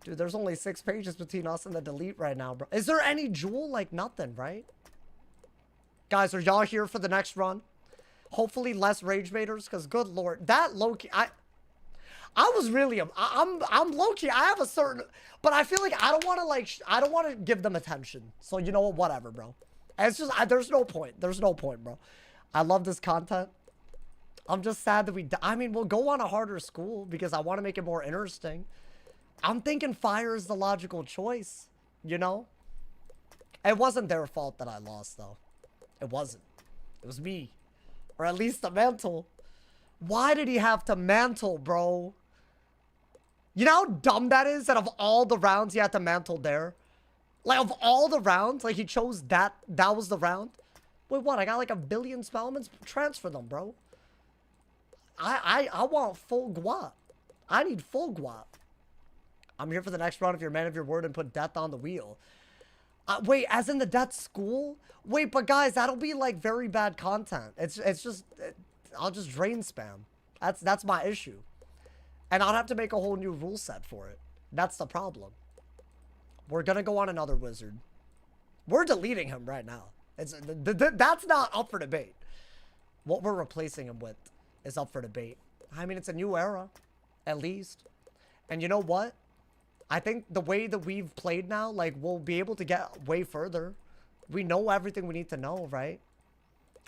Dude, there's only 6 pages between us and the delete right now, bro. Is there any jewel? Like, nothing, right? Guys, are y'all here for the next run? Hopefully less Rage Baiters, because good lord. That low-key... I was really... I'm low-key. I have a certain... But I feel like I don't want to, like... I don't want to give them attention. So, you know what? Whatever, bro. It's just... there's no point. There's no point, bro. I love this content. I'm just sad that we... I mean, we'll go on a harder school because I want to make it more interesting. I'm thinking fire is the logical choice, you know? It wasn't their fault that I lost, though. It wasn't. It was me. Or at least the mantle. Why did he have to mantle, bro? You know how dumb that is? That of all the rounds he had to mantle there? Like, of all the rounds, like, he chose that was the round? Wait, what? I got, like, 1 billion spellments? Transfer them, bro. I want full guap. I need full guap. I'm here for the next round if you're a man of your word and put death on the wheel. Wait, as in the death school? Wait, but guys, that'll be like very bad content. It's just, I'll just drain spam. That's my issue. And I'll have to make a whole new rule set for it. That's the problem. We're gonna go on another wizard. We're deleting him right now. That's not up for debate. What we're replacing him with. is up for debate. I mean, it's a new era, at least. And you know what? I think the way that we've played now, like, we'll be able to get way further. We know everything we need to know, right?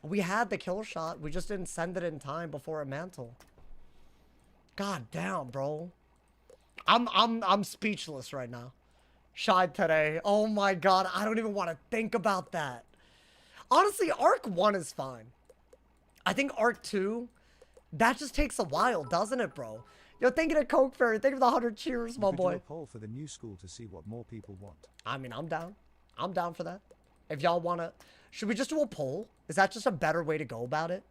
We had the kill shot. We just didn't send it in time before a mantle. God damn, bro. I'm speechless right now. Shy today. Oh my god, I don't even want to think about that. Honestly, Arc 1 is fine. I think Arc 2, that just takes a while, doesn't it, bro? Yo, thinking of Coke Fairy, think of the 100 cheers, my boy. Do a poll for the new school to see what more people want. I mean, I'm down. I'm down for that. If y'all want to... Should we just do a poll? Is that just a better way to go about it?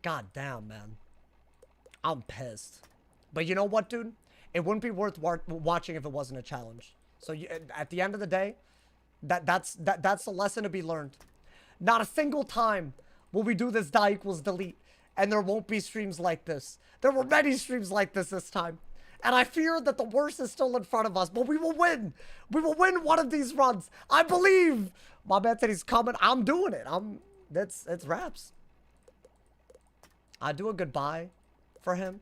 God damn, man. I'm pissed. But you know what, dude? It wouldn't be worth watching if it wasn't a challenge. So at the end of the day, that's the lesson to be learned. Not a single time will we do this die equals delete, and there won't be streams like this. There were many streams like this time. And I fear that the worst is still in front of us, but we will win. We will win one of these runs. I believe. My man said he's coming. I'm doing it. It's raps. I do a goodbye for him,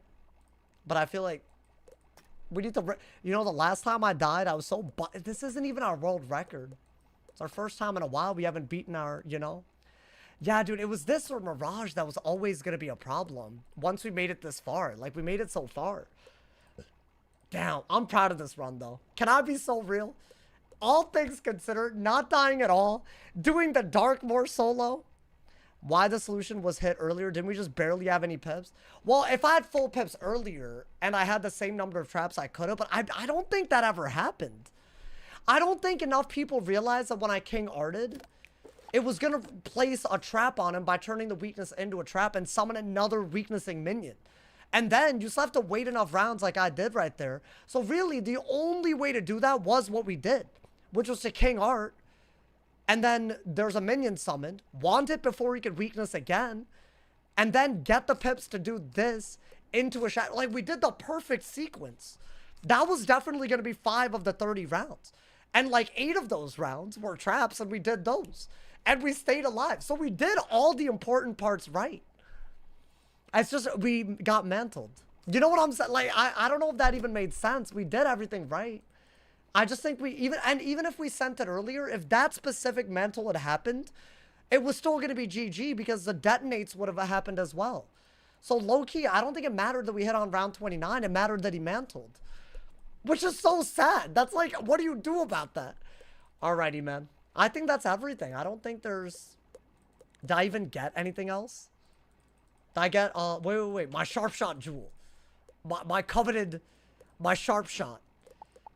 but I feel like we need to, you know, the last time I died, I was so, this isn't even our world record. It's our first time in a while we haven't beaten our, you know. Yeah, dude, it was this or Mirage that was always going to be a problem once we made it this far. Like, we made it so far. Damn, I'm proud of this run, though. Can I be so real? All things considered, not dying at all, doing the Darkmoor solo. Why the solution was hit earlier? Didn't we just barely have any pips? Well, if I had full pips earlier and I had the same number of traps, I could have, but I don't think that ever happened. I don't think enough people realized that when I King Arted, it was going to place a trap on him by turning the weakness into a trap and summon another weaknessing minion. And then you still have to wait enough rounds like I did right there. So really, the only way to do that was what we did, which was to King Art. And then there's a minion summoned, want it before he could weakness again, and then get the pips to do this into a shadow. Like, we did the perfect sequence. That was definitely going to be 5 of the 30 rounds. And like 8 of those rounds were traps, and we did those. And we stayed alive. So we did all the important parts right. It's just, we got mantled. You know what I'm saying? Like, I don't know if that even made sense. We did everything right. I just think we even if we sent it earlier, if that specific mantle had happened, it was still going to be GG because the detonates would have happened as well. So low-key, I don't think it mattered that we hit on round 29. It mattered that he mantled. Which is so sad. That's like, what do you do about that? Alrighty, man. I think that's everything. I don't think there's... Did I even get anything else? Did I get... Wait. My sharp shot jewel. My coveted... My sharp shot.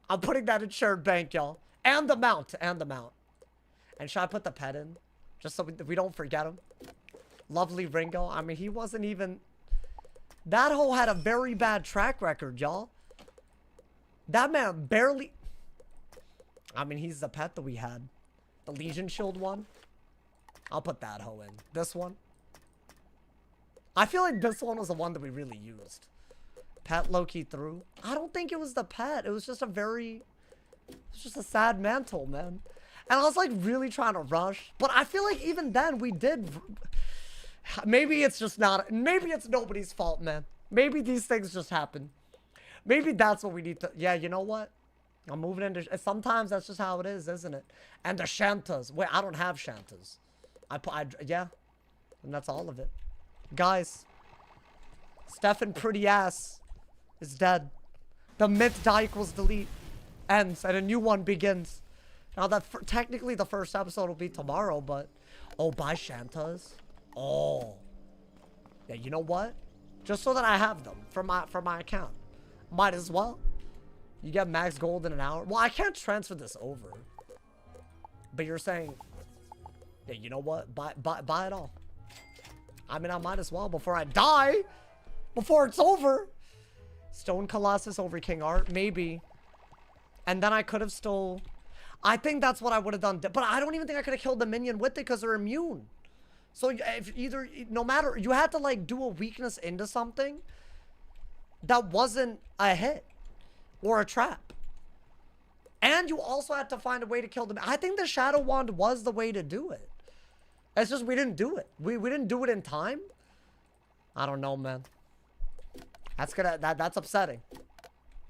I'm putting that in shared bank, y'all. And the mount. And should I put the pet in? Just so we don't forget him. Lovely Ringo. I mean, he wasn't even... That hoe had a very bad track record, y'all. That man barely... I mean, he's the pet that we had. The Legion Shield one. I'll put that hoe in. This one. I feel like this one was the one that we really used. Pet low-key through. I don't think it was the pet. It was just a very... It was just a sad mantle, man. And I was like really trying to rush. But I feel like even then we did... Maybe it's just not... Maybe it's nobody's fault, man. Maybe these things just happen. Maybe that's what we need to... Yeah, you know what? I'm moving into... Sometimes that's just how it is, isn't it? And the Shantas. Wait, I don't have Shantas. Yeah. And that's all of it. Guys. Stefan Pretty Ass is dead. The myth die equals delete ends and a new one begins. Now that technically the first episode will be tomorrow, but... Oh, buy Shantas? Oh. Yeah, you know what? Just so that I have them for my account. Might as well. You get max gold in an hour. Well, I can't transfer this over. But you're saying... Yeah, you know what? Buy it all. I mean, I might as well before I die. Before it's over. Stone Colossus over King Art. Maybe. And then I could have still... I think that's what I would have done. But I don't even think I could have killed the minion with it because they're immune. So if either... No matter... You had to like do a weakness into something that wasn't a hit. Or a trap. And you also had to find a way to kill them. I think the Shadow Wand was the way to do it. It's just we didn't do it. We didn't do it in time. I don't know, man. That's upsetting.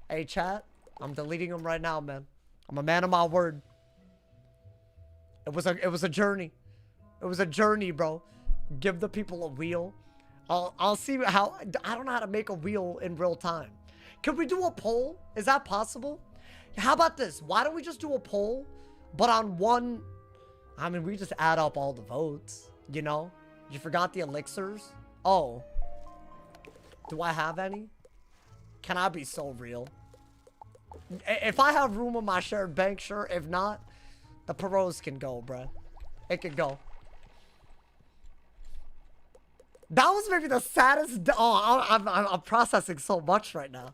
Hey, chat. I'm deleting them right now, man. I'm a man of my word. It was a journey. It was a journey, bro. Give the people a wheel. I'll see how. I don't know how to make a wheel in real time. Can we do a poll? Is that possible? How about this? Why don't we just do a poll, but on one? I mean, we just add up all the votes. You know? You forgot the elixirs? Oh. Do I have any? Can I be so real? If I have room in my shared bank, sure. If not, the Peros can go, bruh. It can go. That was maybe the saddest. Oh, I'm processing so much right now.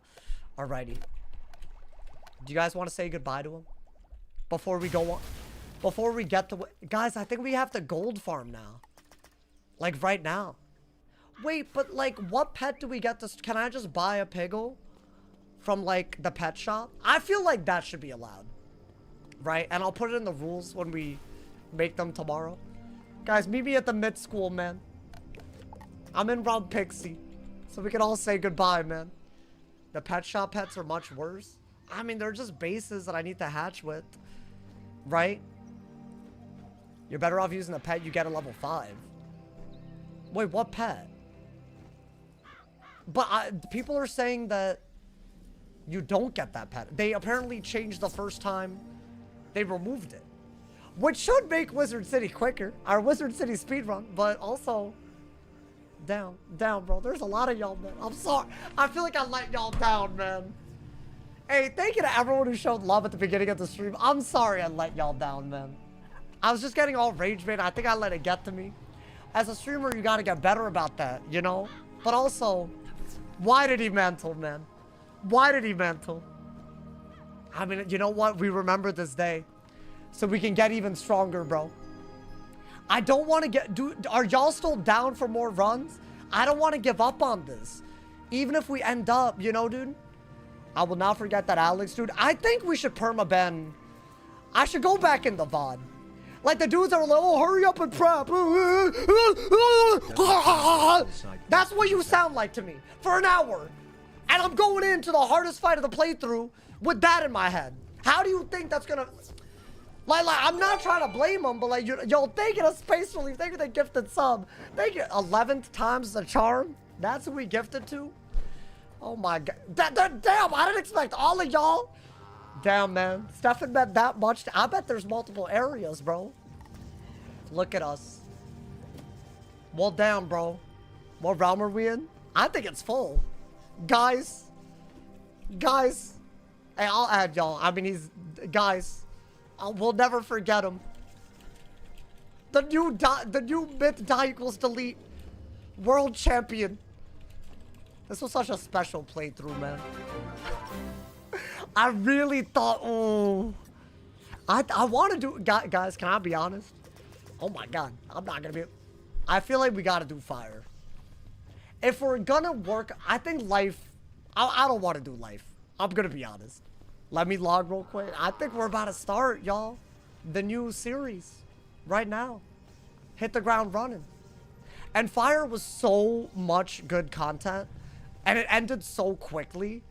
Alrighty. Do you guys want to say goodbye to him? Before we go on? Before we get to... Guys, I think we have to gold farm now. Like, right now. Wait, but, like, what pet do we get to... Can I just buy a piggle? From, like, the pet shop? I feel like that should be allowed. Right? And I'll put it in the rules when we make them tomorrow. Guys, meet me at the mid-school, man. I'm in Round Pixie. So we can all say goodbye, man. The pet shop pets are much worse. I mean, they're just bases that I need to hatch with. Right? You're better off using a pet you get at level 5. Wait, what pet? But people are saying that you don't get that pet. They apparently changed the first time they removed it. Which should make Wizard City quicker. Our Wizard City speedrun. But also... Down, bro. There's a lot of y'all, man. I'm sorry. I feel like I let y'all down, man. Hey, thank you to everyone who showed love at the beginning of the stream. I'm sorry I let y'all down, man. I was just getting all rage bait. I think I let it get to me. As a streamer, you gotta get better about that, you know? But also, why did he mantle, man? Why did he mantle? I mean, you know what? We remember this day. So we can get even stronger, bro. I don't want to get... Are y'all still down for more runs? I don't want to give up on this. Even if we end up, you know, dude? I will not forget that Alex, dude. I think we should perma-ban. I should go back in the VOD. Like the dudes that are like, oh, hurry up and prep. That's what you sound like to me. For an hour. And I'm going into the hardest fight of the playthrough with that in my head. How do you think that's gonna... Like, I'm not trying to blame them, but like, yo, thank you to Space Relief, thank you to the gifted sub. Thank you, 11th times the charm. That's who we gifted to. Oh my god. Damn, I didn't expect all of y'all. Damn, man. Stefan bet that much. I bet there's multiple areas, bro. Look at us. Well, damn, bro. What realm are we in? I think it's full. Guys. Hey, I'll add y'all. I mean, guys. We'll never forget him. The new myth die equals delete. World champion. This was such a special playthrough, man. I really thought, oh. I want to do, guys, can I be honest? Oh my god, I'm not gonna be, I feel like we gotta do fire. If we're gonna work, I think life, I don't want to do life. I'm gonna be honest. Let me log real quick. I think we're about to start, y'all. The new series. Right now. Hit the ground running. And Fire was so much good content. And it ended so quickly.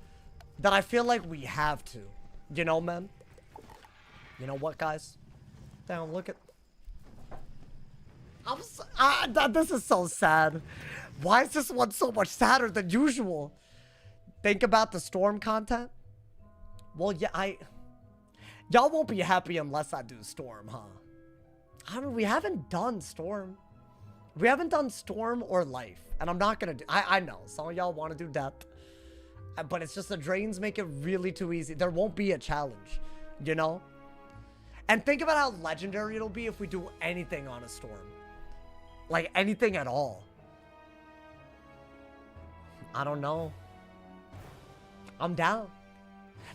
That I feel like we have to. You know, man? You know what, guys? Damn, look at... this is so sad. Why is this one so much sadder than usual? Think about the Storm content. Well, yeah, y'all won't be happy unless I do Storm, huh? I mean, we haven't done Storm. We haven't done Storm or Life. And I'm not gonna do... I know, some of y'all want to do Depth. But it's just the drains make it really too easy. There won't be a challenge, you know? And think about how legendary it'll be if we do anything on a Storm. Like, anything at all. I don't know. I'm down.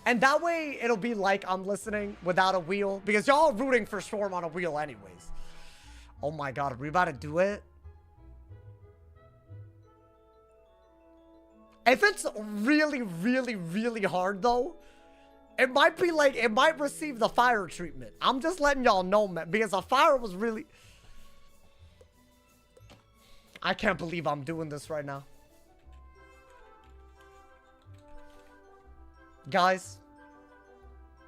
And that way, it'll be like I'm listening without a wheel. Because y'all are rooting for Storm on a wheel anyways. Oh my god, are we about to do it? If it's really, really, really hard, though, it might be like, it might receive the fire treatment. I'm just letting y'all know, man. Because the fire was really... I can't believe I'm doing this right now. Guys,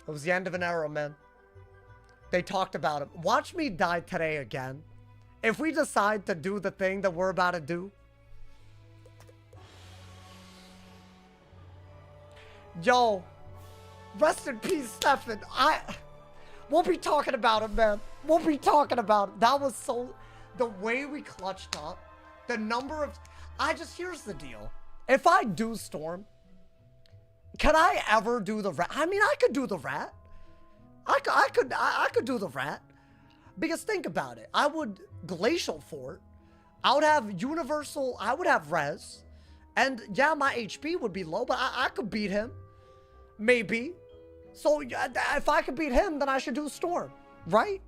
it was the end of an era, man. They talked about it. Watch me die today again. If we decide to do the thing that we're about to do. Yo, rest in peace, Stefan. We'll be talking about it, man. We'll be talking about it. That was so... The way we clutched up. The number of... Here's the deal. If I do Storm, can I ever do the rat? I mean, I could do the rat. I could do the rat. Because think about it. I would Glacial Fort. I would have Universal. I would have Res. And yeah, my HP would be low, but I could beat him. Maybe. So if I could beat him, then I should do Storm. Right?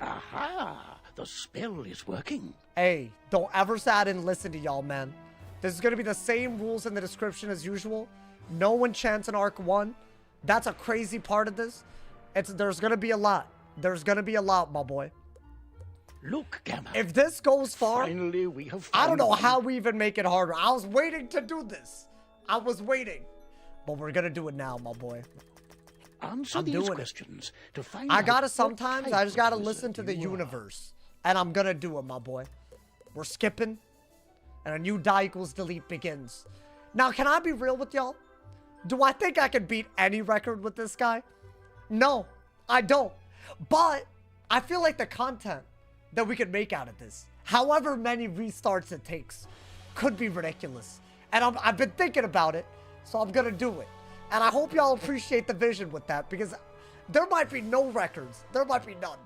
Aha! The spell is working. Hey, don't ever say I didn't listen to y'all, man. This is going to be the same rules in the description as usual. No enchants in Arc 1. That's a crazy part of this. There's going to be a lot. There's going to be a lot, my boy. Look, Gamma. If this goes far, finally we have I don't know one. how we even make it harder. I was waiting to do this. I was waiting. But we're going to do it now, my boy. Answer these questions to find I out gotta what sometimes, type I just gotta of listen wizard to the you are. universe. And I'm gonna do it, my boy. We're skipping. And a new die equals delete begins. Now, can I be real with y'all? Do I think I can beat any record with this guy? No, I don't. But I feel like the content that we could make out of this, however many restarts it takes, could be ridiculous. And I've been thinking about it, so I'm gonna do it. And I hope y'all appreciate the vision with that, because there might be no records. There might be none.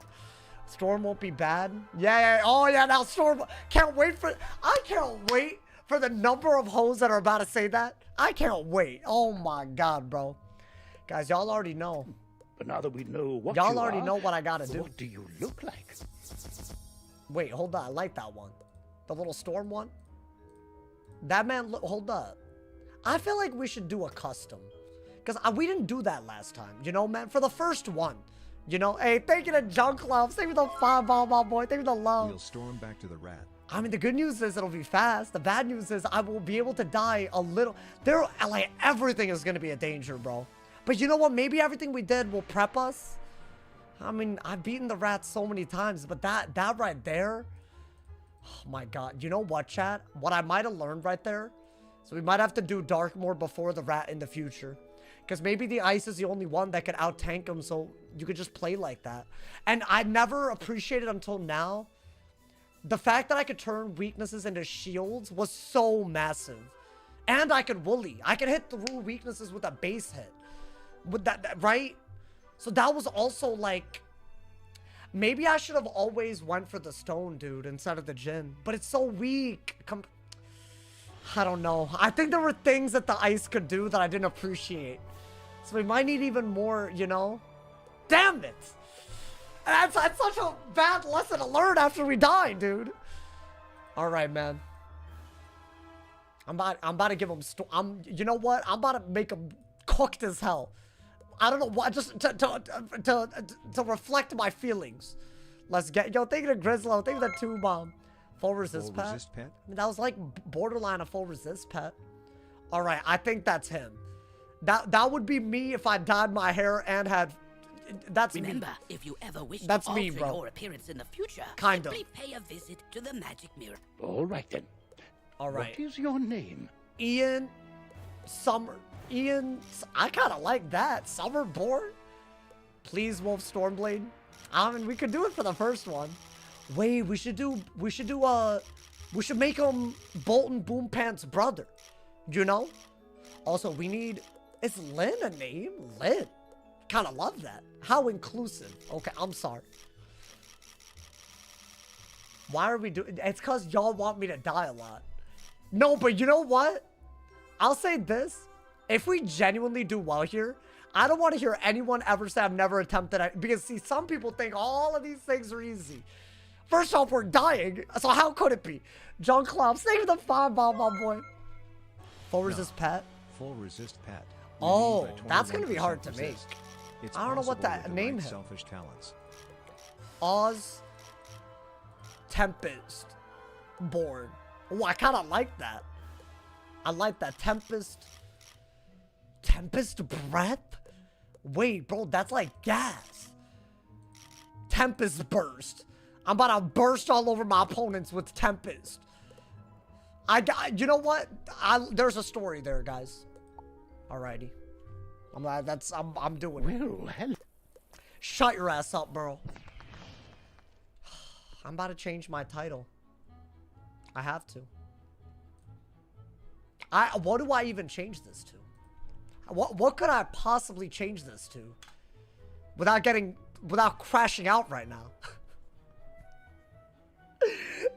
Storm won't be bad. Yeah. Oh, yeah, now Storm. I can't wait for the number of hoes that are about to say that. I can't wait. Oh, my God, bro. Guys, y'all already know. But now that we know what y'all already know what I gotta do. What do you look like? Wait, hold on. I like that one. The little Storm one. That man, hold up. I feel like we should do a custom. Because we didn't do that last time, you know, man? For the first one, you know? Hey, thank you to Junk Love. Thank you to the 5-ball, my boy. Thank you to Love. We'll storm back to the rat. I mean, the good news is it'll be fast. The bad news is I will be able to die a little. Like, everything is going to be a danger, bro. But you know what? Maybe everything we did will prep us. I mean, I've beaten the rat so many times, but that right there, oh my God. You know what, chat? What I might have learned right there, so we might have to do Darkmoor before the rat in the future. Because maybe the ice is the only one that could out-tank him, so you could just play like that. And I never appreciated until now, the fact that I could turn weaknesses into shields was so massive. And I could woolly. I could hit through weaknesses with a base hit. With that, right? So that was also like... Maybe I should have always went for the stone, dude, instead of the Jinn. But it's so weak. I don't know. I think there were things that the ice could do that I didn't appreciate. So we might need even more, you know? Damn it! That's such a bad lesson to learn after we die, dude. Alright, man. I'm about to give him... you know what? I'm about to make him cooked as hell. I don't know why. Just to reflect my feelings. Let's get... Yo, thank you to Grizzlo. Thank you to 2-bomb. Full resist pet? I mean, that was like borderline a full resist pet. Alright, I think that's him. That would be me if I dyed my hair and had... That's Remember, me. if you ever wish That's to me, alter bro. your appearance in the future, Kind of. simply pay a visit to the magic mirror. All right, then. All right. What is your name? Ian Summer. Ian... I kind of like that. Summerborn? Please, Wolf Stormblade. I mean, we could do it for the first one. Wait, we should make him Bolton Boompants' brother. You know? Also, we need... Is Lynn a name? Lynn. Kind of love that. How inclusive. Okay, I'm sorry. Why are we doing... It's because y'all want me to die a lot. No, but you know what? I'll say this. If we genuinely do well here, I don't want to hear anyone ever say I've never attempted it. Because, see, some people think all of these things are easy. First off, we're dying. So how could it be? John Klopp, save the 5-bomb, my boy. Full resist pet? Full resist pet. Oh, that's going to be hard to make. It's I don't know what that name right him. Selfish talents. Oz Tempest Born. Oh, I kind of like that. I like that. Tempest. Tempest breath? Wait, bro, that's like gas. Tempest burst. I'm about to burst all over my opponents with Tempest. You know what? There's a story there, guys. Alrighty. I'm doing it. Well, hello. Shut your ass up, bro. I'm about to change my title. I have to. What do I even change this to? What could I possibly change this to? Without crashing out right now.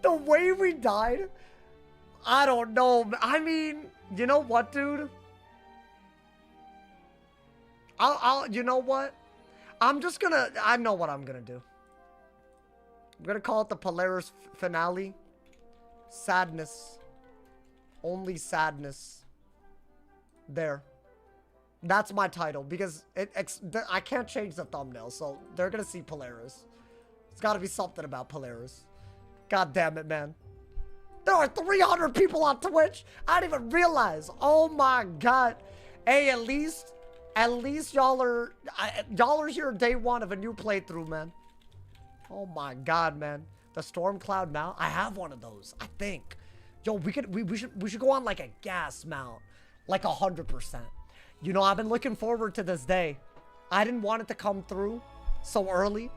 The way we died, I don't know. I mean, you know what, dude? You know what? I know what I'm gonna do. I'm gonna call it the Polaris finale. Sadness. Only sadness. There. That's my title, because I can't change the thumbnail, so they're gonna see Polaris. It's gotta be something about Polaris. God damn it, man. There are 300 people on Twitch. I didn't even realize. Oh my god. Hey, at least y'all are here day one of a new playthrough, man. Oh my god, man. The storm cloud mount. I have one of those, I think. Yo, we should go on like a gas mount, like 100%. You know, I've been looking forward to this day. I didn't want it to come through so early,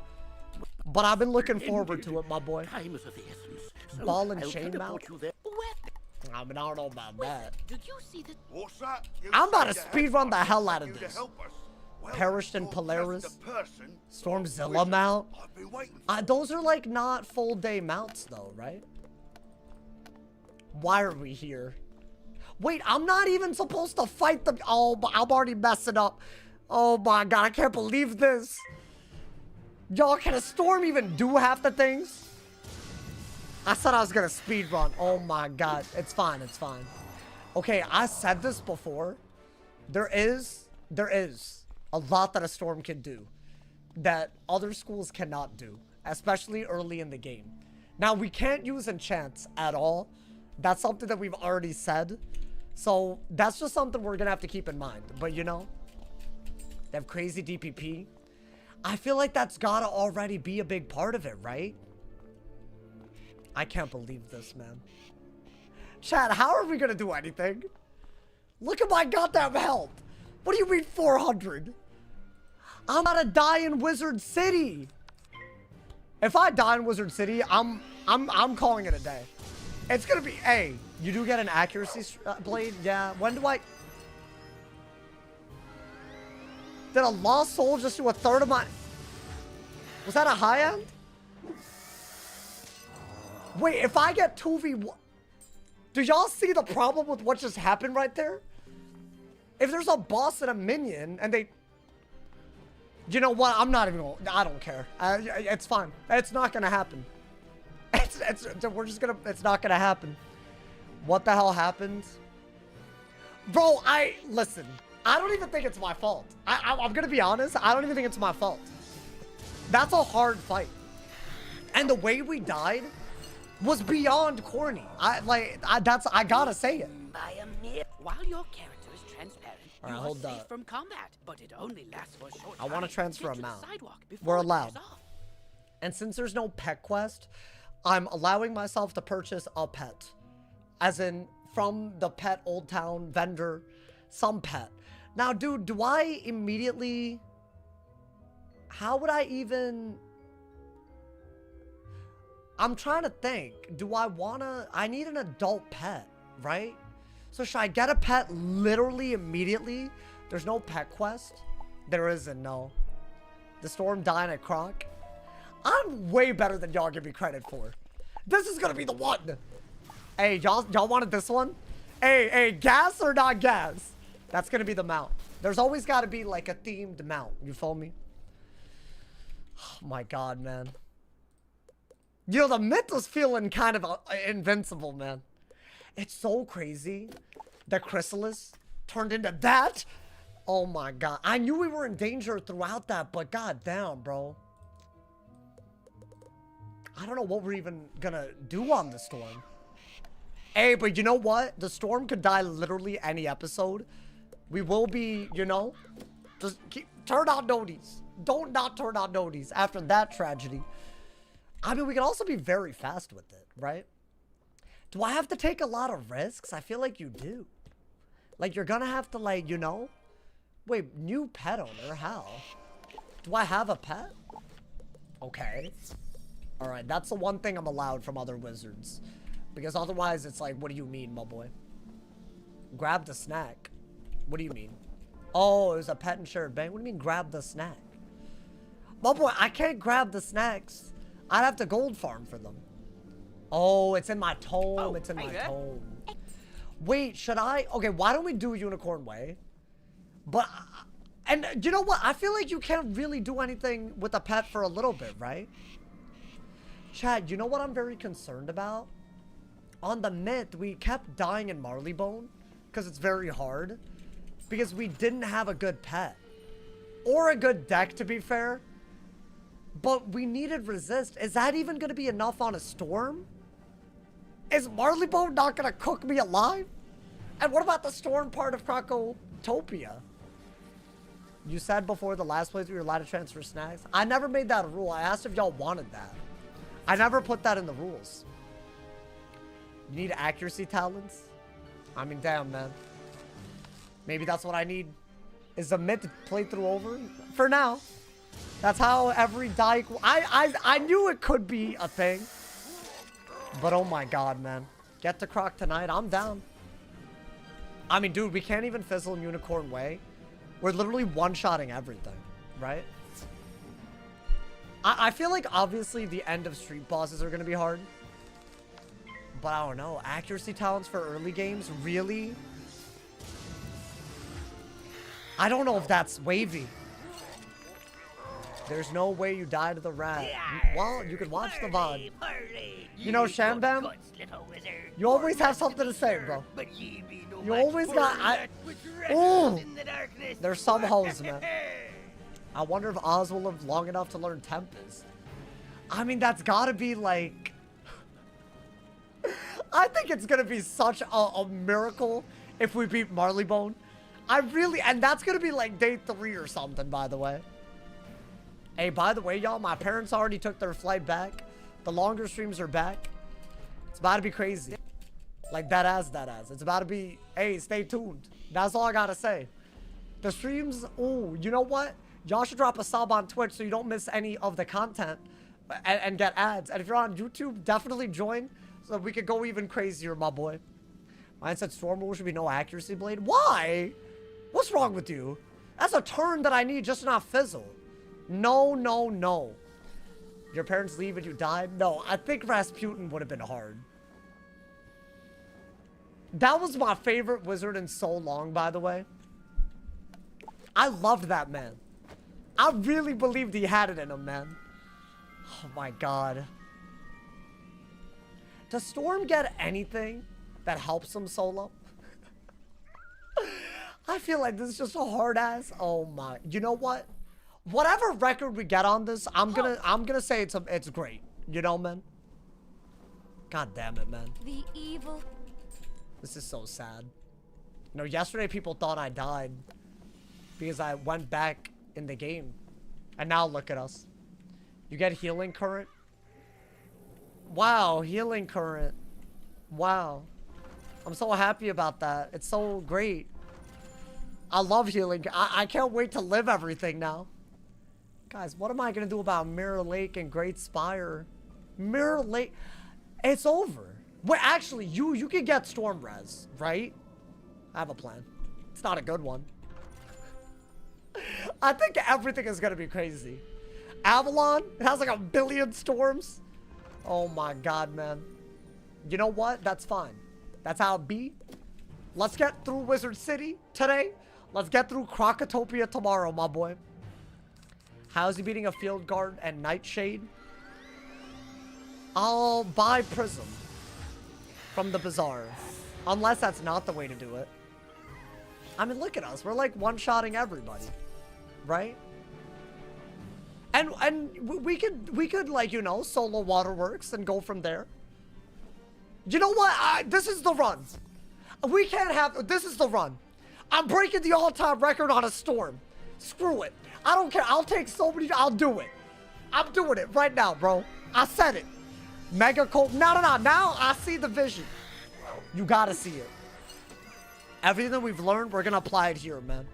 but I've been looking forward to it, my boy. Time is of the essence. So Ball and I'll chain teleport mount? you there. I mean, I don't know about that. Did you see the What's that? I'm about to speedrun the hell out of this. Perished in you're Polaris. just the person Stormzilla mount. I've been waiting Those are like not full day mounts though, right? Why are we here? Wait, I'm not even supposed to fight them. Oh, I'm already messing up. Oh my god, I can't believe this. Y'all, can a storm even do half the things? I said I was gonna speedrun. Oh my god. It's fine, it's fine. Okay, I said this before. There is a lot that a storm can do that other schools cannot do, especially early in the game. Now, we can't use enchants at all. That's something that we've already said. So, that's just something we're gonna have to keep in mind. But, you know, they have crazy DPP. I feel like that's gotta already be a big part of it, right? I can't believe this, man. Chad, how are we gonna do anything? Look at my goddamn health. What do you mean 400? I'm about to die in Wizard City. If I die in Wizard City, I'm calling it a day. It's gonna be, hey, you do get an accuracy blade? Yeah, when do I? Did a lost soul just do a third of my? Was that a high end? Wait, if I get 2v1, do y'all see the problem with what just happened right there? If there's a boss and a minion and they, you know what? I'm not even gonna, I don't care. It's fine. It's not gonna happen. We're just gonna, it's not gonna happen. What the hell happened? Bro, listen, I don't even think it's my fault. I'm gonna be honest. I don't even think it's my fault. That's a hard fight. And the way we died was beyond corny. I gotta say it. by a mere while your character is transparent, All right, you hold are safe up. from combat, but it only lasts for a short I want to time. transfer Get a to the mount. sidewalk before We're it allowed. wears off. And since there's no pet quest, I'm allowing myself to purchase a pet. As in, from the pet Old Town vendor, some pet. Now, dude, do I immediately... How would I even... I'm trying to think. Do I wanna... I need an adult pet, right? So should I get a pet literally immediately? There's no pet quest? There isn't, no. The storm dying at Croc? I'm way better than y'all give me credit for. This is gonna be the one. Hey, y'all wanted this one? Hey, gas or not gas? That's gonna be the mount. There's always gotta be like a themed mount. You feel me? Oh my god, man. You know, the myth was feeling kind of invincible, man. It's so crazy that Chrysalis turned into that. Oh my god. I knew we were in danger throughout that, but god damn, bro. I don't know what we're even gonna do on the storm. Hey, but you know what? The storm could die literally any episode. We will be, you know, just turn on noties. Don't not turn on noties after that tragedy. I mean, we can also be very fast with it, right? Do I have to take a lot of risks? I feel like you do. Like, you're gonna have to, like, you know? Wait, new pet owner, how? Do I have a pet? Okay. Alright, that's the one thing I'm allowed from other wizards. Because otherwise, it's like, what do you mean, my boy? Grab the snack. What do you mean? Oh, it was a pet insured bank. What do you mean, grab the snack? My boy, I can't grab the snacks. I'd have to gold farm for them. Oh, it's in my tome. Oh, it's in my hey there. tome. Wait, should I? Okay, why don't we do Unicorn Way? But, and you know what? I feel like you can't really do anything with a pet for a little bit, right? Chad, you know what I'm very concerned about? On the myth, we kept dying in Marleybone because it's very hard. Because we didn't have a good pet. Or a good deck, to be fair. But we needed resist. Is that even going to be enough on a storm? Is Marleybone not going to cook me alive? And what about the storm part of Crocotopia? You said before the last place we were allowed to transfer snacks. I never made that a rule. I asked if y'all wanted that. I never put that in the rules. You need accuracy talents? I mean, damn, man. Maybe that's what I need. Is the mid playthrough over? For now. That's how every die... I knew it could be a thing. But oh my god, man. Get to Croc tonight. I'm down. I mean, dude, we can't even fizzle in Unicorn Way. We're literally one-shotting everything, right? I feel like, obviously, the end of street bosses are going to be hard. But I don't know. Accuracy talents for early games? Really? I don't know if that's wavy. There's no way you die to the rat. Well, you could watch the VOD. You know, Shambam? You always have something to say, bro. You always got... Ooh! There's some hoes, man. I wonder if Oz will live long enough to learn Tempest. I mean, that's gotta be like... I think it's gonna be such a miracle if we beat Marleybone. I really... And that's gonna be like day 3 or something, by the way. Hey, by the way, y'all, my parents already took their flight back. The longer streams are back. It's about to be crazy. Like, that ass. It's about to be... Hey, stay tuned. That's all I gotta say. The streams... Ooh, you know what? Y'all should drop a sub on Twitch so you don't miss any of the content and get ads. And if you're on YouTube, definitely join so we could go even crazier, my boy. Mine said Storm Rule should be no accuracy blade. Why? What's wrong with you? That's a turn that I need just to not fizzle. No, no, no. Your parents leave and you died? No, I think Rasputin would have been hard. That was my favorite wizard in so long, by the way. I loved that man. I really believed he had it in him, man. Oh my god. Does Storm get anything that helps him solo? I feel like this is just a hard ass. Oh my. You know what? Whatever record we get on this, I'm gonna say it's great. You know, man? God damn it, man. The evil. This is so sad. You know, yesterday people thought I died because I went back in the game. And now look at us. You get healing current? Wow, healing current. Wow. I'm so happy about that. It's so great. I love healing. I can't wait to live everything now. Guys, what am I going to do about Mirror Lake and Great Spire? Mirror Lake. It's over. Wait, actually, you can get Storm Res, right? I have a plan. It's not a good one. I think everything is going to be crazy. Avalon, it has like 1 billion storms. Oh my god, man. You know what? That's fine. That's how it be. Let's get through Wizard City today. Let's get through Crocotopia tomorrow, my boy. How's he beating a Field Guard and Nightshade? I'll buy Prism from the Bazaar. Unless that's not the way to do it. I mean, look at us. We're like one-shotting everybody. Right? And we could like, you know, solo Waterworks and go from there. You know what? This is the run. We can't have... This is the run. I'm breaking the all-time record on a storm. Screw it. I don't care. I'll take so many... I'll do it. I'm doing it right now, bro. I said it. Mega cold. No. Now I see the vision. You gotta see it. Everything that we've learned, we're gonna apply it here, man.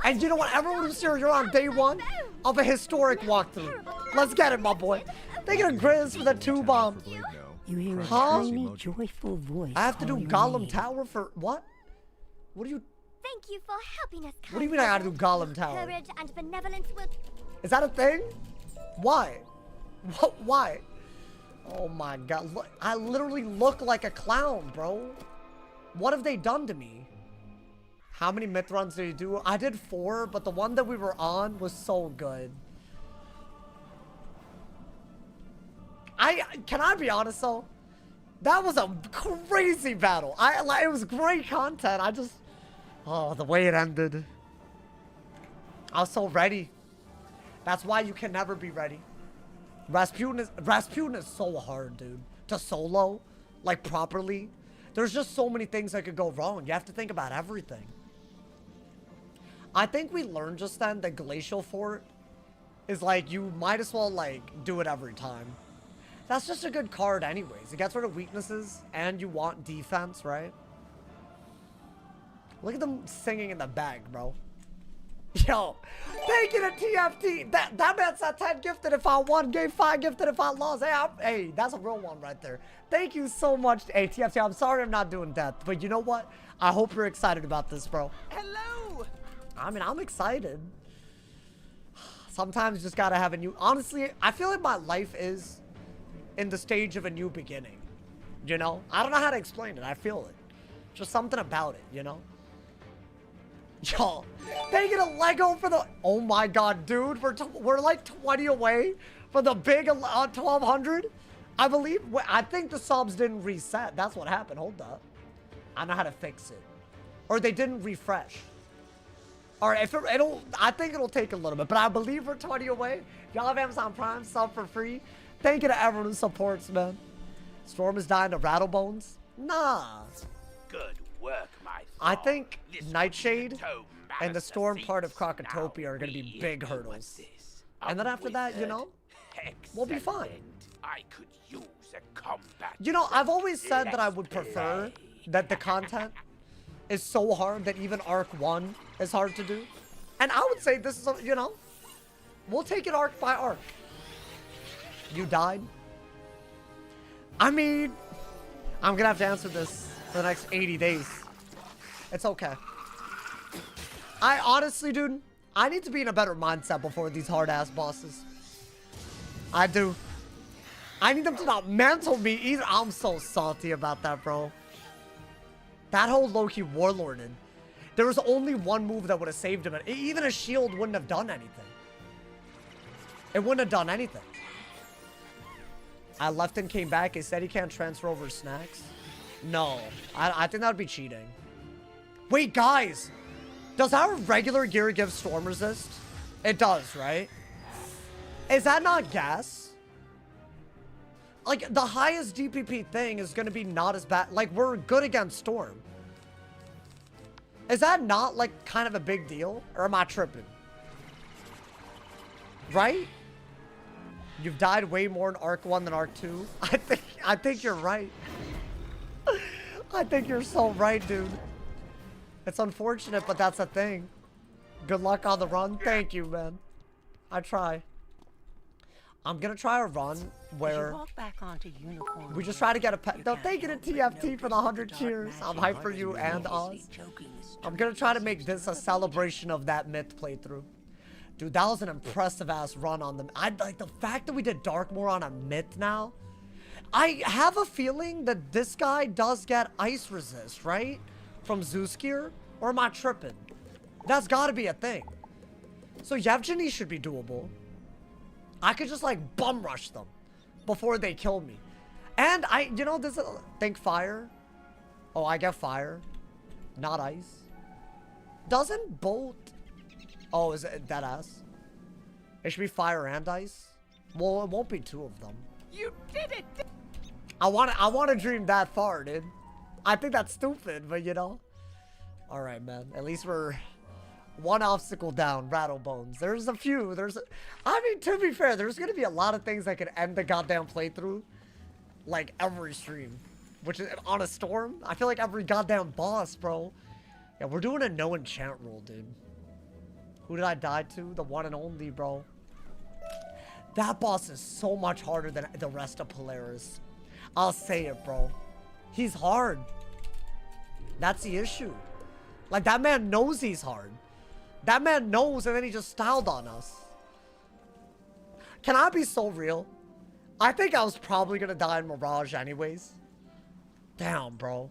And you know what? Everyone who's here, you're on day 1 of a historic walkthrough. Let's get it, my boy. They get a Grizz for the 2-bomb. You hear a Huh? tiny, joyful voice. I have to do calling your Gollum name. Tower for what? What do you... Thank you for helping us. What do you mean I gotta do Gollum Tower? Courage and benevolence will... Is that a thing? Why? What? Why? Oh my god. Look, I literally look like a clown, bro. What have they done to me? How many myth runs did you do? I did 4, but the one that we were on was so good. Can I be honest though? That was a crazy battle. It was great content. Oh, the way it ended. I was so ready. That's why you can never be ready. Rasputin is so hard, dude. To solo, like properly. There's just so many things that could go wrong. You have to think about everything. I think we learned just then that Glacial Fort is like, you might as well like do it every time. That's just a good card anyways. It gets rid of weaknesses and you want defense, right? Look at them singing in the bag, bro. Yo, thank you to TFT. That man said 10 gifted if I won, gave 5 gifted if I lost. Hey, that's a real one right there. Thank you so much. Hey, TFT, I'm sorry I'm not doing that. But you know what? I hope you're excited about this, bro. Hello! I mean, I'm excited. Sometimes you just gotta have a new... Honestly, I feel like my life is in the stage of a new beginning. You know? I don't know how to explain it. I feel it. Just something about it, you know? Yo, they get a Lego for the... Oh my god, dude. We're like 20 away for the big 1200. I believe... I think the subs didn't reset. That's what happened. Hold up. I know how to fix it. Or they didn't refresh. Alright, if I think it'll take a little bit, but I believe we're 20 away. Y'all have Amazon Prime, sub for free. Thank you to everyone who supports, man. Storm is dying to Rattlebones? Nah. Good work, my I thrall. think Listen Nightshade to the tome and the master Storm part of cease. Crocotopia Now are going to be read big me hurdles. what's this. And then after that, you wizard. know, we'll be fine. Excellent. I could use a combat. You know, I've always said that I Let's would prefer play. that the content is so hard that even Arc 1 is hard to do. And I would say this is, you know, we'll take it arc by arc. You died? I mean, I'm gonna have to answer this for the next 80 days. It's okay. I honestly, dude, I need to be in a better mindset before these hard-ass bosses. I do. I need them to not mantle me either. I'm so salty about that, bro. That whole low-key warlorded. There was only one move that would have saved him. Even a shield wouldn't have done anything. It wouldn't have done anything. I left and came back. He said he can't transfer over snacks. No. I think that would be cheating. Wait, guys. Does our regular gear give storm resist? It does, right? Is that not gas? Like, the highest DPP thing is going to be not as bad. Like, we're good against storm. Is that not, like, kind of a big deal? Or am I tripping? Right? You've died way more in Arc 1 than Arc 2. I think you're right. I think you're so right, dude. It's unfortunate, but that's a thing. Good luck on the run. Thank you, man. I try. I'm gonna try a run where Walk back onto Unicorn we just try to get a pet. No, thank you to TFT for the 100 cheers. I'm hyped for you and Oz. I'm gonna try to make this a celebration of that myth playthrough. Dude, that was an impressive ass run on them. I like the fact that we did Darkmoor on a myth now. I have a feeling that this guy does get ice resist, right? From Zeus gear? Or am I tripping? That's gotta be a thing. So Yevgeny should be doable. I could just like bum rush them before they kill me. And you know, this think fire. Oh, I get fire, not ice. Doesn't bolt? Oh, is it that ass? It should be fire and ice. Well, it won't be 2 of them. You did it! I want to dream that far, dude. I think that's stupid, but you know. All right, man. At least we're one obstacle down. Rattle bones. There's a few. I mean, to be fair, there's gonna be a lot of things that could end the goddamn playthrough, like every stream, which is on a storm. I feel like every goddamn boss, bro. Yeah, we're doing a no enchant rule, dude. Who did I die to? The one and only, bro. That boss is so much harder than the rest of Polaris. I'll say it, bro. He's hard. That's the issue. Like, that man knows he's hard. That man knows, and then he just styled on us. Can I be so real? I think I was probably gonna die in Mirage anyways. Damn, bro.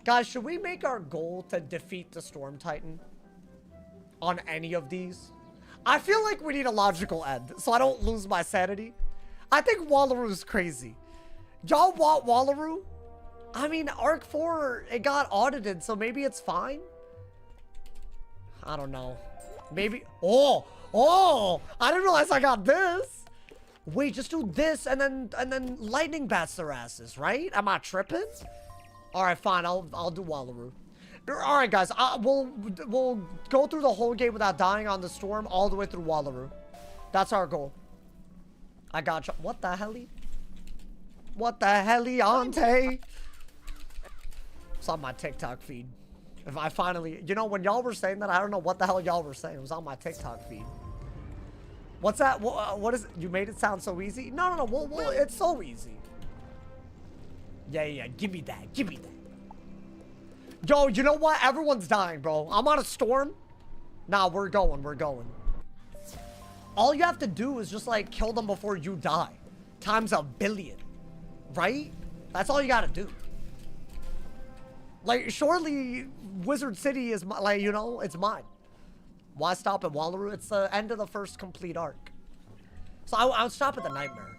Guys, should we make our goal to defeat the Storm Titan on any of these? I feel like we need a logical end, so I don't lose my sanity. I think Wallaru's crazy. Y'all want Wallaru? I mean, Arc 4, it got audited, so maybe it's fine? I don't know. Maybe... Oh! I didn't realize I got this! Wait, just do this, and then lightning bats their asses, right? Am I tripping? Alright, fine, I'll do Wallaru. Alright, guys, we'll go through the whole game without dying on the storm, all the way through Wallaru. That's our goal. I gotcha. What the hell? What the hell-ante? It's on my TikTok feed. If I finally... You know, when y'all were saying that, I don't know what the hell y'all were saying. It was on my TikTok feed. What's that? What is it? You made it sound so easy? No. Well, it's so easy. Yeah. Give me that. Give me that. Yo, you know what? Everyone's dying, bro. I'm on a storm. Nah, we're going. All you have to do is just, like, kill them before you die. Times 1 billion. Right? That's all you gotta do. Like, surely Wizard City is, like, you know, it's mine. Why stop at Wallaru? It's the end of the first complete arc. So I'll stop at the Nightmare.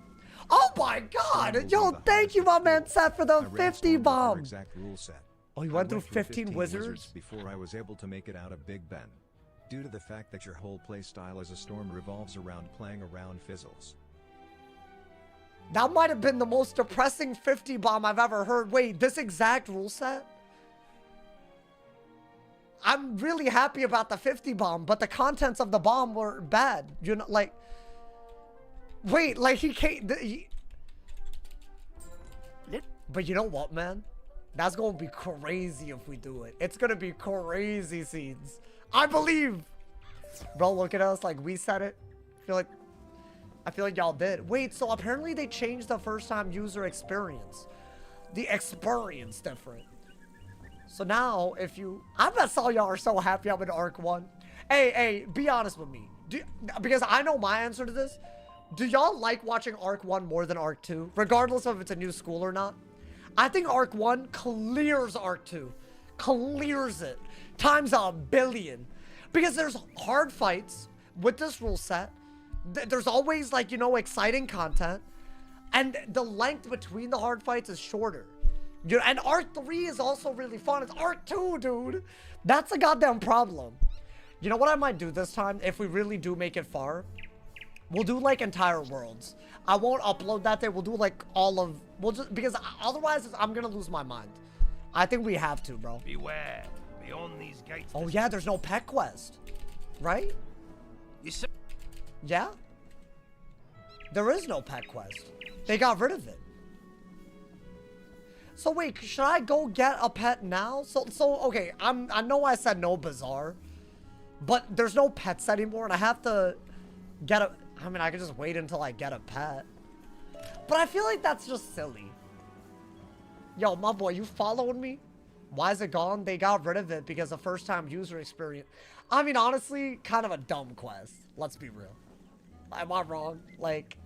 Oh my god! Yo, thank you, my man Seth, for the 50 bomb. Exact rule set. Oh, you went through 15 wizards? Before I was able to make it out of Big Ben. Due to the fact that your whole playstyle as a storm revolves around playing around fizzles. That might have been the most depressing 50 bomb I've ever heard. Wait, this exact rule set? I'm really happy about the 50 bomb, but the contents of the bomb were bad. You know, like... Wait, like he can't... But you know what, man? That's gonna be crazy if we do it. It's gonna be crazy scenes. I believe! Bro, look at us, like we said it. I feel like y'all did. Wait, so apparently they changed the first time user experience. The experience different. So now, if you... I bet all y'all are so happy I'm in Arc 1. Hey, be honest with me. Because I know my answer to this. Do y'all like watching Arc 1 more than Arc 2? Regardless of if it's a new school or not? I think Arc 1 clears Arc 2. Clears it. Times 1 billion. Because there's hard fights with this rule set. There's always, like, you know, exciting content. And the length between the hard fights is shorter. You know, and Arc 3 is also really fun. It's Arc 2, dude. That's a goddamn problem. You know what I might do this time? If we really do make it far, we'll do, like, entire worlds. I won't upload that day. We'll do, like, all of... We'll just... Because otherwise, I'm gonna lose my mind. I think we have to, bro. Beware. Beyond these gates... Oh, yeah, there's no pet quest. Right? Yeah? There is no pet quest. They got rid of it. So wait, should I go get a pet now? So okay, I know I said no Bazaar, but there's no pets anymore, and I have to get a... I mean, I could just wait until I get a pet. But I feel like that's just silly. Yo, my boy, you following me? Why is it gone? They got rid of it because of first-time user experience. I mean, honestly, kind of a dumb quest. Let's be real. Am I wrong? Like...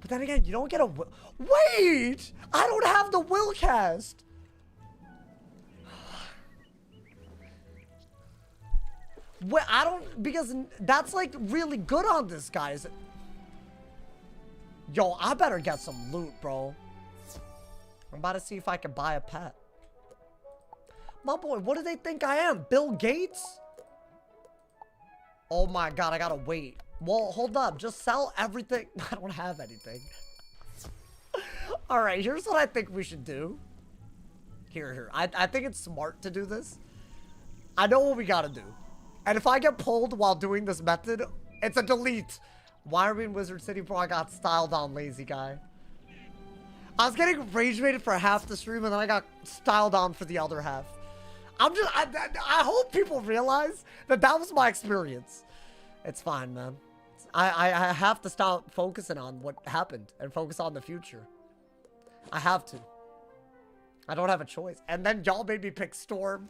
But then again, you don't get a will. Wait! I don't have the will cast! Wait, I don't... Because that's, like, really good on this guy. Is it? Yo, I better get some loot, bro. I'm about to see if I can buy a pet. My boy, what do they think I am? Bill Gates? Oh my god, I gotta wait. Well, hold up. Just sell everything. I don't have anything. All right, here's what I think we should do. Here. I think it's smart to do this. I know what we gotta do. And if I get pulled while doing this method, it's a delete. Why are we in Wizard City, bro? I got styled on, lazy guy. I was getting rage baited for half the stream, and then I got styled on for the other half. I hope people realize that that was my experience. It's fine, man. I have to stop focusing on what happened and focus on the future. I have to. I don't have a choice. And then y'all made me pick Storm.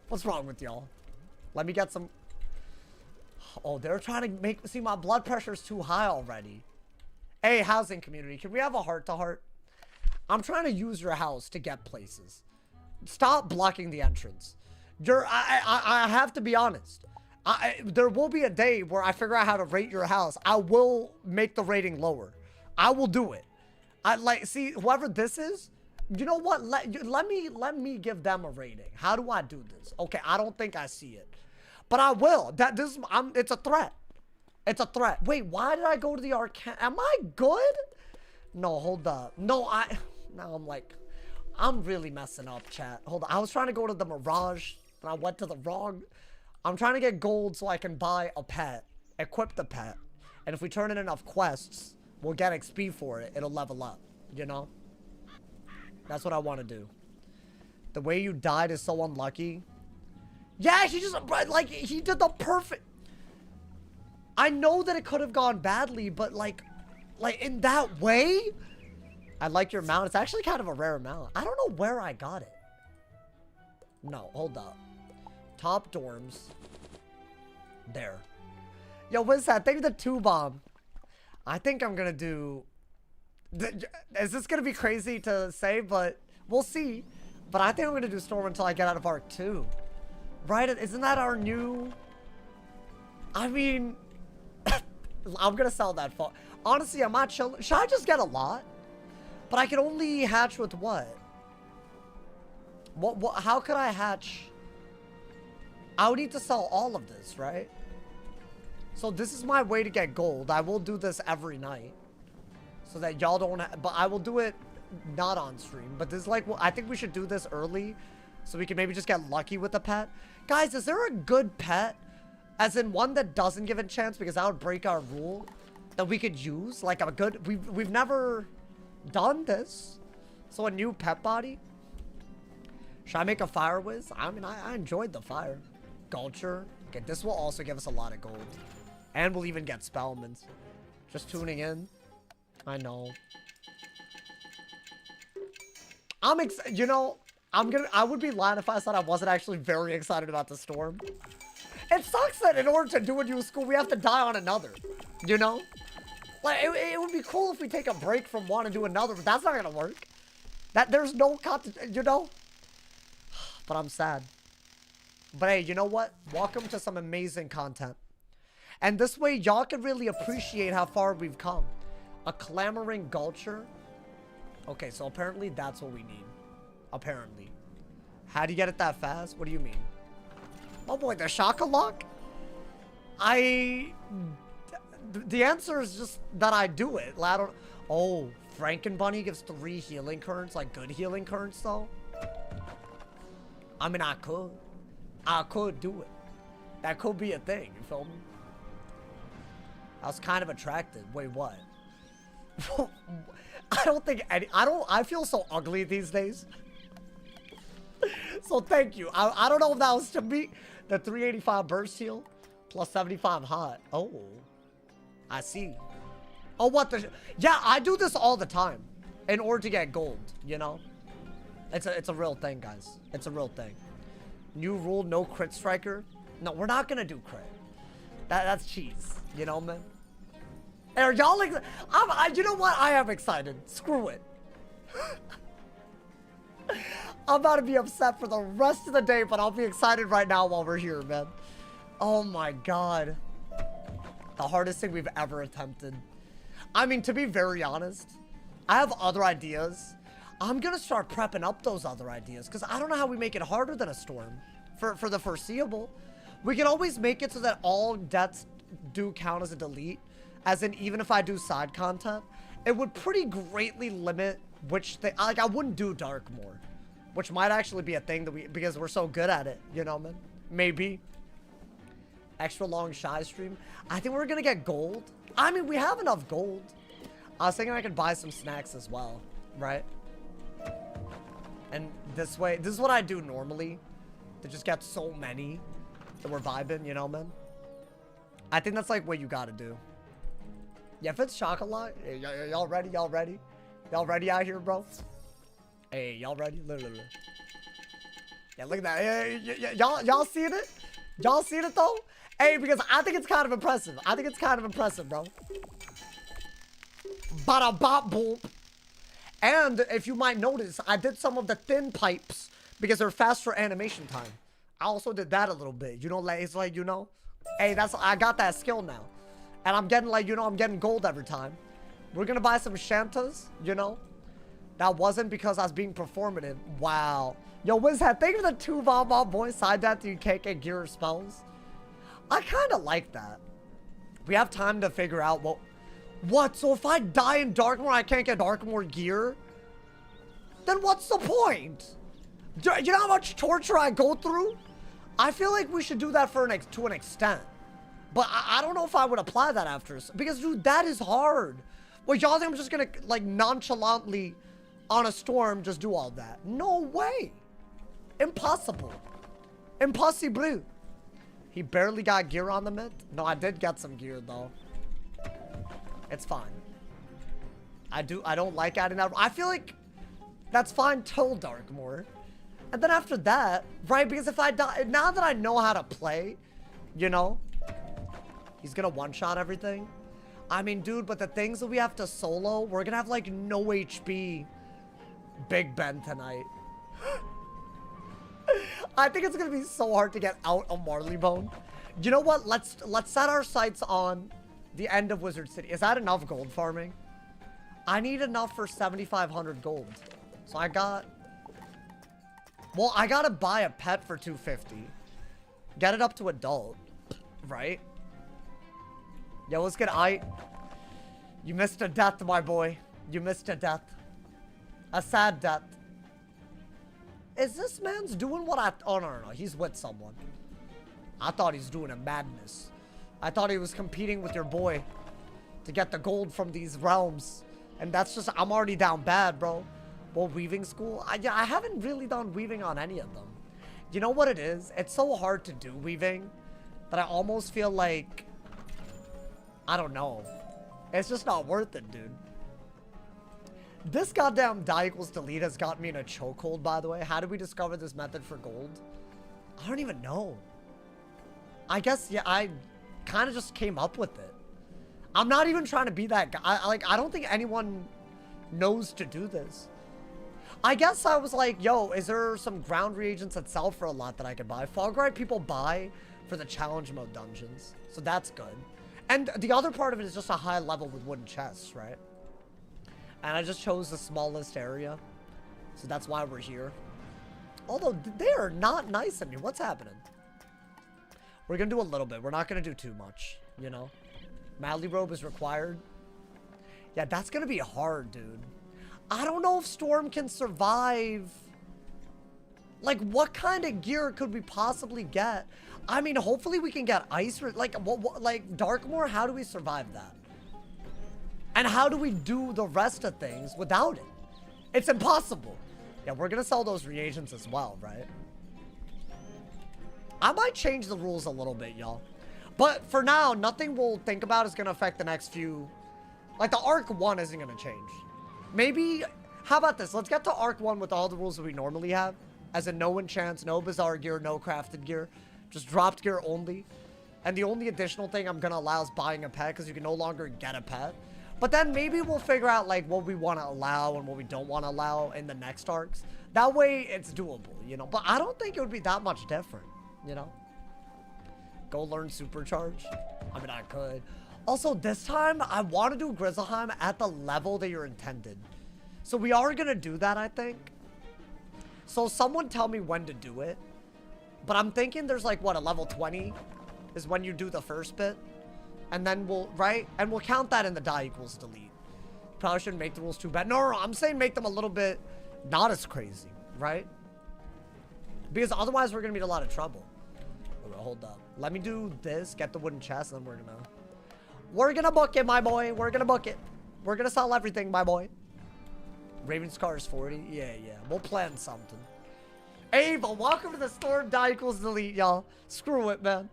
What's wrong with y'all? Let me get some... Oh, they're trying to make... See, my blood pressure's too high already. Hey, housing community. Can we have a heart-to-heart? I'm trying to use your house to get places. Stop blocking the entrance. I have to be honest. There will be a day where I figure out how to rate your house. I will make the rating lower. I will do it. See, whoever this is... You know what? Let me give them a rating. How do I do this? Okay, I don't think I see it, but I will. It's a threat. It's a threat. Wait, why did I go to the arcane? Am I good? No, hold up. No, now I'm like, I'm really messing up, chat. Hold on. I was trying to go to the Mirage, and I went to the wrong. I'm trying to get gold so I can buy a pet, equip the pet, and if we turn in enough quests, we'll get XP for it. It'll level up. You know. That's what I want to do. The way you died is so unlucky. Yeah, he just, like, he did the perfect... I know that it could have gone badly, but, like in that way? I like your mount. It's actually kind of a rare mount. I don't know where I got it. No, hold up. Top dorms. There. Yo, what's that? Thank you for the 2-bomb. I think I'm gonna do... Is this gonna be crazy to say, but we'll see. But I think I'm gonna do Storm until I get out of Arc 2. Right? Isn't that our new... I mean... I'm gonna sell that for... Honestly, I'm not chilling. Should I just get a lot? But I can only hatch with what? What? How could I hatch? I would need to sell all of this, right? So this is my way to get gold. I will do this every night. So that y'all don't... But I will do it not on stream. But this is like... Well, I think we should do this early. So we can maybe just get lucky with the pet. Guys, is there a good pet? As in one that doesn't give enchants, because that would break our rule. That we could use? Like a good... We've never done this. So a new pet body? Should I make a fire whiz? I mean, I enjoyed the fire. Culture. Okay, this will also give us a lot of gold. And we'll even get spellements. Just tuning in. I know. You know, I would be lying if I said I wasn't actually very excited about the Storm. It sucks that in order to do a new school, we have to die on another. You know? Like, it would be cool if we take a break from one and do another, but that's not gonna work. There's no you know? But I'm sad. But hey, you know what? Welcome to some amazing content. And this way, y'all can really appreciate how far we've come. A clamoring Gulcher. Okay, so apparently that's what we need. Apparently. How do you get it that fast? What do you mean? Oh boy, the Shaka-Lock? The answer is just that I do it. Oh, Frankenbunny gives 3 healing currents, like good healing currents though. I mean, I could do it. That could be a thing, you feel me? I was kind of attracted. Wait, what? I feel so ugly these days. So thank you. I don't know if that was to me. The 385 burst heal plus 75 hot. Oh, I see. Oh, what the? Yeah, I do this all the time in order to get gold, you know? It's a real thing, guys. It's a real thing. New rule, no crit striker. No, we're not gonna do crit. That's cheese, you know, man? Are y'all like... you know what? I am excited. Screw it. I'm about to be upset for the rest of the day, but I'll be excited right now while we're here, man. Oh my god. The hardest thing we've ever attempted. I mean, to be very honest, I have other ideas. I'm gonna start prepping up those other ideas, because I don't know how we make it harder than a Storm for the foreseeable. We can always make it so that all deaths do count as a delete. As in, even if I do side content, it would pretty greatly limit which thing, like, I wouldn't do Darkmoor, which might actually be a thing that we, because we're so good at it, you know, man. Maybe. Extra long shy stream. I think we're gonna get gold. I mean, we have enough gold. I was thinking I could buy some snacks as well, right? And this way, this is what I do normally, to just get so many that we're vibing, you know, man. I think that's like what you gotta do. Yeah, if it's chocolate, hey, y'all ready? Y'all ready? Y'all ready out here, bro? Hey, y'all ready? Literally. Yeah, look at that. Hey, y'all seeing it? Y'all seeing it though? Hey, because I think it's kind of impressive. I think it's kind of impressive, bro. Bada bop boom. And if you might notice, I did some of the thin pipes because they're fast for animation time. I also did that a little bit. You know, like, it's like, you know, hey, I got that skill now. And I'm getting, like, you know, I'm getting gold every time. We're gonna buy some Shantas, you know. That wasn't because I was being performative. Wow. Yo, Wizard, thank you for the 2 Bob boy side that you can't get gear or spells. I kind of like that. We have time to figure out what? So if I die in Darkmoor, I can't get Darkmoor gear? Then what's the point? You know how much torture I go through? I feel like we should do that to an extent. But I don't know if I would apply that after. Because, dude, that is hard. Well, y'all think I'm just gonna, like, nonchalantly on a storm just do all that? No way. Impossible. Impossible. He barely got gear on the mid. No, I did get some gear, though. It's fine. I don't like adding that. I feel like that's fine till Darkmoor. And then after that, right? Because if I die, now that I know how to play, you know, he's gonna one-shot everything. I mean, dude, but the things that we have to solo, we're gonna have, like, no HP Big Ben tonight. I think it's gonna be so hard to get out of Marleybone. You know what? Let's set our sights on the end of Wizard City. Is that enough gold farming? I need enough for 7,500 gold. So I got... Well, I gotta buy a pet for 250. Get it up to adult. Right? Yo, let's get You missed a death, my boy. You missed a death. A sad death. Is this man's doing what I... Oh, no. He's with someone. I thought he's doing a madness. I thought he was competing with your boy to get the gold from these realms. And that's just... I'm already down bad, bro. Well, weaving school? I haven't really done weaving on any of them. You know what it is? It's so hard to do weaving that I almost feel like... I don't know. It's just not worth it, dude. This goddamn die equals delete has got me in a chokehold, by the way. How did we discover this method for gold? I don't even know. I guess, yeah, I kind of just came up with it. I'm not even trying to be that guy. I don't think anyone knows to do this. I guess I was like, yo, is there some ground reagents that sell for a lot that I could buy? Fogright people buy for the challenge mode dungeons. So that's good. And the other part of it is just a high level with wooden chests, right? And I just chose the smallest area. So that's why we're here. Although, they are not nice at me. What's happening? We're going to do a little bit. We're not going to do too much, you know? Madly Robe is required. Yeah, that's going to be hard, dude. I don't know if Storm can survive. Like, what kind of gear could we possibly get? I mean, hopefully we can get ice. Like Darkmoor, how do we survive that? And how do we do the rest of things without it? It's impossible. Yeah, we're going to sell those reagents as well, right? I might change the rules a little bit, y'all. But for now, nothing we'll think about is going to affect the next few. Like, the Arc 1 isn't going to change. Maybe, how about this? Let's get to Arc 1 with all the rules that we normally have. As in no enchants, no Bazaar gear, no crafted gear. Just dropped gear only. And the only additional thing I'm going to allow is buying a pet, because you can no longer get a pet. But then maybe we'll figure out, like, what we want to allow and what we don't want to allow in the next arcs. That way, it's doable, you know? But I don't think it would be that much different, you know? Go learn Supercharge. I mean, I could. Also, this time, I want to do Grizzleheim at the level that you're intended. So we are going to do that, I think. So someone tell me when to do it. But I'm thinking there's, like, what, a level 20 is when you do the first bit. And then we'll, right? And we'll count that in the die equals delete. Probably shouldn't make the rules too bad. No, I'm saying make them a little bit not as crazy, right? Because otherwise we're gonna be in a lot of trouble. Okay, hold up. Let me do this, get the wooden chest, and then we're gonna book it, my boy. We're gonna book it. We're gonna sell everything, my boy. Raven's car is 40. Yeah. We'll plan something. Ava, welcome to the storm. Die equals delete, y'all. Screw it, man.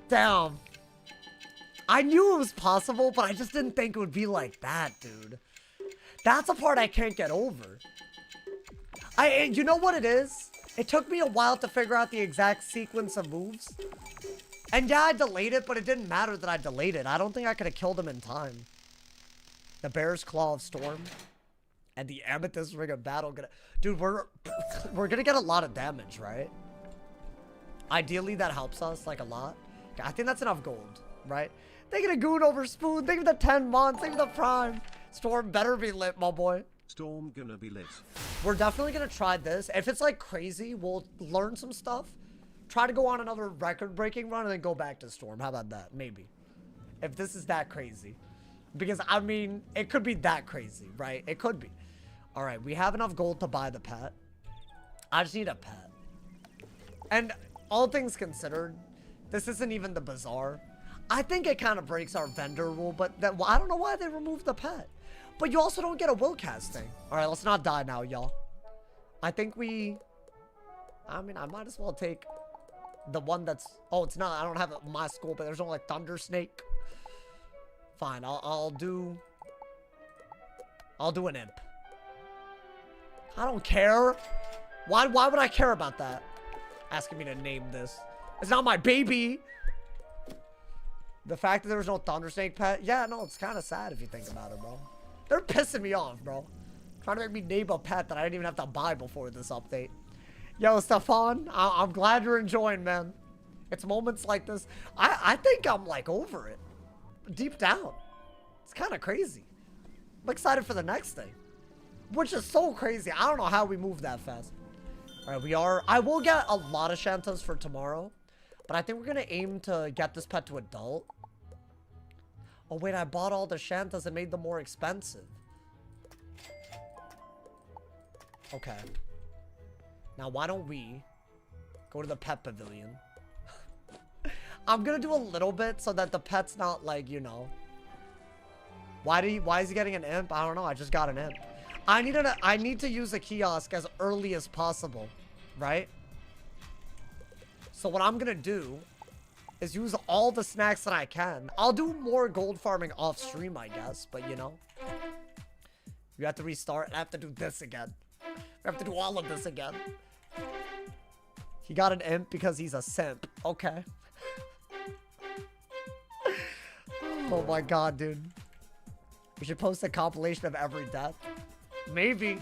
Damn. I knew it was possible, but I just didn't think it would be like that, dude. That's a part I can't get over. You know what it is? It took me a while to figure out the exact sequence of moves. And yeah, I delayed it, but it didn't matter that I delayed it. I don't think I could have killed him in time. The Bear's Claw of Storm. And the Amethyst Ring of Battle. Dude, we're gonna get a lot of damage, right? Ideally, that helps us, like, a lot. I think that's enough gold, right? They get a goon over Spoon. Think of the 10 months. Think of the Prime. Storm better be lit, my boy. Storm gonna be lit. We're definitely gonna try this. If it's, like, crazy, we'll learn some stuff. Try to go on another record-breaking run and then go back to Storm. How about that? Maybe. If this is that crazy. Because, I mean, it could be that crazy, right? It could be. All right, we have enough gold to buy the pet. I just need a pet. And all things considered, this isn't even the Bazaar. I think it kind of breaks our vendor rule, but well, I don't know why they removed the pet. But you also don't get a will casting. All right, let's not die now, y'all. I think I mean, I might as well take the one that's... Oh, it's not. I don't have it in my school, but there's no, like, Thunder Snake. Fine, I'll do an imp. I don't care. Why would I care about that? Asking me to name this. It's not my baby. The fact that there was no Thunder Snake pet. Yeah, no, it's kind of sad if you think about it, bro. They're pissing me off, bro. Trying to make me name a pet that I didn't even have to buy before this update. Yo, Stefan, I'm glad you're enjoying, man. It's moments like this. I think I'm, like, over it. Deep down. It's kind of crazy. I'm excited for the next thing. Which is so crazy. I don't know how we move that fast. All right, I will get a lot of Shantas for tomorrow. But I think we're going to aim to get this pet to adult. Oh, wait, I bought all the Shantas and made them more expensive. Okay. Now, why don't we go to the pet pavilion? I'm going to do a little bit so that the pet's not like, you know. Why is he getting an imp? I don't know. I just got an imp. I need to use a kiosk as early as possible, right? So what I'm going to do is use all the snacks that I can. I'll do more gold farming off stream, I guess. But, you know, you have to restart. I have to do this again. I have to do all of this again. He got an imp because he's a simp. Okay. Oh my god, dude. We should post a compilation of every death. Maybe.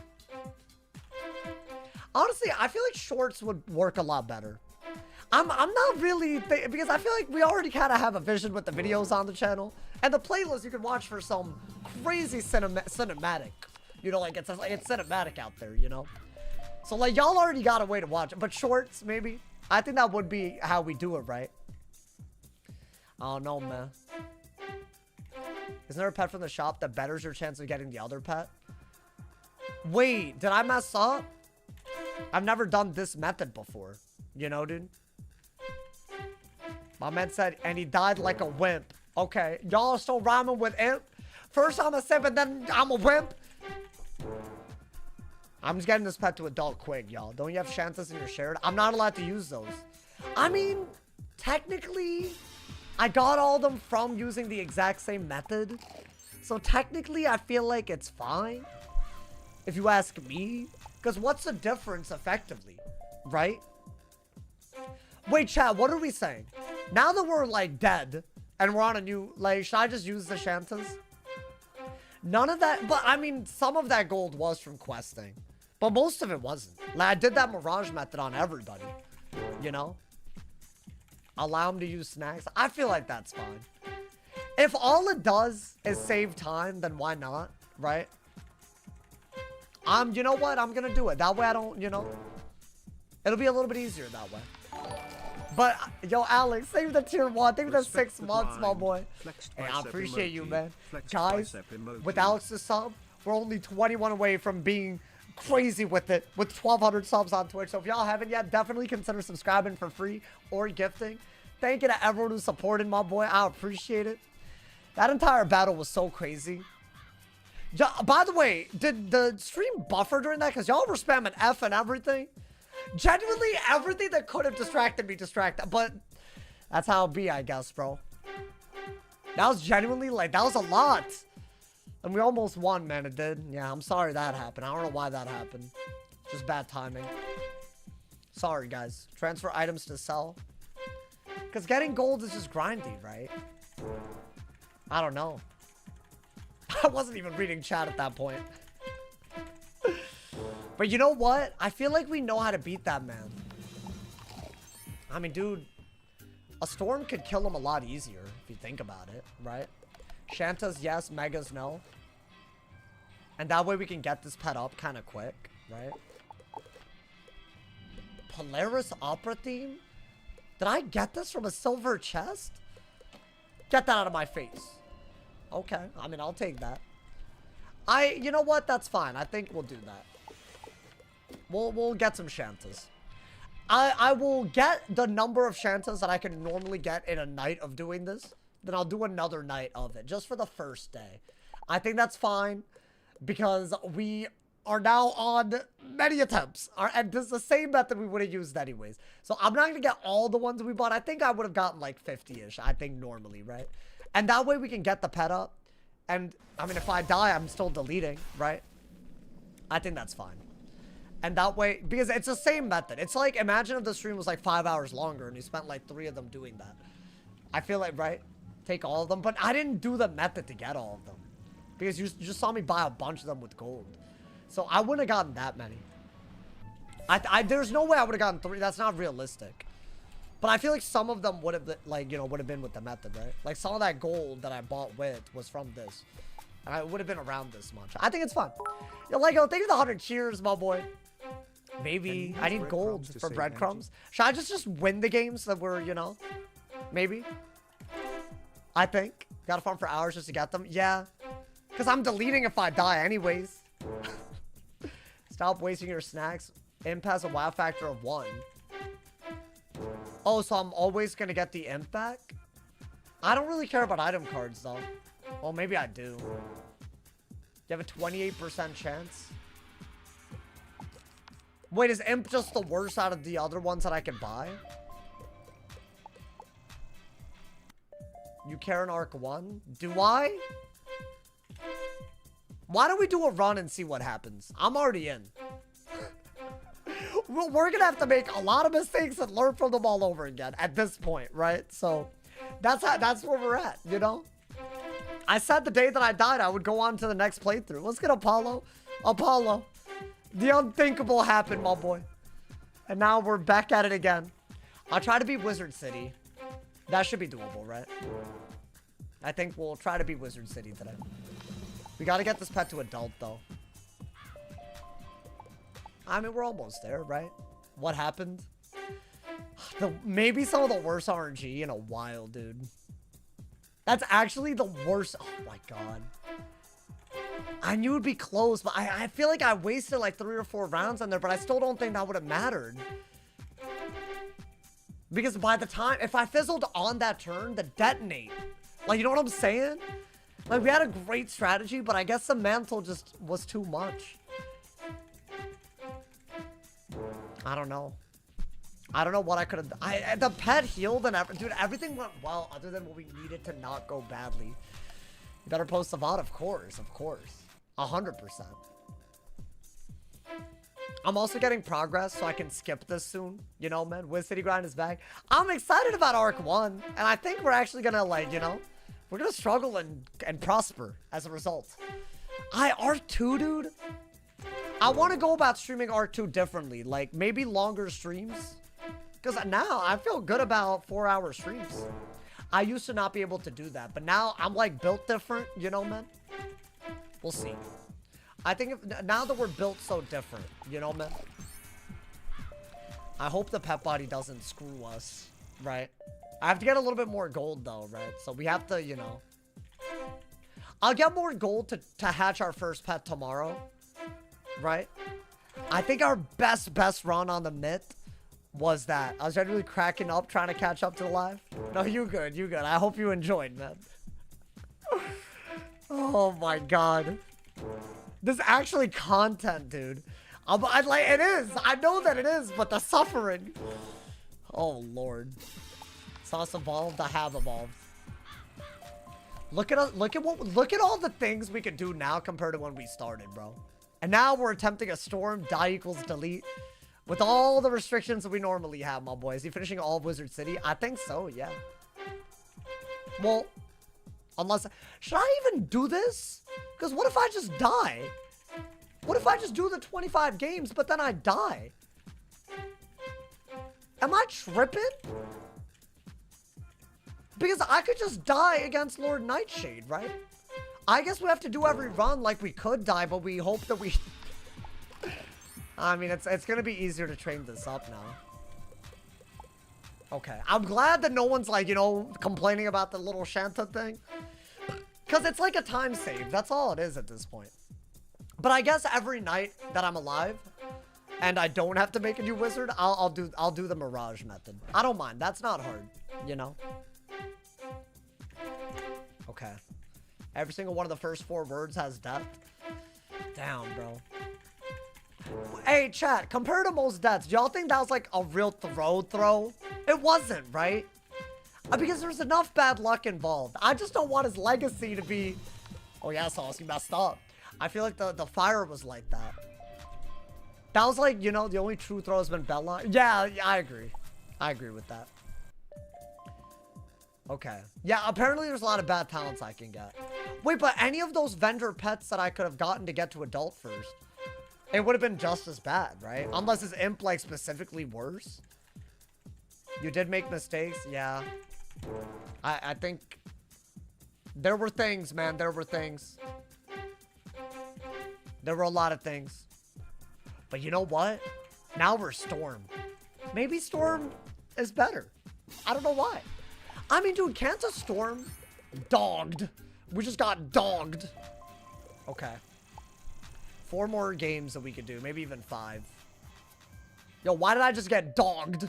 Honestly, I feel like shorts would work a lot better. I'm not really because I feel like we already kind of have a vision with the videos on the channel and the playlist you can watch for some crazy cinematic. You know, like it's cinematic out there, you know. So like y'all already got a way to watch it, but shorts maybe. I think that would be how we do it, right? I don't know, man. Isn't there a pet from the shop that betters your chance of getting the other pet? Wait, did I mess up? I've never done this method before. You know, dude? My man said, and he died like a wimp. Okay, y'all still rhyming with imp? First I'm a simp and then I'm a wimp? I'm just getting this pet to adult quick, y'all. Don't you have Shantas in your shared? I'm not allowed to use those. I mean, technically, I got all of them from using the exact same method. So technically, I feel like it's fine. If you ask me. Because what's the difference effectively? Right? Wait, chat, what are we saying? Now that we're, like, dead, and we're on a new, like, should I just use the Shantas? None of that, but, I mean, some of that gold was from questing. But most of it wasn't. Like, I did that Mirage method on everybody. You know? Allow them to use snacks. I feel like that's fine. If all it does is save time, then why not? Right? You know what? I'm gonna do it. That way I don't, you know. It'll be a little bit easier that way. But, yo, Alex, thank you for the tier 1. Thank you for the Respect 6 the months, my grind. boy. Flexed Hey, I bicep appreciate you, emoji. man. Flexed Guys, bicep emoji. with Alex's sub, we're only 21 away from being crazy with it, with 1,200 subs on Twitch. So if y'all haven't yet, definitely consider subscribing for free or gifting. Thank you to everyone who supported my boy. I appreciate it. That entire battle was so crazy. By the way, did the stream buffer during that? Because y'all were spamming F and everything. Genuinely, everything that could have distracted me distracted. But that's how it be, I guess, bro. That was genuinely, like, that was a lot. And we almost won, man. It did. Yeah, I'm sorry that happened. I don't know why that happened. Just bad timing. Sorry, guys. Transfer items to sell. Because getting gold is just grindy, right? I don't know. I wasn't even reading chat at that point. But you know what? I feel like we know how to beat that man. I mean, dude, a storm could kill him a lot easier if you think about it, right? Shantas, yes. Megas, no. And that way we can get this pet up kind of quick, right? Polaris opera theme? Did I get this from a silver chest? Get that out of my face. Okay, I mean, I'll take that. You know what? That's fine. I think we'll do that. We'll get some Shantas. I will get the number of Shantas that I can normally get in a night of doing this. Then I'll do another night of it, just for the first day. I think that's fine, because we are now on many attempts. And this is the same method we would have used anyways. So I'm not going to get all the ones we bought. I think I would have gotten like 50-ish, I think, normally, right? And that way we can get the pet up. And, I mean, if I die, I'm still deleting, right? I think that's fine. And that way, because it's the same method. It's like, imagine if the stream was like 5 hours longer and you spent like 3 of them doing that. I feel like, right? Take all of them. But I didn't do the method to get all of them. Because you just saw me buy a bunch of them with gold. So I wouldn't have gotten that many. There's no way I would have gotten 3. That's not realistic. But I feel like some of them would have, like, you know, would have been with the method, right? Like, some of that gold that I bought with was from this. And I would have been around this much. I think it's fun. Yo, Lego, thank you for the 100 cheers, my boy. Maybe. I need gold for breadcrumbs. Should I just win the games that we're, you know? Maybe. I think. Gotta farm for hours just to get them. Yeah. Because I'm deleting if I die anyways. Stop wasting your snacks. Imp has a wow factor of 1. Oh, so I'm always going to get the imp back? I don't really care about item cards, though. Well, maybe I do. You have a 28% chance? Wait, is imp just the worst out of the other ones that I can buy? You care in Arc 1? Do I? Why don't we do a run and see what happens? I'm already in. We're gonna have to make a lot of mistakes and learn from them all over again at this point, right? So that's where we're at, you know? I said the day that I died, I would go on to the next playthrough. Let's get Apollo. Apollo. The unthinkable happened, my boy. And now we're back at it again. I'll try to beat Wizard City. That should be doable, right? I think we'll try to beat Wizard City today. We gotta get this pet to adult, though. I mean, we're almost there, right? What happened? Maybe some of the worst RNG in a while, dude. That's actually the worst. Oh, my God. I knew it'd be close, but I feel like I wasted like 3 or 4 rounds on there, but I still don't think that would have mattered. Because by the time, if I fizzled on that turn, the detonate. Like, you know what I'm saying? Like, we had a great strategy, but I guess the mantle just was too much. I don't know. I don't know what I could have. The pet healed and dude, everything went well other than what we needed to not go badly. You better post the VOD, of course, 100%. I'm also getting progress, so I can skip this soon. You know, man, Wiz City Grind is back. I'm excited about Arc 1, and I think we're actually gonna, like, you know, we're gonna struggle and prosper as a result. Arc 2, dude. I want to go about streaming Arc 2 differently, like maybe longer streams. Because now I feel good about 4-hour streams. I used to not be able to do that, but now I'm like built different, you know, man. We'll see. I think now that we're built so different, you know, man. I hope the pet body doesn't screw us. right? I have to get a little bit more gold though, right? So we have to, you know. I'll get more gold to hatch our first pet tomorrow, right? I think our best run on the myth was that. I was generally cracking up trying to catch up to the live. No, you good, you good. I hope you enjoyed, man. Oh my god. This is actually content, dude. I like it is. I know that it is, but the suffering. Oh lord. Sauce evolved. I have evolved. Look at us. Look at all the things we can do now compared to when we started, bro. And now we're attempting a storm. Die equals delete. With all the restrictions that we normally have, my boy. Is he finishing all of Wizard City? I think so, yeah. Well, unless... Should I even do this? Because what if I just die? What if I just do the 25 games, but then I die? Am I tripping? Because I could just die against Lord Nightshade, right? I guess we have to do every run like we could die, but we hope that we... I mean, it's gonna be easier to train this up now. Okay, I'm glad that no one's like, you know, complaining about the little Shanta thing. Because it's like a time save. That's all it is at this point. But I guess every night that I'm alive and I don't have to make a new wizard, I'll do the Mirage method. I don't mind. That's not hard, you know? Okay. Every single one of the first 4 words has death. Damn, bro. Hey, chat, compared to most deaths, y'all think that was like a real throw? It wasn't, right? Because there's enough bad luck involved. I just don't want his legacy to be... Oh yeah, Sauce, you messed up. I feel like the fire was like that. That was like, you know, the only true throw has been Bella. Yeah, I agree. I agree with that. Okay. Yeah, apparently there's a lot of bad talents I can get. Wait, but any of those vendor pets that I could have gotten to get to adult first, it would have been just as bad, right? Unless his imp, like, specifically worse. You did make mistakes? Yeah. I think... There were things, man. There were things. There were a lot of things. But you know what? Now we're Storm. Maybe Storm is better. I don't know why. I mean, dude, can't a Storm... Dogged. We just got dogged. Okay. 4 more games that we could do. Maybe even 5. Yo, why did I just get dogged?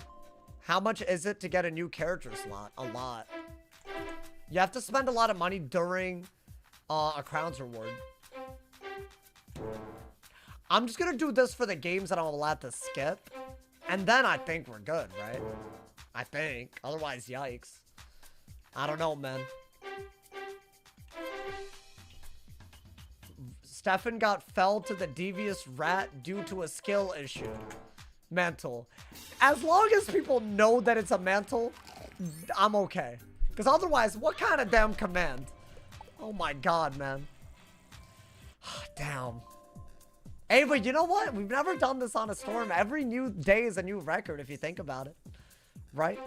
How much is it to get a new character slot? A lot. You have to spend a lot of money during a Crowns reward. I'm just gonna do this for the games that I'm allowed to skip. And then I think we're good, right? I think. Otherwise, yikes. I don't know, man. Stefan got felled to the devious rat due to a skill issue. Mantle. As long as people know that it's a mantle, I'm okay. Because otherwise, what kind of damn command? Oh my god, man. Damn. Hey, but you know what? We've never done this on a storm. Every new day is a new record if you think about it. Right?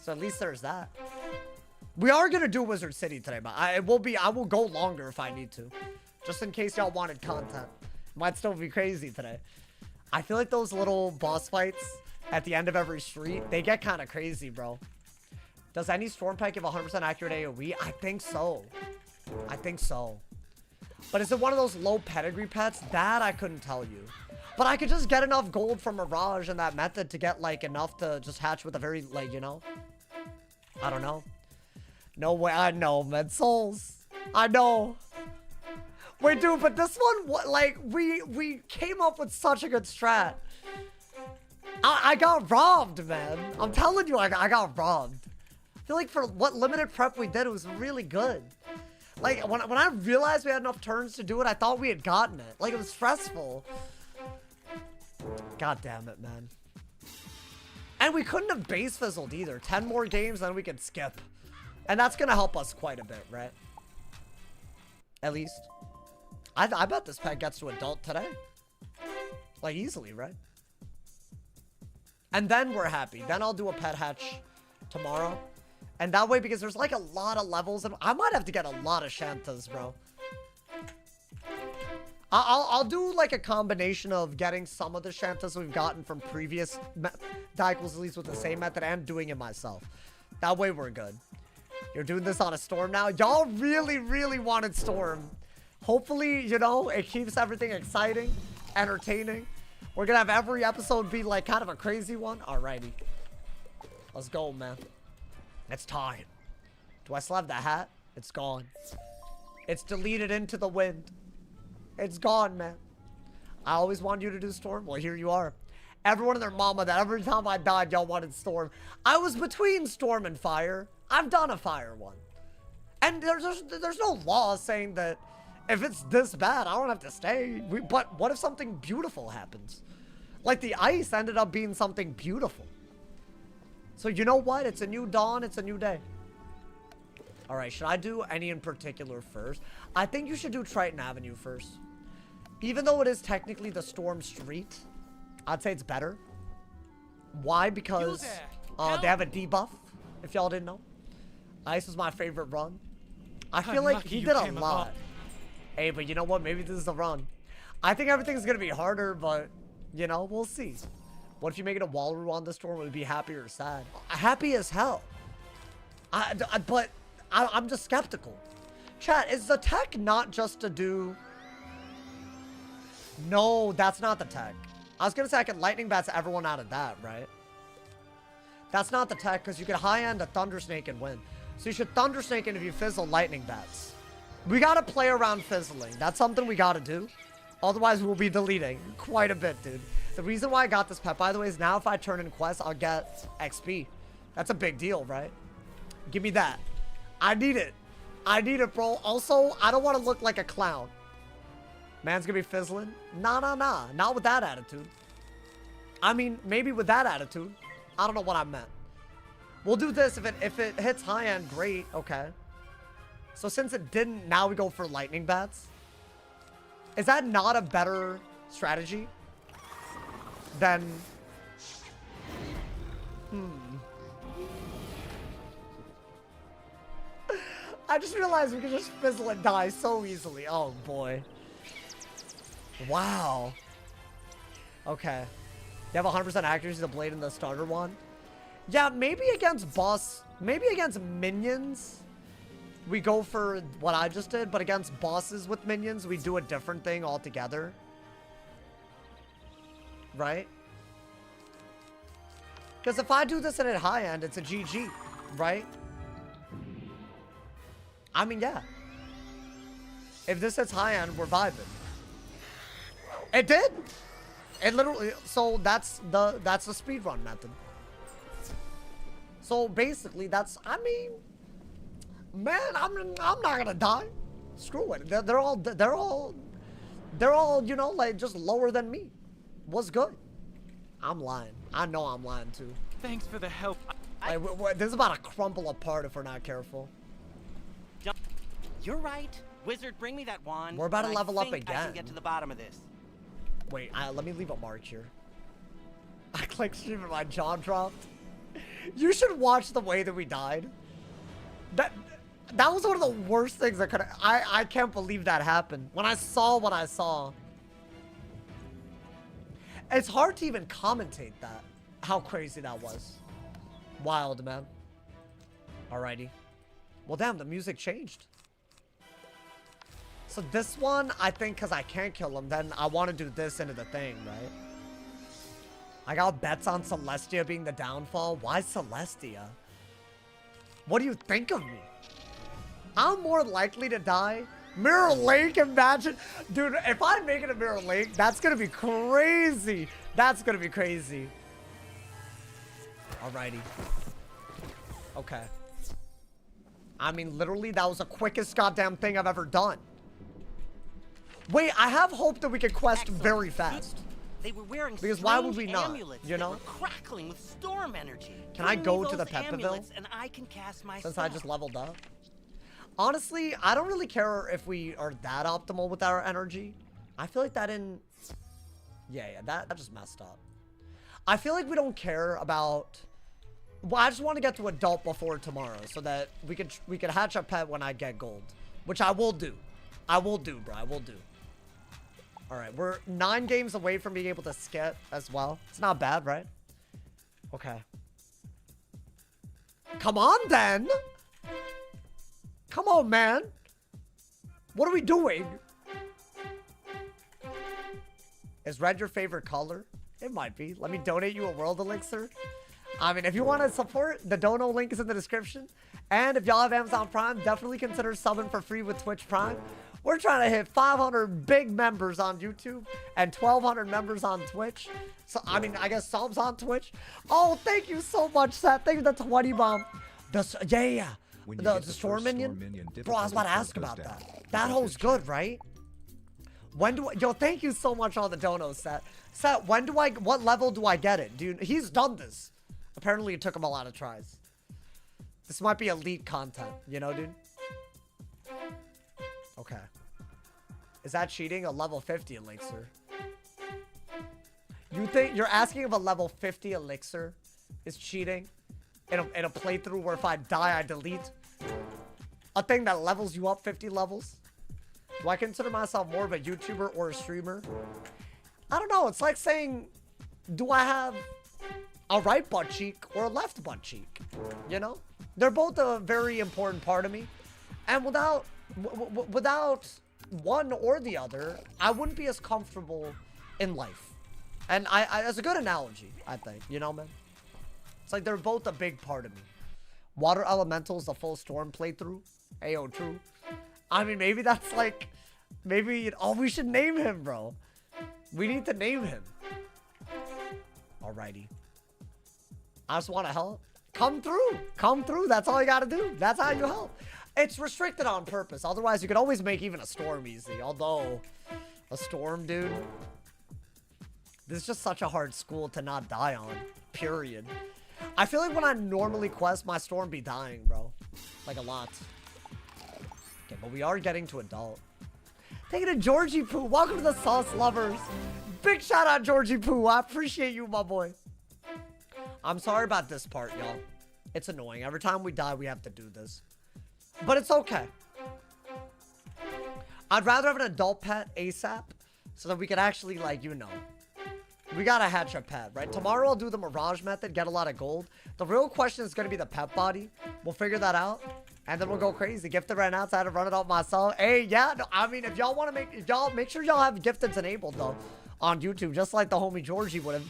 So at least there's that. We are going to do Wizard City today, but I will go longer if I need to. Just in case y'all wanted content. Might still be crazy today. I feel like those little boss fights at the end of every street, they get kind of crazy, bro. Does any storm pet give 100% accurate AoE? I think so. I think so. But is it one of those low pedigree pets? That I couldn't tell you. But I could just get enough gold from Mirage and that method to get, like, enough to just hatch with a very, like, you know? I don't know. No way. I know, man. Souls. I know. Wait, dude, but this one, what, like, we came up with such a good strat. I got robbed, man. I'm telling you, I got robbed. I feel like for what limited prep we did, it was really good. Like, when I realized we had enough turns to do it, I thought we had gotten it. Like, it was stressful. God damn it, man. And we couldn't have base fizzled either. 10 more games, then we could skip. And that's gonna help us quite a bit, right? At least. I bet this pet gets to adult today. Like, easily, right? And then we're happy. Then I'll do a pet hatch tomorrow. And that way, because there's like a lot of levels, and I might have to get a lot of Shantas, bro. I'll do like a combination of getting some of the Shantas we've gotten from previous Diequils Elites with the same method and doing it myself. That way we're good. You're doing this on a Storm now. Y'all really, really wanted Storm. Hopefully, you know, it keeps everything exciting, entertaining. We're gonna have every episode be like kind of a crazy one. Alrighty. Let's go, man. It's time. Do I still have the hat? It's gone. It's deleted into the wind. It's gone, man. I always wanted you to do Storm. Well, here you are. Everyone and their mama that every time I died, y'all wanted Storm. I was between Storm and Fire. I've done a Fire one. And there's no law saying that if it's this bad, I don't have to stay. But what if something beautiful happens? Like the ice ended up being something beautiful. So you know what? It's a new dawn. It's a new day. All right, should I do any in particular first? I think you should do Triton Avenue first. Even though it is technically the Storm Street, I'd say it's better. Why? Because they have a debuff, if y'all didn't know. Ice was my favorite run. I feel like he did a lot. Hey, but you know what? Maybe this is the run. I think everything's going to be harder, but, you know, we'll see. What if you make it a Walroo on the Storm? Would it be happy or sad? Happy as hell. But I'm just skeptical. Chat, is the tech not just to do... No, that's not the tech. I was going to say I can Lightning Bats everyone out of that, right? That's not the tech, because you can high-end a Thunder Snake and win. So you should Thunder Snake and if you fizzle, Lightning Bats. We got to play around fizzling. That's something we got to do. Otherwise, we'll be deleting quite a bit, dude. The reason why I got this pet, by the way, is now if I turn in quests, I'll get XP. That's a big deal, right? Give me that. I need it. I need it, bro. Also, I don't want to look like a clown. Man's gonna be fizzling? Nah. Not with that attitude. I mean, maybe with that attitude. I don't know what I meant. We'll do this. If it hits high end, great. Okay. So since it didn't, now we go for Lightning Bats. Is that not a better strategy than... I just realized we can just fizzle and die so easily. Oh, boy. Wow. Okay. You have 100% accuracy of the blade in the starter one? Yeah, maybe against boss... Maybe against minions, we go for what I just did. But against bosses with minions, we do a different thing altogether. Right? Because if I do this at high end, it's a GG. Right? I mean, yeah. If this hits high end, we're vibing. It did. It literally. So that's the speedrun method. So basically, that's. I mean, man, I'm not gonna die. Screw it. They're all. You know, like just lower than me. What's good? I'm lying. I know I'm lying too. Thanks for the help. Like, this is about to crumble apart if we're not careful. You're right. Wizard, bring me that wand. We're about to level up I again. can get to the bottom of this. Wait, let me leave a mark here. I clicked stream and my jaw dropped. You should watch the way that we died. That was one of the worst things that could. I can't believe that happened. When I saw what I saw, it's hard to even commentate that. How crazy that was. Wild, man. Alrighty. Well, damn, the music changed. So this one, I think because I can't kill him, then I want to do this into the thing, right? I got bets on Celestia being the downfall. Why Celestia? What do you think of me? I'm more likely to die. Mirror Lake, imagine. Dude, if I make it a Mirror Lake, that's going to be crazy. That's going to be crazy. Alrighty. Okay. I mean, literally, that was the quickest goddamn thing I've ever done. Wait, I have hope that we can quest very fast. They were wearing because why would we not? Amulets you know, that were crackling with storm energy. Can I go to the Pepperville? And I can cast my since I just leveled up. Honestly, I don't really care if we are that optimal with our energy. I feel like that didn't. Yeah, that just messed up. I feel like we don't care about. Well, I just want to get to adult before tomorrow so that we could hatch a pet when I get gold, which I will do. I will do, bro. I will do. All right, we're 9 games away from being able to skip as well. It's not bad, right? Okay. Come on, then. Come on, man. What are we doing? Is red your favorite color? It might be. Let me donate you a world elixir. I mean, if you want to support, the dono link is in the description. And if y'all have Amazon Prime, definitely consider subbing for free with Twitch Prime. We're trying to hit 500 big members on YouTube and 1,200 members on Twitch. So, I mean, I guess subs on Twitch. Oh, thank you so much, Seth. Thank you for the 20 bomb. Yeah. The storm minion. Bro, I was about to ask about that. That hole's good, right? When do I... Yo, thank you so much on the donos, Seth. Seth, when do I... What level do I get it? Dude, he's done this. Apparently, it took him a lot of tries. This might be elite content, you know, dude? Okay. Is that cheating? A level 50 elixir. You think you're asking if a level 50 elixir is cheating? In a playthrough where if I die, I delete? A thing that levels you up 50 levels? Do I consider myself more of a YouTuber or a streamer? I don't know. It's like saying, do I have a right butt cheek or a left butt cheek? You know? They're both a very important part of me. And without one or the other, I wouldn't be as comfortable in life. And I that's a good analogy, I think. You know, man? It's like they're both a big part of me. Water Elementals, the full storm playthrough. Ayo, true. I mean, maybe that's like... Maybe... Oh, we should name him, bro. We need to name him. Alrighty. I just want to help. Come through. Come through. That's all you gotta do. That's how you help. It's restricted on purpose. Otherwise, you could always make even a storm easy. Although, a storm, dude. This is just such a hard school to not die on. Period. I feel like when I normally quest, my storm be dying, bro. Like a lot. Okay, but we are getting to adult. Thank you to Georgie Poo. Welcome to the Sauce Lovers. Big shout out, Georgie Poo. I appreciate you, my boy. I'm sorry about this part, y'all. It's annoying. Every time we die, we have to do this. But it's okay. I'd rather have an adult pet ASAP so that we could actually, like, you know. We gotta hatch a pet, right? Tomorrow I'll do the Mirage method, get a lot of gold. The real question is gonna be the pet body. We'll figure that out. And then we'll go crazy. Gifted right now, so I had to run it off myself. Hey, yeah, no, I mean, if y'all want to make sure y'all have gifteds enabled, though, on YouTube, just like the homie Georgie would have.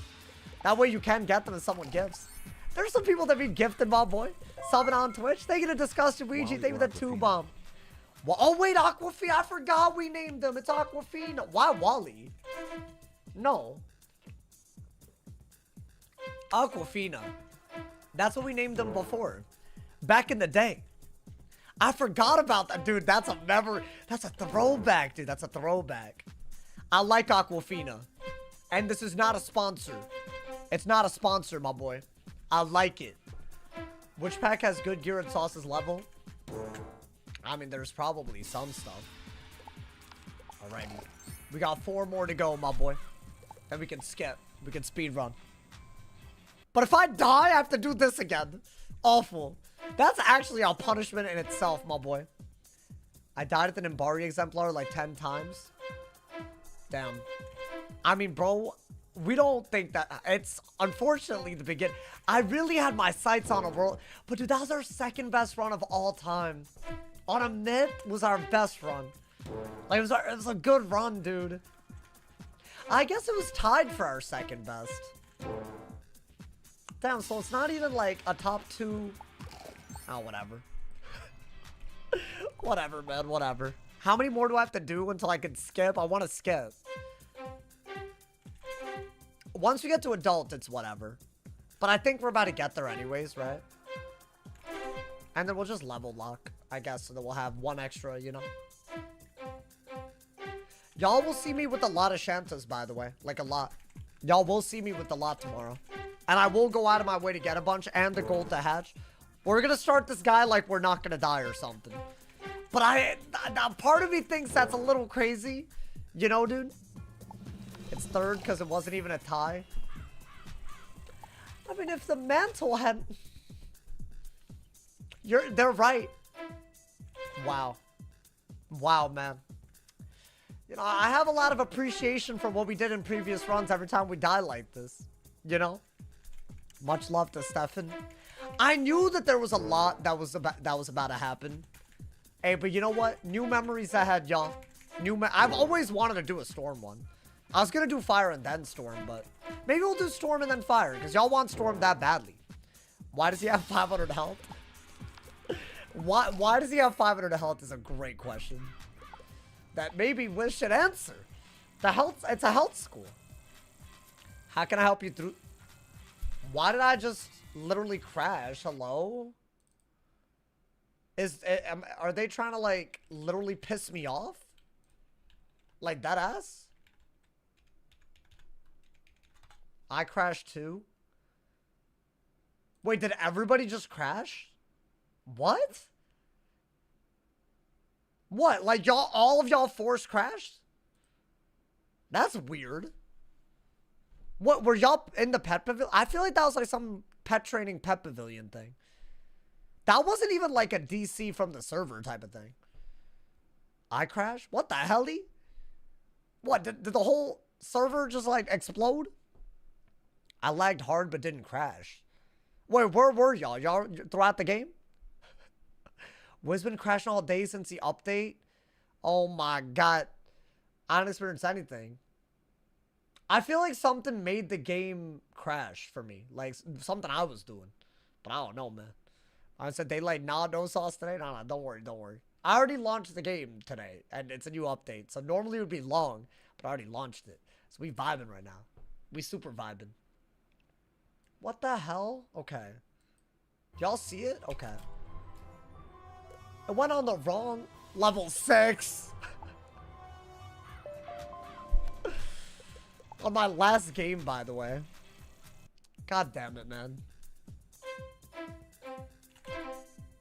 That way you can get them if someone gifts. There's some people that be gifted, my boy. Subbing on Twitch. Thank you to Disgusted Ouija. Thank you for the 2-bomb. Well, oh, wait, Aquafina. I forgot we named them. It's Aquafina. Why Wally? No. Aquafina. That's what we named them before. Back in the day. I forgot about that, dude. That's a throwback, dude. That's a throwback. I like Aquafina. And this is not a sponsor. It's not a sponsor, my boy. I like it. Which pack has good gear at Sauce's level? I mean, there's probably some stuff. Alrighty. We got 4 more to go, my boy. Then we can skip. We can speed run. But if I die, I have to do this again. Awful. That's actually a punishment in itself, my boy. I died at an Embari exemplar like 10 times. Damn. I mean, bro, we don't think that... It's unfortunately the beginning. I really had my sights on a world... But dude, that was our second best run of all time. On a myth was our best run. Like, it was a good run, dude. I guess it was tied for our second best. Damn, so it's not even like a top 2... Oh, whatever. Whatever, man, whatever. How many more do I have to do until I can skip? I want to skip. Once we get to adult, it's whatever. But I think we're about to get there anyways, right? And then we'll just level lock, I guess, so that we'll have 1 extra, you know? Y'all will see me with a lot of Shantas, by the way. Like, a lot. Y'all will see me with a lot tomorrow. And I will go out of my way to get a bunch and the gold to hatch. We're gonna start this guy like we're not gonna die or something. But part of me thinks that's a little crazy. You know, dude? It's 3rd because it wasn't even a tie. I mean, if the mantle had... They're right. Wow. Wow, man. You know, I have a lot of appreciation for what we did in previous runs every time we die like this. You know? Much love to Stefan. I knew that there was a lot that was about to happen. Hey, but you know what? New memories ahead, y'all. I've always wanted to do a storm one. I was gonna do fire and then storm, but maybe we'll do storm and then fire, because y'all want storm that badly. Why does he have 500 health? Why does he have 500 health is a great question. That maybe Wiz should answer. It's a health school. How can I help you through? Why did I just literally crash? Hello? Are they trying to like literally piss me off? Like that ass? I crashed too. Wait, did everybody just crash? What? What? Like y'all, all of y'all force crashed? That's weird. What, were y'all in the pet pavilion? I feel like that was like some pet training pet pavilion thing. That wasn't even like a DC from the server type of thing. I crashed? What the hell? What, did the whole server just like explode? I lagged hard but didn't crash. Wait, where were y'all? Y'all throughout the game? Wiz been crashing all day since the update. Oh my god. I didn't experience anything. I feel like something made the game crash for me. Like something I was doing. But I don't know, man. I said they like, nah, no sauce today. Nah, don't worry, don't worry. I already launched the game today. And it's a new update. So normally it would be long. But I already launched it. So we vibing right now. We super vibing. What the hell? Okay. Y'all see it? Okay. It went on the wrong level 6. On my last game, by the way. God damn it, man.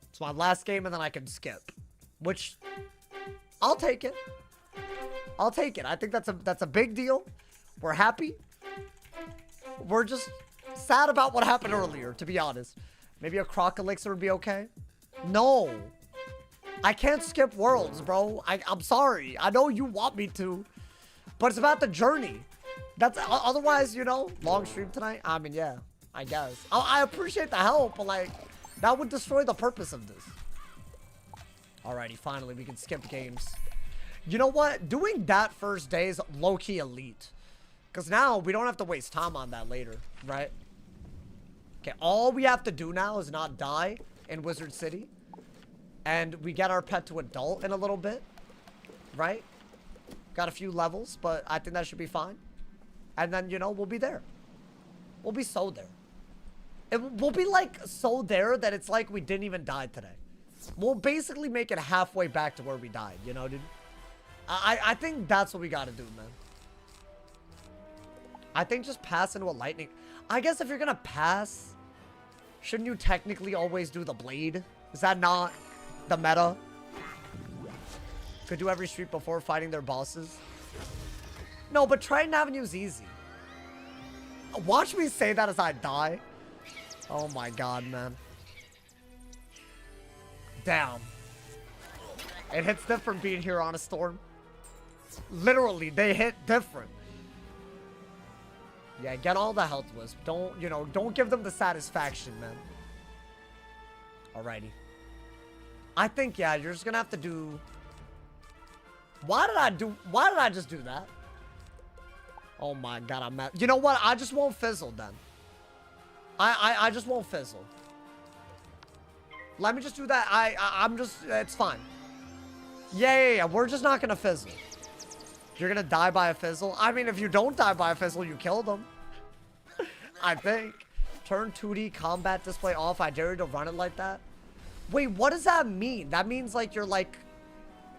It's my last game and then I can skip. Which, I'll take it. I'll take it. I think that's a big deal. We're happy. We're just sad about what happened earlier, to be honest. Maybe a croc elixir would be okay. No. I can't skip worlds, bro. I'm sorry. I know you want me to. But it's about the journey. That's otherwise, you know, long stream tonight. I mean, yeah, I guess. I appreciate the help, but like, that would destroy the purpose of this. Alrighty, finally, we can skip games. You know what? Doing that first day is low-key elite. Because now we don't have to waste time on that later, right? Okay, all we have to do now is not die in Wizard City. And we get our pet to adult in a little bit, right? Got a few levels, but I think that should be fine. And then, you know, we'll be there. We'll be so there. We'll be like so there that it's like we didn't even die today. We'll basically make it halfway back to where we died, you know, dude? I think that's what we gotta do, man. I think just pass into a lightning. I guess if you're gonna pass, shouldn't you technically always do the blade? Is that not the meta? Could do every street before fighting their bosses. No, but Triton Avenue is easy. Watch me say that as I die. Oh my god, man. Damn. It hits different being here on a storm. Literally, they hit different. Yeah, get all the health wisp. Don't, you know, don't give them the satisfaction, man. Alrighty. I think, yeah, you're just gonna have to do... Why did I just do that? Oh my god, I'm mad. You know what? I just won't fizzle then. I just won't fizzle. Let me just do that. I'm just, it's fine. Yeah. We're just not gonna fizzle. You're gonna die by a fizzle? I mean, if you don't die by a fizzle, you kill them. I think. Turn 2D combat display off. I dare you to run it like that. Wait, what does that mean? That means like you're like...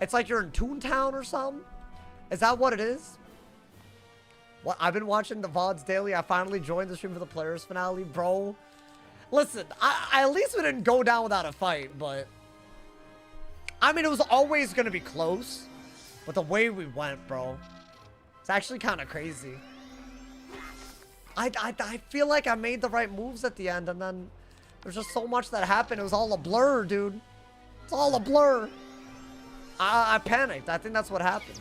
It's like you're in Toontown or something? Is that what it is? What? I've been watching the VODs daily. I finally joined the stream for the Polaris finale. Bro. Listen, I at least we didn't go down without a fight, but... I mean, it was always going to be close. But the way we went, bro. It's actually kind of crazy. I feel like I made the right moves at the end, and then... There's just so much that happened. It was all a blur, dude. It's all a blur. I panicked. I think that's what happened.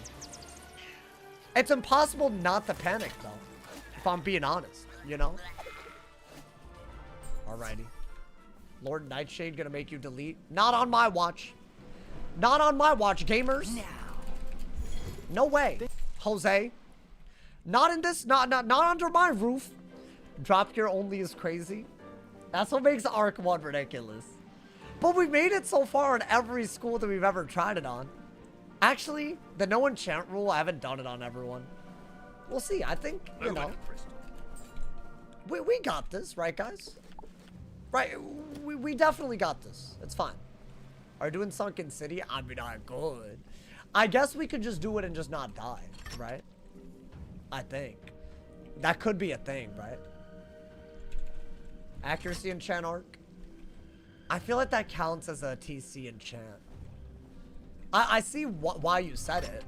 It's impossible not to panic, though. If I'm being honest, you know? Alrighty. Lord Nightshade gonna make you delete? Not on my watch. Not on my watch, gamers. No way. Jose. Not in this, not under my roof. Drop gear only is crazy. That's what makes Arc 1 ridiculous. But we made it so far in every school that we've ever tried it on. Actually, the no enchant rule, I haven't done it on everyone. We'll see. I think, you know. We got this, right, guys? Right, we definitely got this. It's fine. Are you doing Sunken City? I mean, I could. I guess we could just do it and just not die, right? I think. That could be a thing, right? Accuracy enchant arc. I feel like that counts as a TC enchant. I see why you said it,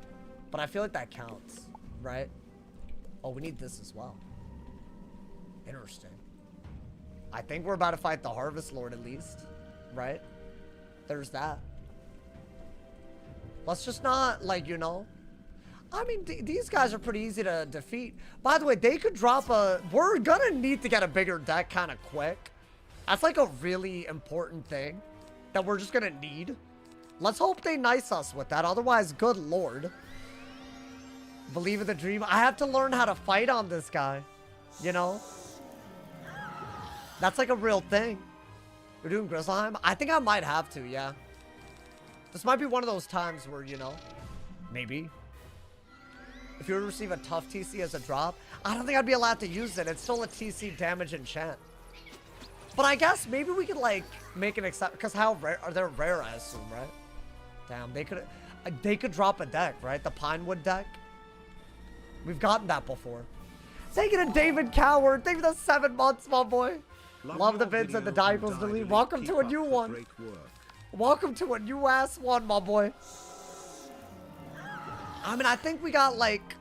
but I feel like that counts, right? Oh, we need this as well. Interesting. I think we're about to fight the Harvest Lord at least, right? There's that. Let's just not, like, you know. I mean, these guys are pretty easy to defeat. By the way, they could drop a... We're gonna need to get a bigger deck kind of quick. That's like a really important thing that we're just gonna need. Let's hope they nice us with that. Otherwise, good lord. Believe in the dream. I have to learn how to fight on this guy. You know? That's like a real thing. You're doing Grizzleheim? I think I might have to, yeah. This might be one of those times where, you know, maybe. If you were to receive a tough TC as a drop, I don't think I'd be allowed to use it. It's still a TC damage enchant. But I guess maybe we could, like, make an exception. Because how rare are they? Rare, I assume, right? Damn, they could drop a deck, right? The Pinewood deck. We've gotten that before. Thank you to David Coward. Thank you for the 7 months, my boy. Love the vids and the diagonals delete. Welcome to a new one. Welcome to a new ass one, my boy. I mean, I think we got, like...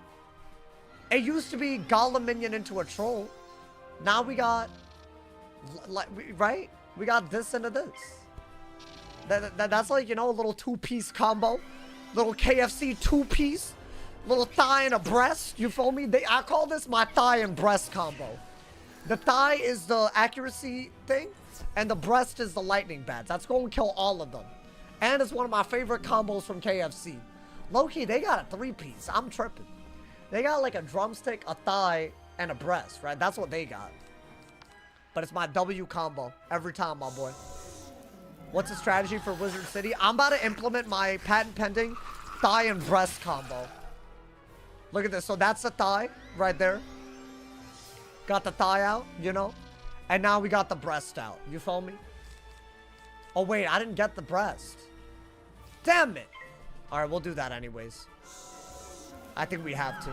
It used to be Golem minion into a troll. Now we got... Right? We got this into this. That's like, you know, a little 2-piece combo. Little KFC 2-piece. Little thigh and a breast. You feel me? I call this my thigh and breast combo. The thigh is the accuracy thing. And the breast is the lightning bats. That's going to kill all of them. And it's one of my favorite combos from KFC. Low-key, they got a 3-piece. I'm tripping. They got like a drumstick, a thigh, and a breast, right? That's what they got. But it's my W combo every time, my boy. What's the strategy for Wizard City? I'm about to implement my patent pending thigh and breast combo. Look at this. So that's the thigh right there. Got the thigh out, you know? And now we got the breast out. You feel me? Oh, wait. I didn't get the breast. Damn it. All right, we'll do that anyways. I think we have to.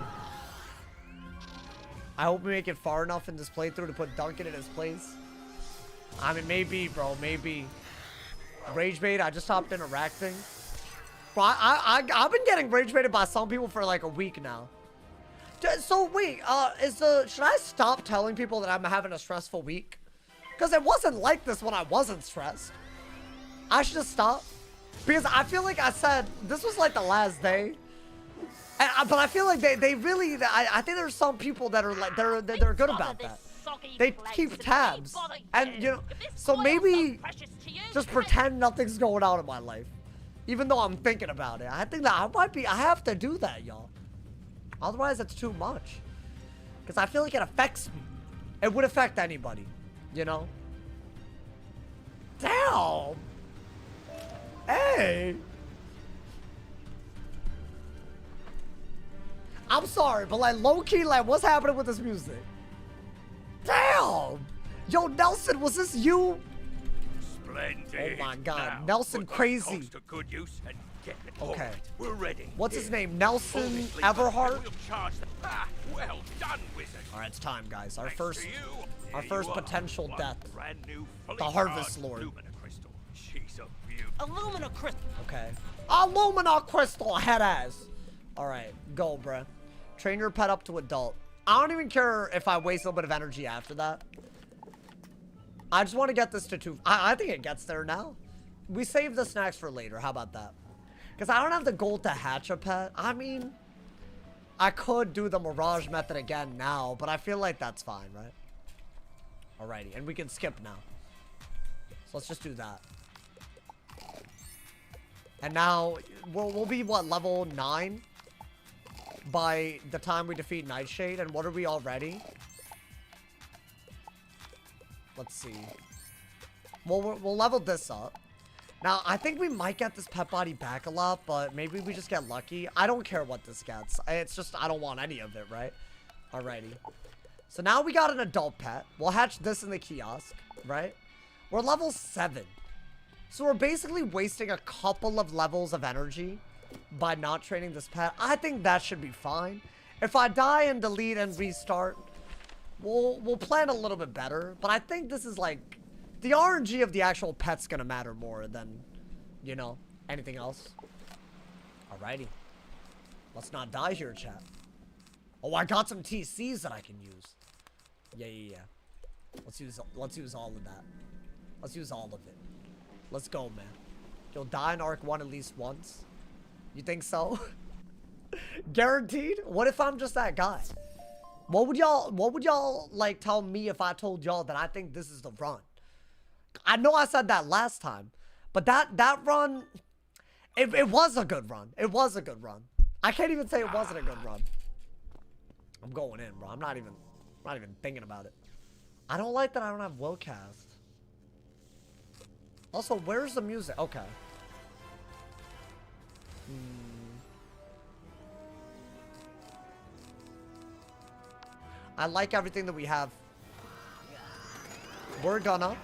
I hope we make it far enough in this playthrough to put Duncan in his place. I mean, maybe, bro. Maybe. Rage bait. I just stopped interacting. Bro, I've been getting rage baited by some people for like a week now. So wait, should I stop telling people that I'm having a stressful week? Because it wasn't like this when I wasn't stressed. I should just stop. Because I feel like I said, this was like the last day. But I feel like they really, I think there's some people that are like, they're good about that. They keep tabs. And, you know, so maybe just pretend nothing's going on in my life. Even though I'm thinking about it. I think that I have to do that, y'all. Otherwise, it's too much. Because I feel like it affects me. It would affect anybody, you know? Damn! Hey! I'm sorry, but like low-key, like what's happening with this music? Damn! Yo, Nelson, was this you? Splendid. Oh my god, Now, Nelson put those crazy. cogs to good use and get it. Okay. All right, we're ready. What's his Here. name? Nelson Obviously, Everhart? we'll charge them. Ah, well done, wizard. Alright, it's time, guys. Our Thanks first to you, our here first you are, potential one death. Brand new, fully The Harvest charged Lord. Lumina crystal. She's a beauty. Illumina crystal. Okay. Illumina crystal head ass. Alright, go, bruh. Train your pet up to adult. I don't even care if I waste a little bit of energy after that. I just want to get this to 2. I think it gets there now. We save the snacks for later. How about that? Because I don't have the gold to hatch a pet. I mean, I could do the Mirage method again now, but I feel like that's fine, right? Alrighty, and we can skip now. So let's just do that. And now, we'll be, what, level 9? By the time we defeat Nightshade, and what are we already? Let's see. Well, we'll level this up. Now, I think we might get this pet body back a lot, but maybe we just get lucky. I don't care what this gets. It's just, I don't want any of it, right? Alrighty. So now we got an adult pet. We'll hatch this in the kiosk, right? We're level 7. So we're basically wasting a couple of levels of energy by not training this pet. I think that should be fine. If I die and delete and restart, we'll plan a little bit better. But I think this is like... The RNG of the actual pet's gonna matter more than, you know, anything else. Alrighty. Let's not die here, chat. Oh, I got some TCs that I can use. Yeah. Let's use all of that. Let's use all of it. Let's go, man. You'll die in Arc 1 at least once. You think so? Guaranteed? What if I'm just that guy? What would y'all like tell me if I told y'all that I think this is the run? I know I said that last time, but that run, it was a good run. It was a good run. I can't even say it wasn't a good run. I'm going in, bro. I'm not even thinking about it. I don't like that I don't have Willcast. Also, where's the music? Okay. I like everything that we have. We're gonna...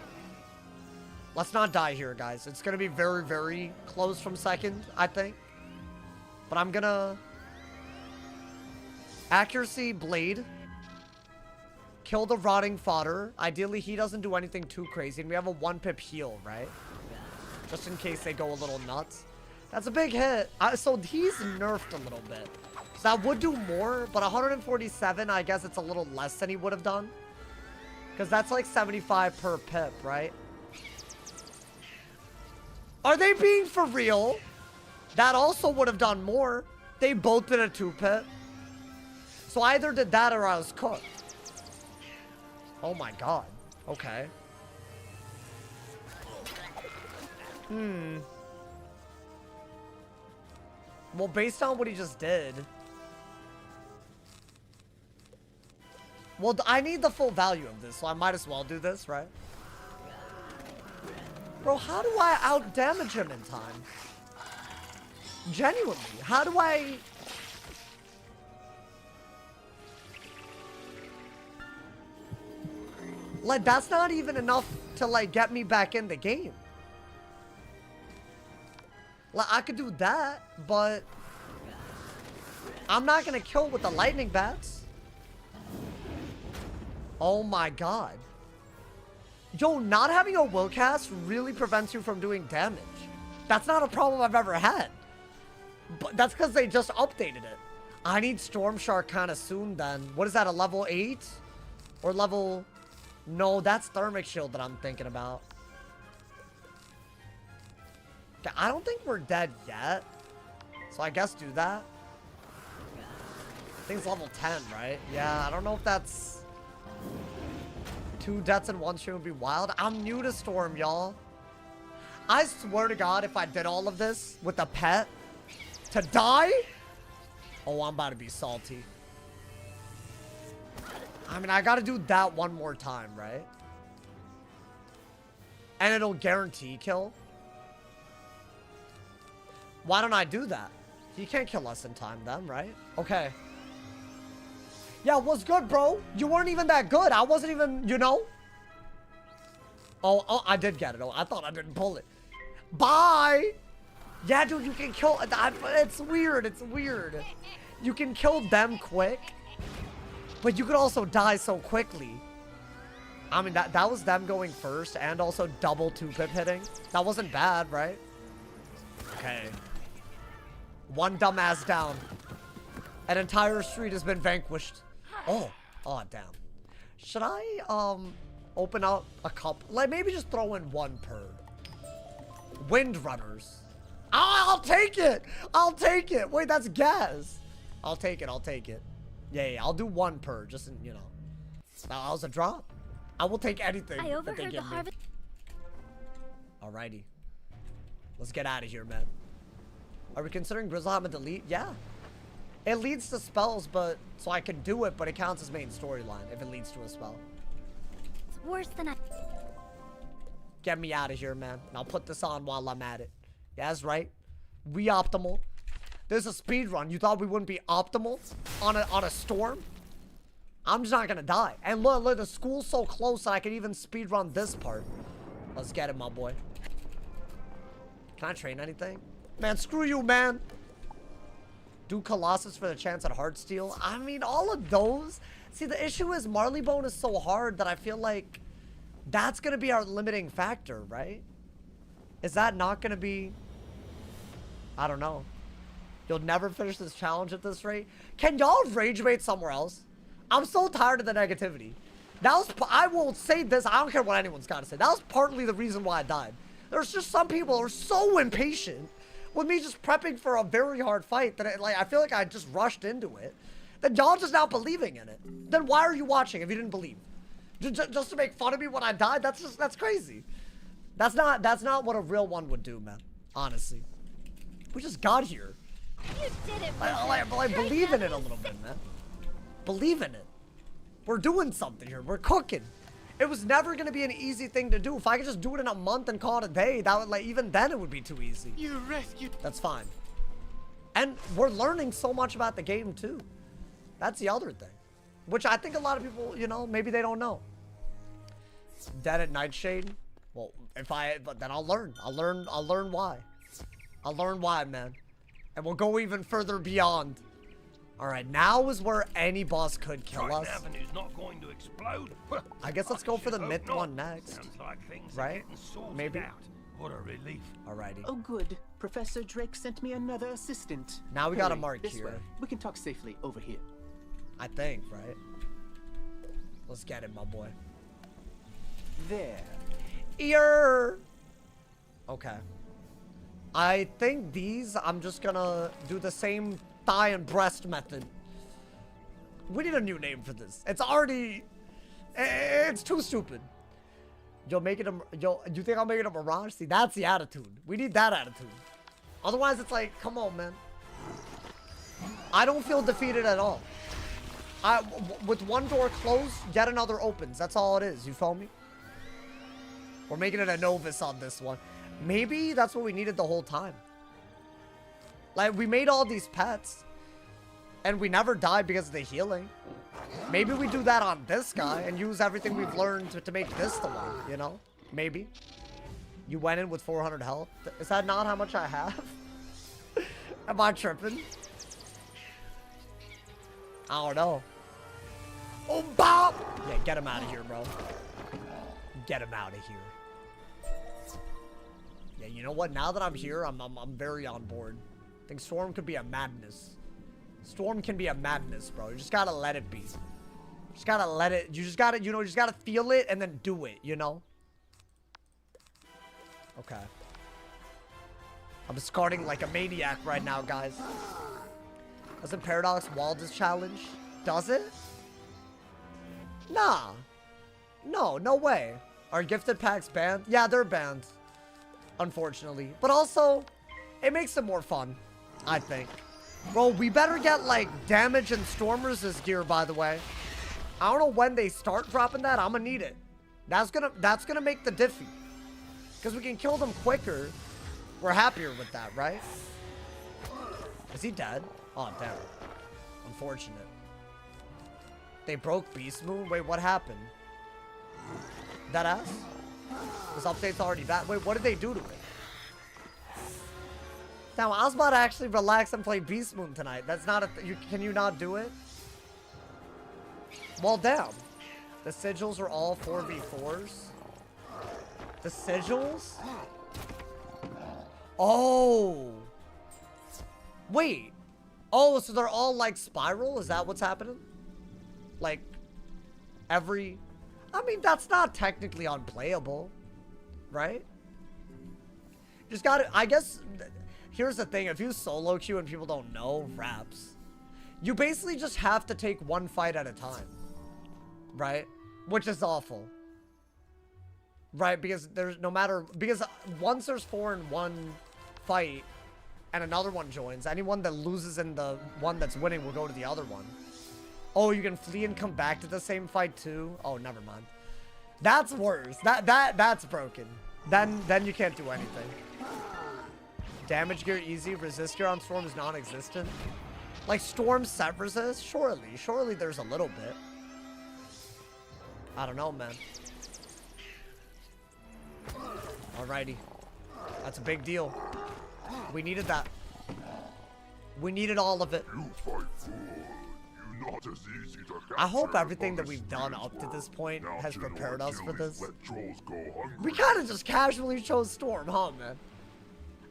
Let's not die here, guys. It's gonna be very, very close from second, I think. But I'm gonna... Accuracy, Blade. Kill the Rotting Fodder. Ideally, he doesn't do anything too crazy. And we have a 1-pip heal, right? Just in case they go a little nuts. That's a big hit. So he's nerfed a little bit. So that would do more. But 147, I guess it's a little less than he would have done. Because that's like 75 per pip, right? Are they being for real? That also would have done more. They both did a 2-pip. So I either did that or I was cooked. Oh my god. Okay. Well, based on what he just did... Well, I need the full value of this, so I might as well do this, right? Bro, how do I out-damage him in time? Genuinely, how do I... Like, that's not even enough to, like, get me back in the game. Like, I could do that, but... I'm not gonna kill with the lightning bats. Oh my god. Yo, not having a Willcast really prevents you from doing damage. That's not a problem I've ever had. But that's because they just updated it. I need Storm Shark kind of soon then. What is that, a level 8? Or level... No, that's Thermic Shield that I'm thinking about. Okay, I don't think we're dead yet. So I guess do that. I think it's level 10, right? Yeah, I don't know if that's... 2 deaths in one stream would be wild. I'm new to Storm, y'all. I swear to God, if I did all of this with a pet to die, oh, I'm about to be salty. I mean, I gotta do that one more time, right? And it'll guarantee kill. Why don't I do that? He can't kill us in time then, right? Okay. Yeah, what's good, bro? You weren't even that good. I wasn't even, you know? Oh, I did get it. Oh, I thought I didn't pull it. Bye! Yeah, dude, you can kill... It's weird. It's weird. You can kill them quick. But you could also die so quickly. I mean, that was them going first and also double 2-pip hitting. That wasn't bad, right? Okay. One dumbass down. An entire street has been vanquished. Oh, damn. Should I, open up a couple? Like, maybe just throw in one per. Wind Runners. I'll take it! I'll take it! Wait, that's gas. I'll take it. I'll take it. Yeah, I'll do 1 per, just in, you know. That was a drop. I will take anything I that they overheard the give me. harvest. Alrighty. Let's get out of here, man. Are we considering Grizzlehammer delete? Yeah. It leads to spells, but so I can do it, but it counts as main storyline if it leads to a spell. It's worse than I. Get me out of here, man. And I'll put this on while I'm at it. Yeah, that's right. We optimal. There's a speed run. You thought we wouldn't be optimal on a storm? I'm just not gonna die. And look, the school's so close that I can even speed run this part. Let's get it, my boy. Can I train anything? Man, screw you, man. Do Colossus for the chance at Heartsteel. I mean, all of those. See, the issue is Marleybone is so hard that I feel like that's gonna be our limiting factor, right? Is that not gonna be? I don't know. You'll never finish this challenge at this rate. Can y'all rage bait somewhere else? I'm so tired of the negativity. That was, I will say this, I don't care what anyone's got to say. That was partly the reason why I died. There's just some people who are so impatient with me just prepping for a very hard fight that I feel like I just rushed into it. That y'all just now believing in it. Then why are you watching if you didn't believe? Just to make fun of me when I died? That's crazy. That's not what a real one would do, man. Honestly. We just got here. You did it. I believe in it a little bit, man. Believe in it. We're doing something here. We're cooking. It was never going to be an easy thing to do. If I could just do it in a month and call it a day, that would, like, even then it would be too easy. You rescued. That's fine. And we're learning so much about the game, too. That's the other thing. Which I think a lot of people, you know, maybe they don't know. Dead at Nightshade? Well, but then I'll learn. I'll learn why. I'll learn why, man. And we'll go even further beyond. Alright, now is where any boss could kill us. Avenue's not going to explode. I guess let's go for the myth not. one next. Sounds like things Right? are getting sorted Maybe. out. What a relief. Alrighty. Oh, good. Professor Drake sent me another assistant. Now we got a Hurry, mark this here. way. We can talk safely over here. I think, right? Let's get it, my boy. There. Ear. Okay. I think these, I'm just gonna do the same thigh and breast method. We need a new name for this. It's already, it's too stupid. You'll make it a, you think I'll make it a mirage? See, that's the attitude. We need that attitude. Otherwise, it's like, come on, man. I don't feel defeated at all. With one door closed, yet another opens. That's all it is. You feel me? We're making it a novice on this one. Maybe that's what we needed the whole time. Like, we made all these pets. And we never died because of the healing. Maybe we do that on this guy and use everything we've learned to make this the one, you know? Maybe. You went in with 400 health. Is that not how much I have? Am I tripping? I don't know. Oh, Bob! Yeah, get him out of here, bro. Get him out of here. Yeah, you know what? Now that I'm here, I'm very on board. I think Storm could be a madness. Storm can be a madness, bro. You just gotta let it be. You just gotta let it. You just gotta, you know, you just gotta feel it and then do it, you know? Okay. I'm discarding like a maniac right now, guys. Doesn't Paradox wall this challenge? Does it? Nah. No, no way. Are gifted packs banned? Yeah, they're banned. Unfortunately. But also, it makes it more fun, I think. Bro, we better get, like, damage and Stormers' gear, by the way. I don't know when they start dropping that. I'm gonna need it. That's gonna make the diffy. Because we can kill them quicker. We're happier with that, right? Is he dead? Oh, damn. Unfortunate. They broke Beast Moon? Wait, what happened? That ass? This update's already bad. Wait, what did they do to it? Damn, I was about to actually relax and play Beast Moon tonight. That's not a... can you not do it? Well, damn. The sigils are all 4v4s? The sigils? Oh. Wait. Oh, so they're all like spiral? Is that what's happening? Like, every... I mean, that's not technically unplayable. Right? Just gotta... I guess... Here's the thing. If you solo queue and people don't know, raps. You basically just have to take one fight at a time. Right? Which is awful. Right? Because there's no matter... Because once there's 4 in one fight and another one joins, anyone that loses in the one that's winning will go to the other one. Oh, you can flee and come back to the same fight too? Oh, never mind. That's worse. That's broken. Then you can't do anything. Damage gear easy. Resist gear on Storm is non-existent. Like Storm set resist? Surely there's a little bit. I don't know, man. Alrighty. That's a big deal. We needed that. We needed all of it. I hope everything that we've done up to this point has prepared us for this. We kind of just casually chose Storm, huh, man?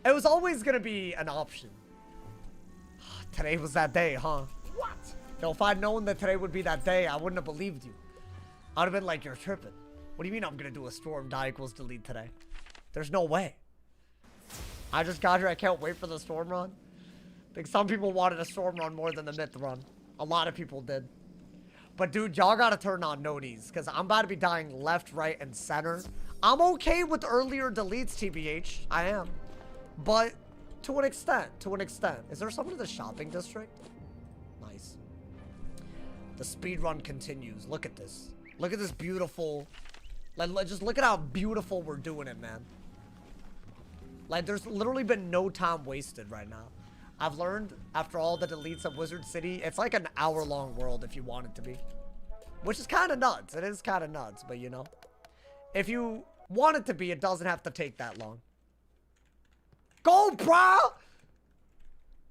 It was always going to be an option. Today was that day, huh? What? Yo, if I'd known that today would be that day, I wouldn't have believed you. I'd have been like, you're tripping. What do you mean I'm going to do a Storm die equals delete today? There's no way. I just got here. I can't wait for the Storm run. I think some people wanted a Storm run more than the Myth run. A lot of people did. But dude, y'all gotta turn on noties, because I'm about to be dying left, right, and center. I'm okay with earlier deletes, TBH. I am. But to an extent. Is there someone in the shopping district? Nice. The speed run continues. Look at this. Look at this beautiful... Like, just look at how beautiful we're doing it, man. Like, there's literally been no time wasted right now. I've learned, after all the deletes of Wizard City, it's like an hour-long world if you want it to be. Which is kind of nuts. It is kind of nuts, but you know. If you want it to be, it doesn't have to take that long. Go, bro!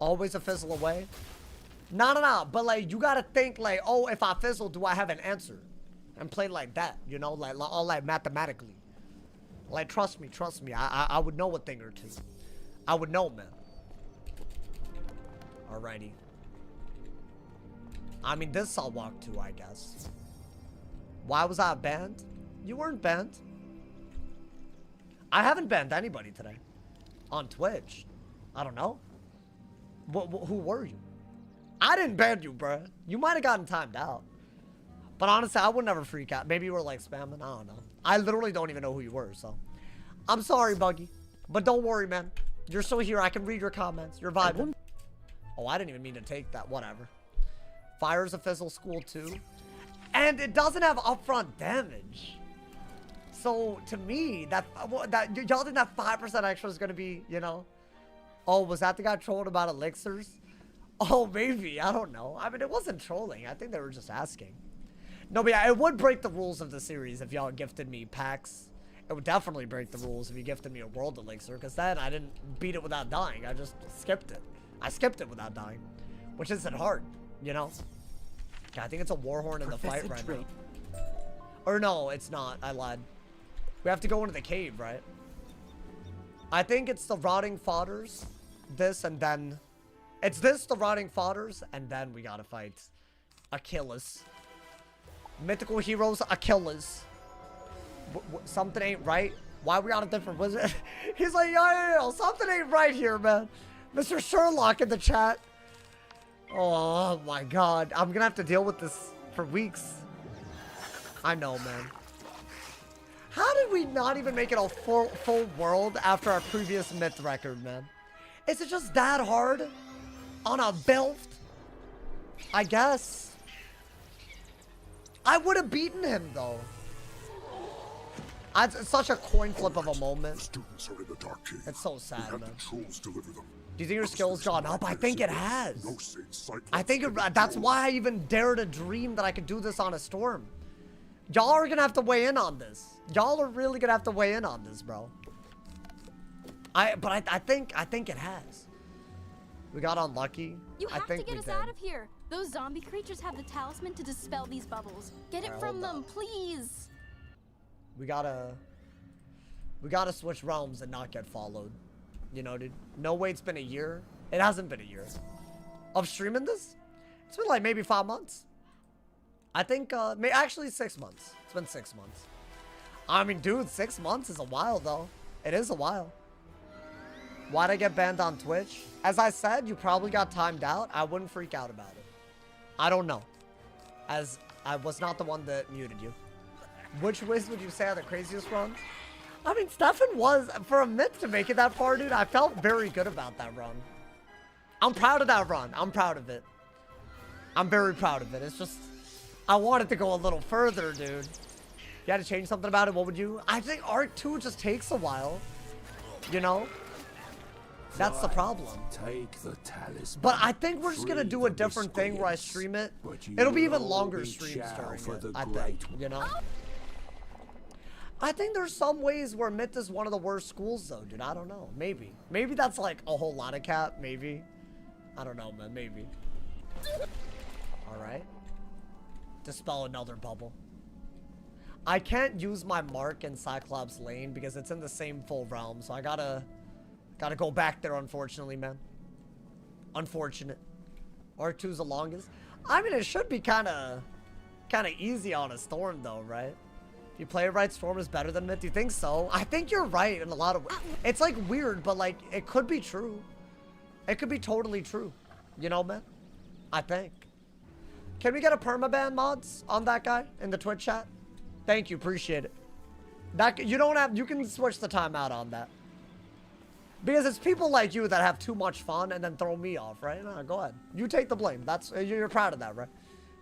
Always a fizzle away. No. But, like, you gotta think, like, oh, if I fizzle, do I have an answer? And play like that, you know? Like, all like mathematically. Like, trust me. I would know a thing or two. I would know, man. Alrighty. I mean, this I'll walk to, I guess. Why was I banned? You weren't banned. I haven't banned anybody today. On Twitch. I don't know. Who were you? I didn't ban you, bruh. You might have gotten timed out. But honestly, I would never freak out. Maybe you were like spamming. I don't know. I literally don't even know who you were, so. I'm sorry, Buggy. But don't worry, man. You're still here. I can read your comments. You're vibing. Oh, I didn't even mean to take that. Whatever. Fire's a fizzle school too. And it doesn't have upfront damage. So, to me, y'all think that 5% extra is going to be, you know? Oh, was that the guy trolling about elixirs? Oh, maybe. I don't know. I mean, it wasn't trolling. I think they were just asking. No, but yeah, it would break the rules of the series if y'all gifted me packs. It would definitely break the rules if you gifted me a world elixir, because then I didn't beat it without dying. I just skipped it. I skipped it without dying, which isn't hard, you know? Okay, I think it's a Warhorn in the fight right now. Or no, it's not. I lied. We have to go into the cave, right? I think it's the Rotting Fodders, this, and then... It's this, the Rotting Fodders, and then we gotta fight Achilles. Mythical heroes, Achilles. Something ain't right. Why we on a different wizard? He's like, yo, something ain't right here, man. Mr. Sherlock in the chat. Oh my god. I'm gonna have to deal with this for weeks. I know, man. How did we not even make it a full world after our previous myth record, man? Is it just that hard? On a belt? I guess. I would have beaten him, though. It's such a coin flip of a moment. Students are in the Dark Cave. It's so sad, man. Trolls deliver them. Do you think your skill's gone up? I think it has. I think that's why I even dared to dream that I could do this on a Storm. Y'all are gonna have to weigh in on this. Y'all are really gonna have to weigh in on this, bro. I think it has. We got unlucky. You have to get us out of here. Those zombie creatures have the talisman to dispel these bubbles. Get it from them, please. We gotta switch realms and not get followed. You know, dude. No way it's been a year. It hasn't been a year. Of streaming this? It's been like maybe 5 months. I think, actually 6 months. It's been 6 months. I mean, dude, 6 months is a while, though. It is a while. Why'd I get banned on Twitch? As I said, you probably got timed out. I wouldn't freak out about it. I don't know. As I was not the one that muted you. Which Wiz would you say are the craziest runs? I mean, Stefan was, for a myth to make it that far, dude, I felt very good about that run. I'm proud of that run. I'm proud of it. I'm very proud of it. It's just, I wanted to go a little further, dude. You had to change something about it, what would you? I think Arc 2 just takes a while. You know? That's the problem. Take the talisman. But I think we're just gonna do a different thing where I stream it. It'll be even longer streams during it, I think, you know? I think there's some ways where Myth is one of the worst schools, though, dude. I don't know. Maybe. Maybe that's like a whole lot of cap. Maybe. I don't know, man. Maybe. Alright. Dispel another bubble. I can't use my mark in Cyclops Lane because it's in the same full realm, so I gotta go back there, unfortunately, man. Unfortunate. R2's the longest. I mean, it should be kind of easy on a Storm, though, right? If you play it right, Storm is better than Myth. Do you think so? I think you're right in a lot of ways. It's like weird, but like it could be true. It could be totally true. You know, man? I think. Can we get a permaban mods on that guy in the Twitch chat? Thank you, appreciate it. That you don't have, you can switch the timeout on that. Because it's people like you that have too much fun and then throw me off, right? No, go ahead. You take the blame. That's you're proud of that, right?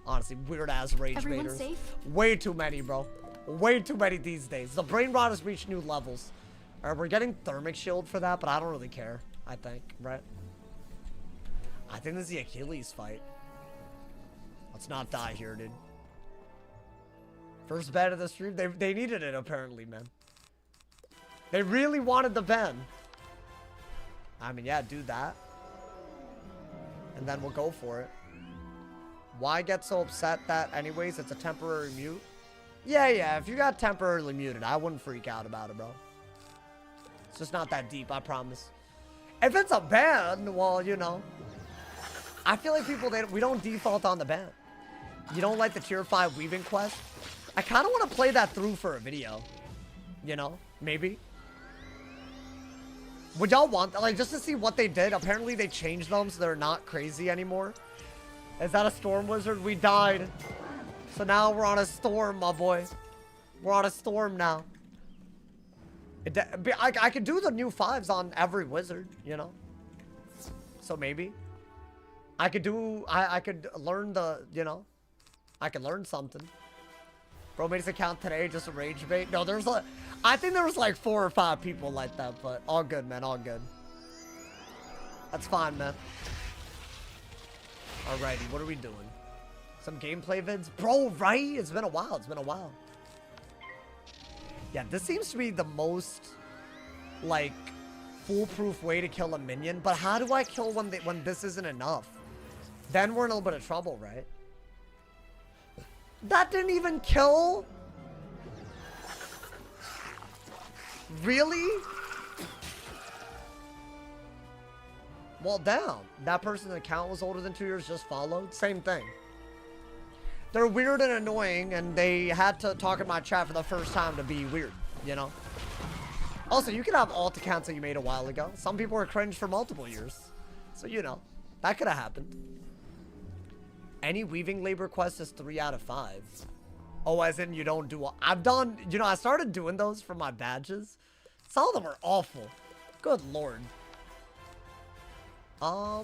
Honestly, weird ass rage Everyone baiters. safe? Way too many, bro. Way too many these days. The brain rot has reached new levels. Alright, we're getting thermic shield for that, but I don't really care. I think, right? I think this is the Achilles fight. Let's not die here, dude. First ban of the stream. They needed it, apparently, man. They really wanted the ban. I mean, yeah, do that. And then we'll go for it. Why get so upset that, anyways, it's a temporary mute? Yeah, if you got temporarily muted, I wouldn't freak out about it, bro. It's just not that deep, I promise. If it's a ban, well, you know. I feel like people, we don't default on the ban. You don't like the tier 5 weaving quest? I kind of want to play that through for a video. You know? Maybe. Would y'all want that? Like, just to see what they did. Apparently, they changed them so they're not crazy anymore. Is that a Storm Wizard? We died. So now we're on a Storm, my boy. We're on a Storm now. I could do the new 5s on every Wizard, you know? So maybe. I could do... I could learn the, you know? I could learn something. Bro made his account today, just a rage bait. No, there's like... I think there was like 4 or 5 people like that, but all good, man. All good. That's fine, man. Alrighty, what are we doing? Some gameplay vids? Bro, right? It's been a while. It's been a while. Yeah, this seems to be the most, like, foolproof way to kill a minion. But how do I kill when this isn't enough? Then we're in a little bit of trouble, right? That didn't even kill? Really? Well, damn. That person's account was older than 2 years, just followed. Same thing. They're weird and annoying, and they had to talk in my chat for the first time to be weird, you know? Also, you can have alt accounts that you made a while ago. Some people were cringe for multiple years. So, you know, that could have happened. Any weaving labor quest is 3 out of 5. Oh, as in you don't do... I've done... You know, I started doing those for my badges. Some of them are awful. Good lord. I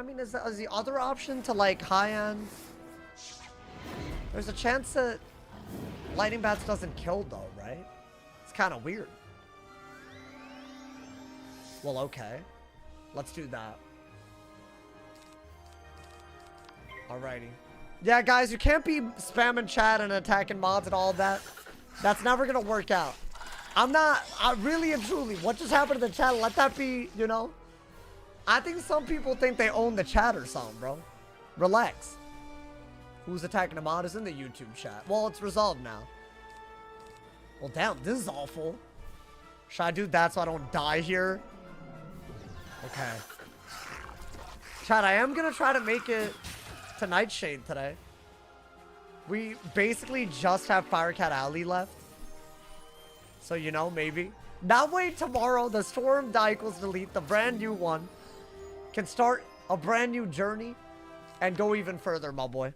mean, is the other option to, like, high-end... There's a chance that lightning bats doesn't kill, though, right? It's kind of weird. Well, okay. Let's do that. Alrighty. Yeah, guys, you can't be spamming chat and attacking mods and all of that. That's never gonna work out. I really and truly, what just happened to the chat? Let that be, you know? I think some people think they own the chat or something, bro. Relax. Who's attacking a mod is in the YouTube chat. Well, it's resolved now. Well, damn, this is awful. Should I do that so I don't die here? Okay. Chat, I am gonna try to make it to Nightshade today. We basically just have Firecat Alley left. So, you know, maybe. That way tomorrow, the Storm die equals delete, the brand new one, can start a brand new journey. and go even further, my boy.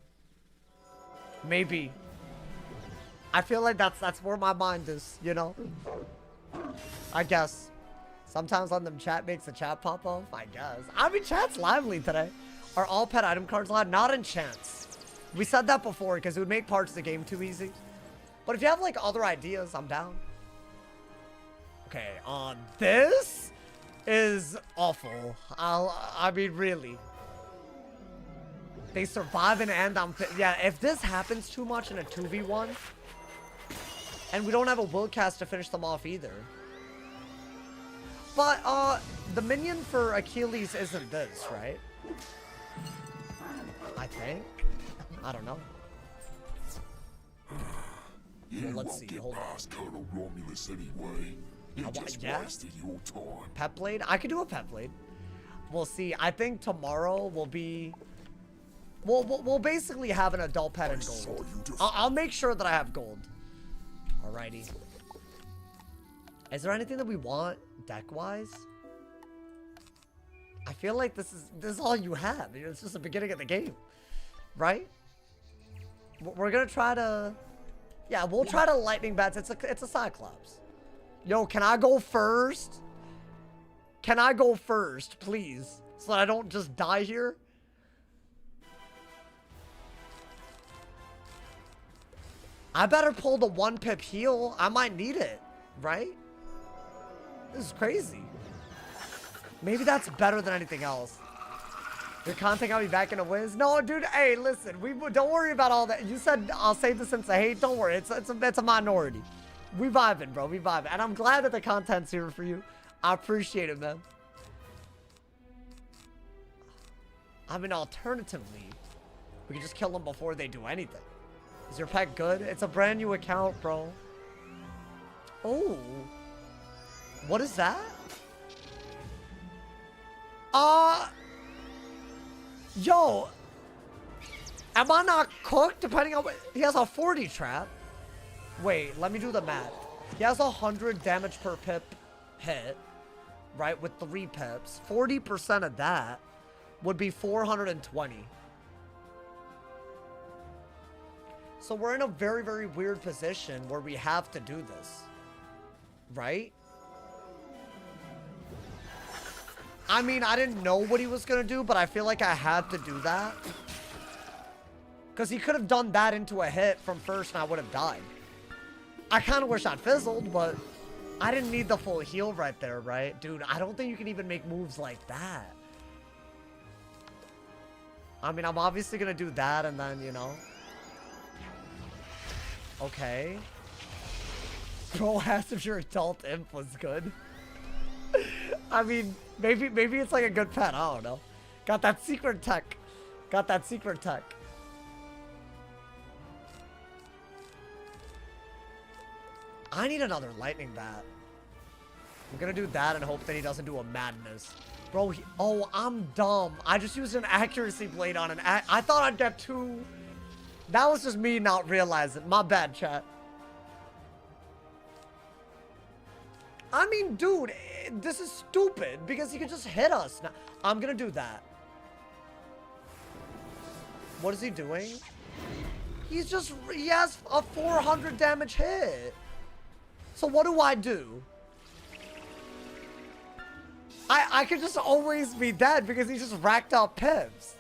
Maybe. I feel like that's where my mind is, you know? I guess. Sometimes on them chat makes the chat pop off, I guess. I mean, chat's lively today. Are all pet item cards allowed? Not enchants. We said that before because it would make parts of the game too easy. But if you have like other ideas, I'm down. Okay, this is awful. I mean, really. They survive and end on... Yeah, if this happens too much in a 2v1, and we don't have a will cast to finish them off either. But, the minion for Achilles isn't this, right? I think. I don't know. You Well, let's won't see. get Hold on. past Colonel Romulus anyway. You just wasted your time. Pet blade? I could do a pet blade. We'll see. I think tomorrow will be... We'll basically have an adult pet in gold. I'll make sure that I have gold. Alrighty. Is there anything that we want deck-wise? I feel like this is all you have. It's just the beginning of the game, right? We're gonna try to... Yeah, we'll try to lightning bats. It's a Cyclops. Yo, can I go first? Can I go first, please? So that I don't just die here? I better pull the 1-pip heal. I might need it, right? This is crazy. Maybe that's better than anything else. Your content got me back in a whiz. No, dude. Hey, listen. Don't worry about all that. You said I'll save the sense of hate. Don't worry. It's a minority. We vibing, bro. We vibing, and I'm glad that the content's here for you. I appreciate it, man. I mean, alternatively, we can just kill them before they do anything. Is your pet good? It's a brand new account, bro. Oh. What is that? Yo. Am I not cooked depending on what... He has a 40 trap. Wait, let me do the math. He has 100 damage per pip hit. Right, with 3 pips. 40% of that would be 420. So we're in a very, very weird position where we have to do this. Right? I mean, I didn't know what he was going to do, but I feel like I had to do that. Because he could have done that into a hit from first and I would have died. I kind of wish I'd fizzled, but I didn't need the full heal right there, right? Dude, I don't think you can even make moves like that. I mean, I'm obviously going to do that and then, you know. Okay. Bro, asked if your adult imp was good. I mean, maybe it's like a good pet. I don't know. Got that secret tech. Got that secret tech. I need another lightning bat. I'm gonna do that and hope that he doesn't do a madness. Bro, oh, I'm dumb. I just used an accuracy blade on I thought I'd get 2. That was just me not realizing. My bad, chat. I mean, dude, this is stupid because he could just hit us. Now, I'm gonna do that. What is he doing? He has a 400 damage hit. So what do I do? I could just always be dead because he just racked up pips.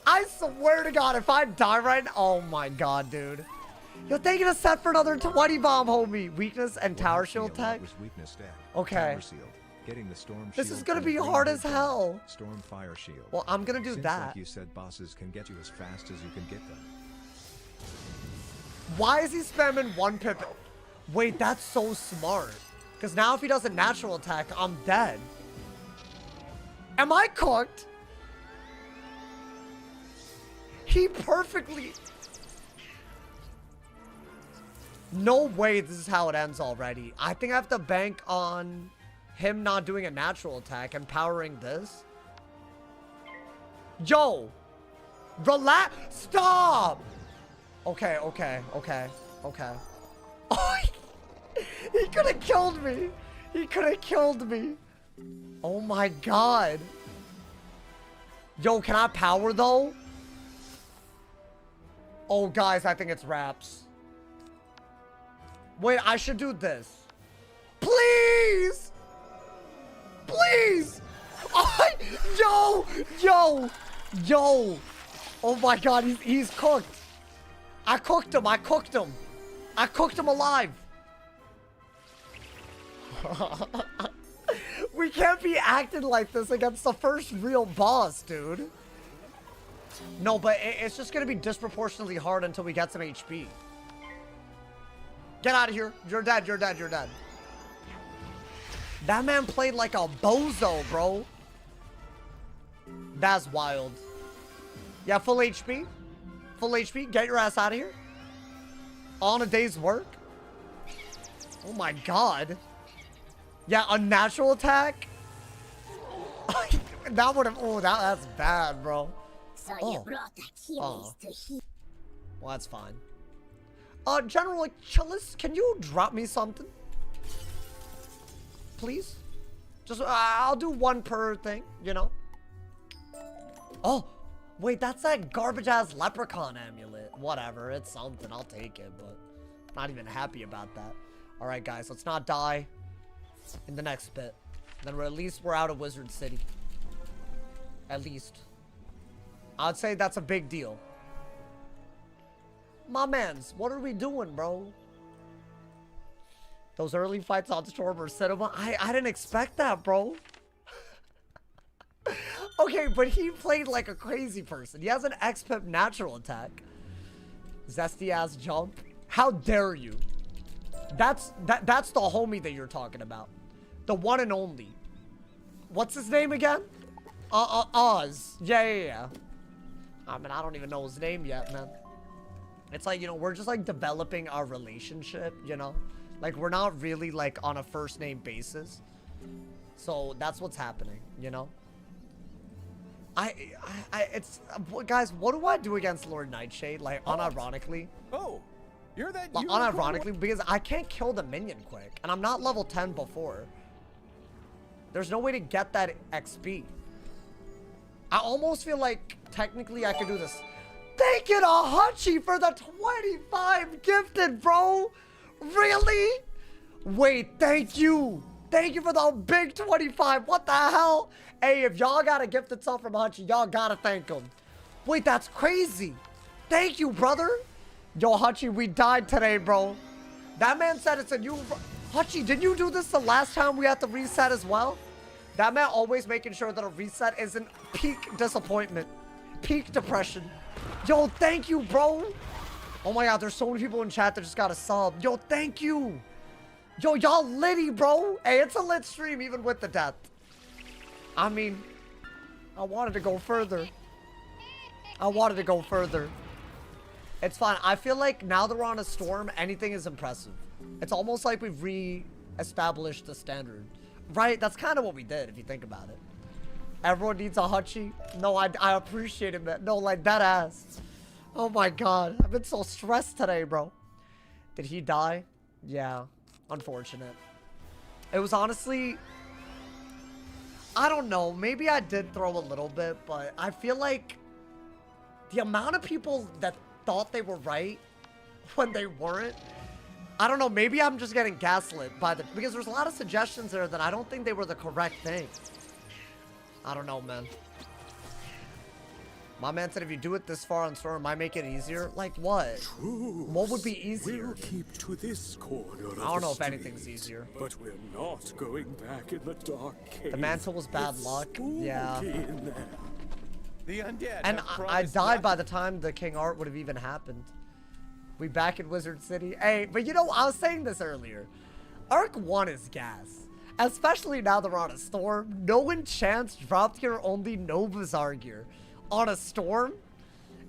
I swear to God, if I die right now, oh my God, dude. Yo, they gonna set for another 20 bomb, homie. Weakness and tower shield tech. Okay. Getting the storm this is gonna be hard as hell. Storm fire shield. Well, I'm gonna do Seems that. Like you said, bosses can get you as fast as you can get them. Why is he spamming 1 pip? Wait, that's so smart. Because now if he does a natural attack, I'm dead. Am I cooked? He perfectly... No way this is how it ends already. I think I have to bank on him not doing a natural attack and powering this. Yo! Relax! Stop! Okay. Oh, he could have killed me. He could have killed me. Oh my God. Yo, can I power though? Oh, guys, I think it's Raps. Wait, I should do this. Please! Please! Yo! Yo! Yo! Oh my god, he's cooked. I cooked him. I cooked him. I cooked him alive. We can't be acting like this against the first real boss, dude. No, but it's just gonna be disproportionately hard until we get some HP. Get out of here. You're dead. You're dead. You're dead. That man played like a bozo, bro. That's wild. Yeah, full HP. Full HP. Get your ass out of here. On a day's work. Oh my god. Yeah, unnatural attack. That would have. Oh, that's bad, bro. So you brought Achilles to heal. Well, that's fine. General Achilles, can you drop me something? Please? Just, I'll do one per thing, you know? Oh, wait, that's that garbage-ass leprechaun amulet. Whatever, it's something. I'll take it, but not even happy about that. All right, guys, let's not die in the next bit. Then at least we're out of Wizard City. At least. I'd say that's a big deal. My mans, what are we doing, bro? Those early fights on Storm or Cinema, I didn't expect that, bro. Okay, but he played like a crazy person. He has an XP natural attack. Zesty ass jump. How dare you? That's the homie that you're talking about. The one and only. What's his name again? Oz. Yeah. I mean, I don't even know his name yet, man. It's like, you know, we're just like developing our relationship, you know? Like, we're not really like on a first name basis. So that's what's happening, you know? Guys, what do I do against Lord Nightshade? Like, unironically. Oh, you're that unironically, because I can't kill the minion quick. And I'm not level 10 before. There's no way to get that XP. I almost feel like, technically, I could do this. Thank you to Hachi for the 25 gifted, bro. Really? Wait, thank you. Thank you for the big 25. What the hell? Hey, if y'all got a gifted sub from Hachi, y'all gotta thank him. Wait, that's crazy. Thank you, brother. Yo, Hachi, we died today, bro. That man said it's a new... Hachi, didn't you do this the last time we had to reset as well? That man always making sure that a reset isn't peak disappointment. Peak depression. Yo, thank you, bro. Oh my god, there's so many people in chat that just got a sub. Yo, thank you. Yo, y'all litty, bro. Hey, it's a lit stream even with the death. I mean, I wanted to go further. It's fine. I feel like now that we're on a storm, anything is impressive. It's almost like we've re-established the standard. Right? That's kind of what we did, if you think about it. Everyone needs a Hachi. No, I appreciate it, man. No, like, that ass. Oh my god. I've been so stressed today, bro. Did he die? Yeah. Unfortunate. It was honestly... I don't know. Maybe I did throw a little bit, but I feel like the amount of people that thought they were right when they weren't, I don't know. Maybe I'm just getting gaslit by the... Because there's a lot of suggestions there that I don't think they were the correct thing. I don't know, man. My man said if you do it this far on Storm, it might make it easier. Like what? What would be easier? We'll keep to this corner of I don't know if anything's easier. But we're not going back in the dark cave. The mantle was bad luck. Yeah. The undead. And I died by the time the King Art would have even happened. We back in Wizard City. Hey, but you know, I was saying this earlier. Arc 1 is gas. Especially now that we're on a storm. No enchants dropped here, only no Bazaar gear. On a storm?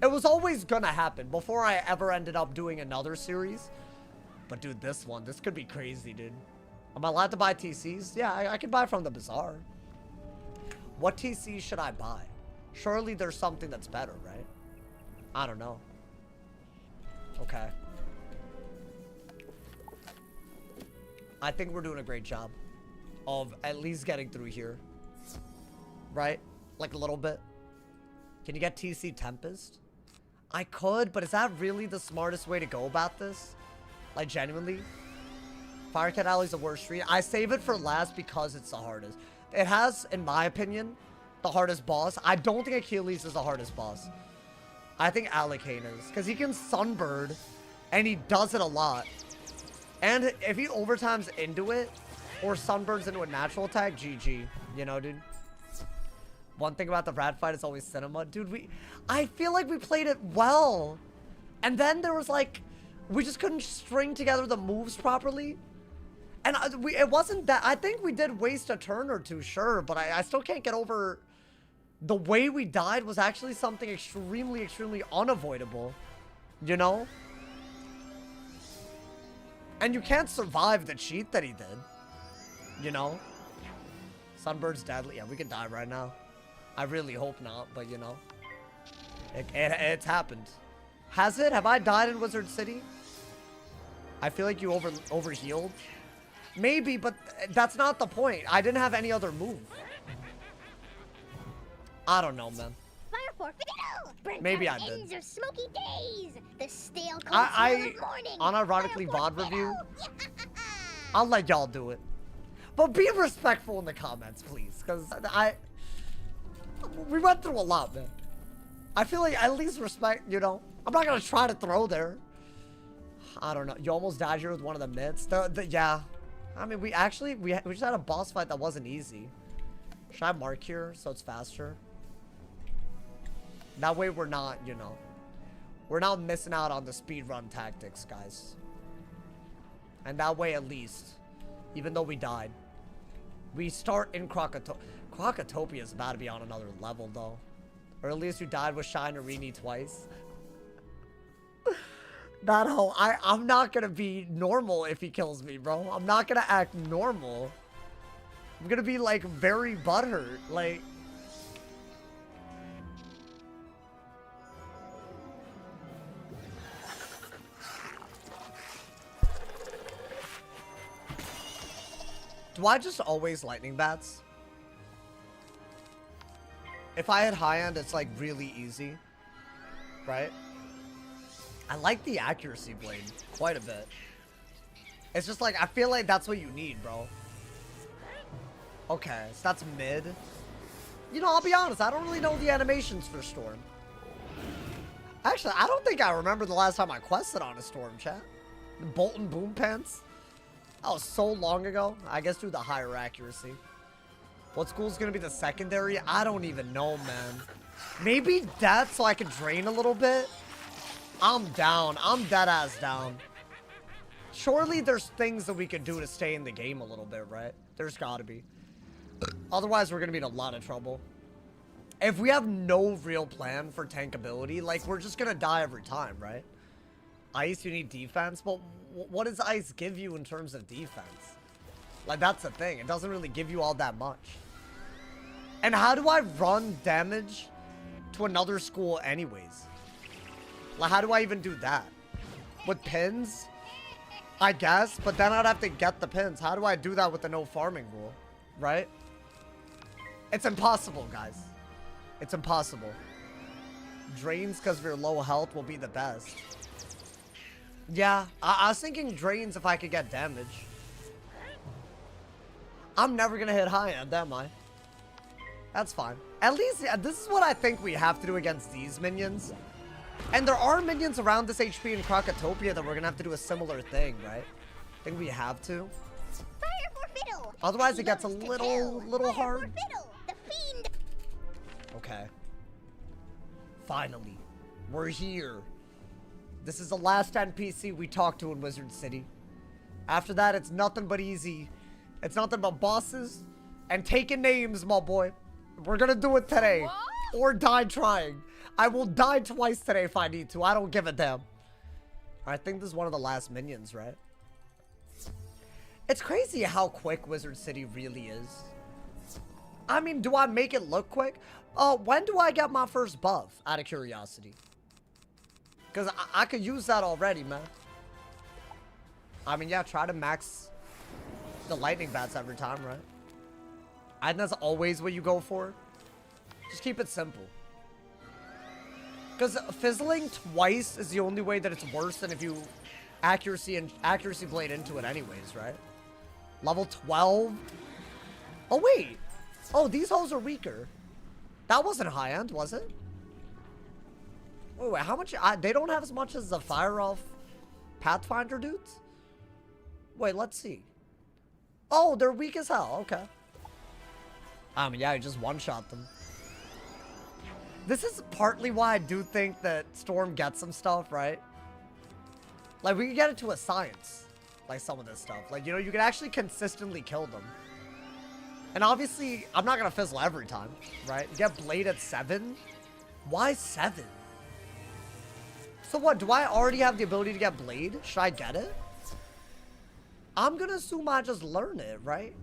It was always gonna happen before I ever ended up doing another series. But dude, this could be crazy, dude. Am I allowed to buy TCs? Yeah, I can buy from the Bazaar. What TCs should I buy? Surely there's something that's better, right? I don't know. Okay. I think we're doing a great job of at least getting through here. Right? Like a little bit. Can you get TC Tempest? I could, but is that really the smartest way to go about this? Like, genuinely? Firecat Alley's the worst street. I save it for last because it's the hardest. It has, in my opinion, the hardest boss. I don't think Achilles is the hardest boss. I think Alicane is. Because he can Sunbird, and he does it a lot. And if he overtimes into it, or Sunbirds into a natural attack, GG. You know, dude? One thing about the rat fight is always cinema. Dude, I feel like we played it well. And then there was like, we just couldn't string together the moves properly. And it wasn't that, I think we did waste a turn or two, sure. But I still can't get over the way we died was actually something extremely, extremely unavoidable. You know? And you can't survive the cheat that he did. You know? Sunbird's deadly. Yeah, we could die right now. I really hope not, but you know. It's happened. Has it? Have I died in Wizard City? I feel like you overhealed. Maybe, but that's not the point. I didn't have any other move. I don't know, man. Maybe I did. Of smoky days. The stale I unironically VOD review. I'll let y'all do it. But be respectful in the comments, please. Because we went through a lot, man. I feel like at least respect, you know. I'm not going to try to throw there. I don't know. You almost died here with one of the mids. Yeah. I mean, we just had a boss fight that wasn't easy. Should I mark here so it's faster? That way we're not, you know. We're not missing out on the speedrun tactics, guys. And that way at least, even though we died, we start in Krakatopia. Krakatopia is about to be on another level, though. Or at least you died with Shinerini twice. That hoe, I'm not gonna be normal if he kills me, bro. I'm not gonna act normal. I'm gonna be, like, very butthurt. Like... Do I just always lightning bats? If I hit high end, it's like really easy. Right? I like the accuracy blade quite a bit. It's just like, I feel like that's what you need, bro. Okay, so that's mid. You know, I'll be honest, I don't really know the animations for Storm. Actually, I don't think I remember the last time I quested on a Storm, chat. The Bolt and Boom Pants. That was so long ago. I guess due to the higher accuracy. What school's gonna be the secondary? I don't even know, man. Maybe death so I can drain a little bit? I'm down. I'm dead ass down. Surely there's things that we could do to stay in the game a little bit, right? There's gotta be. Otherwise, we're gonna be in a lot of trouble. If we have no real plan for tankability, like, we're just gonna die every time, right? Ice, you need defense, but what does Ice give you in terms of defense? Like, that's the thing. It doesn't really give you all that much. And how do I run damage to another school anyways? Like, how do I even do that? With pins? I guess, but then I'd have to get the pins. How do I do that with the no farming rule? Right? It's impossible, guys. It's impossible. Drains because of your low health will be the best. Yeah, I was thinking drains if I could get damage. I'm never gonna hit high end, am I? That's fine. At least, yeah, this is what I think we have to do against these minions. And there are minions around this HP in Krakatopia that we're gonna have to do a similar thing, right? I think we have to. Otherwise, it gets a little hard. Okay. Finally, we're here. This is the last NPC we talked to in Wizard City. After that, it's nothing but easy. It's nothing but bosses and taking names, my boy. We're gonna do it today. Or die trying. I will die twice today if I need to. I don't give a damn. I think this is one of the last minions, right? It's crazy how quick Wizard City really is. I mean, do I make it look quick? When do I get my first buff, out of curiosity? Because I could use that already, man. I mean, yeah, try to max the lightning bats every time, right? I think that's always what you go for. Just keep it simple. Because fizzling twice is the only way that it's worse than if you accuracy blade into it anyways, right? Level 12. Oh, wait. Oh, these hoes are weaker. That wasn't high end, was it? Wait, how much? They don't have as much as the Fire Elf Pathfinder dudes? Wait, let's see. Oh, they're weak as hell. Okay. Yeah, you just one-shot them. This is partly why I do think that Storm gets some stuff, right? Like, we can get it to a science. Like, some of this stuff. Like, you know, you can actually consistently kill them. And obviously, I'm not gonna fizzle every time, right? You get Blade at 7? Why 7? So what, do I already have the ability to get Blade? Should I get it? I'm gonna assume I just learn it, right?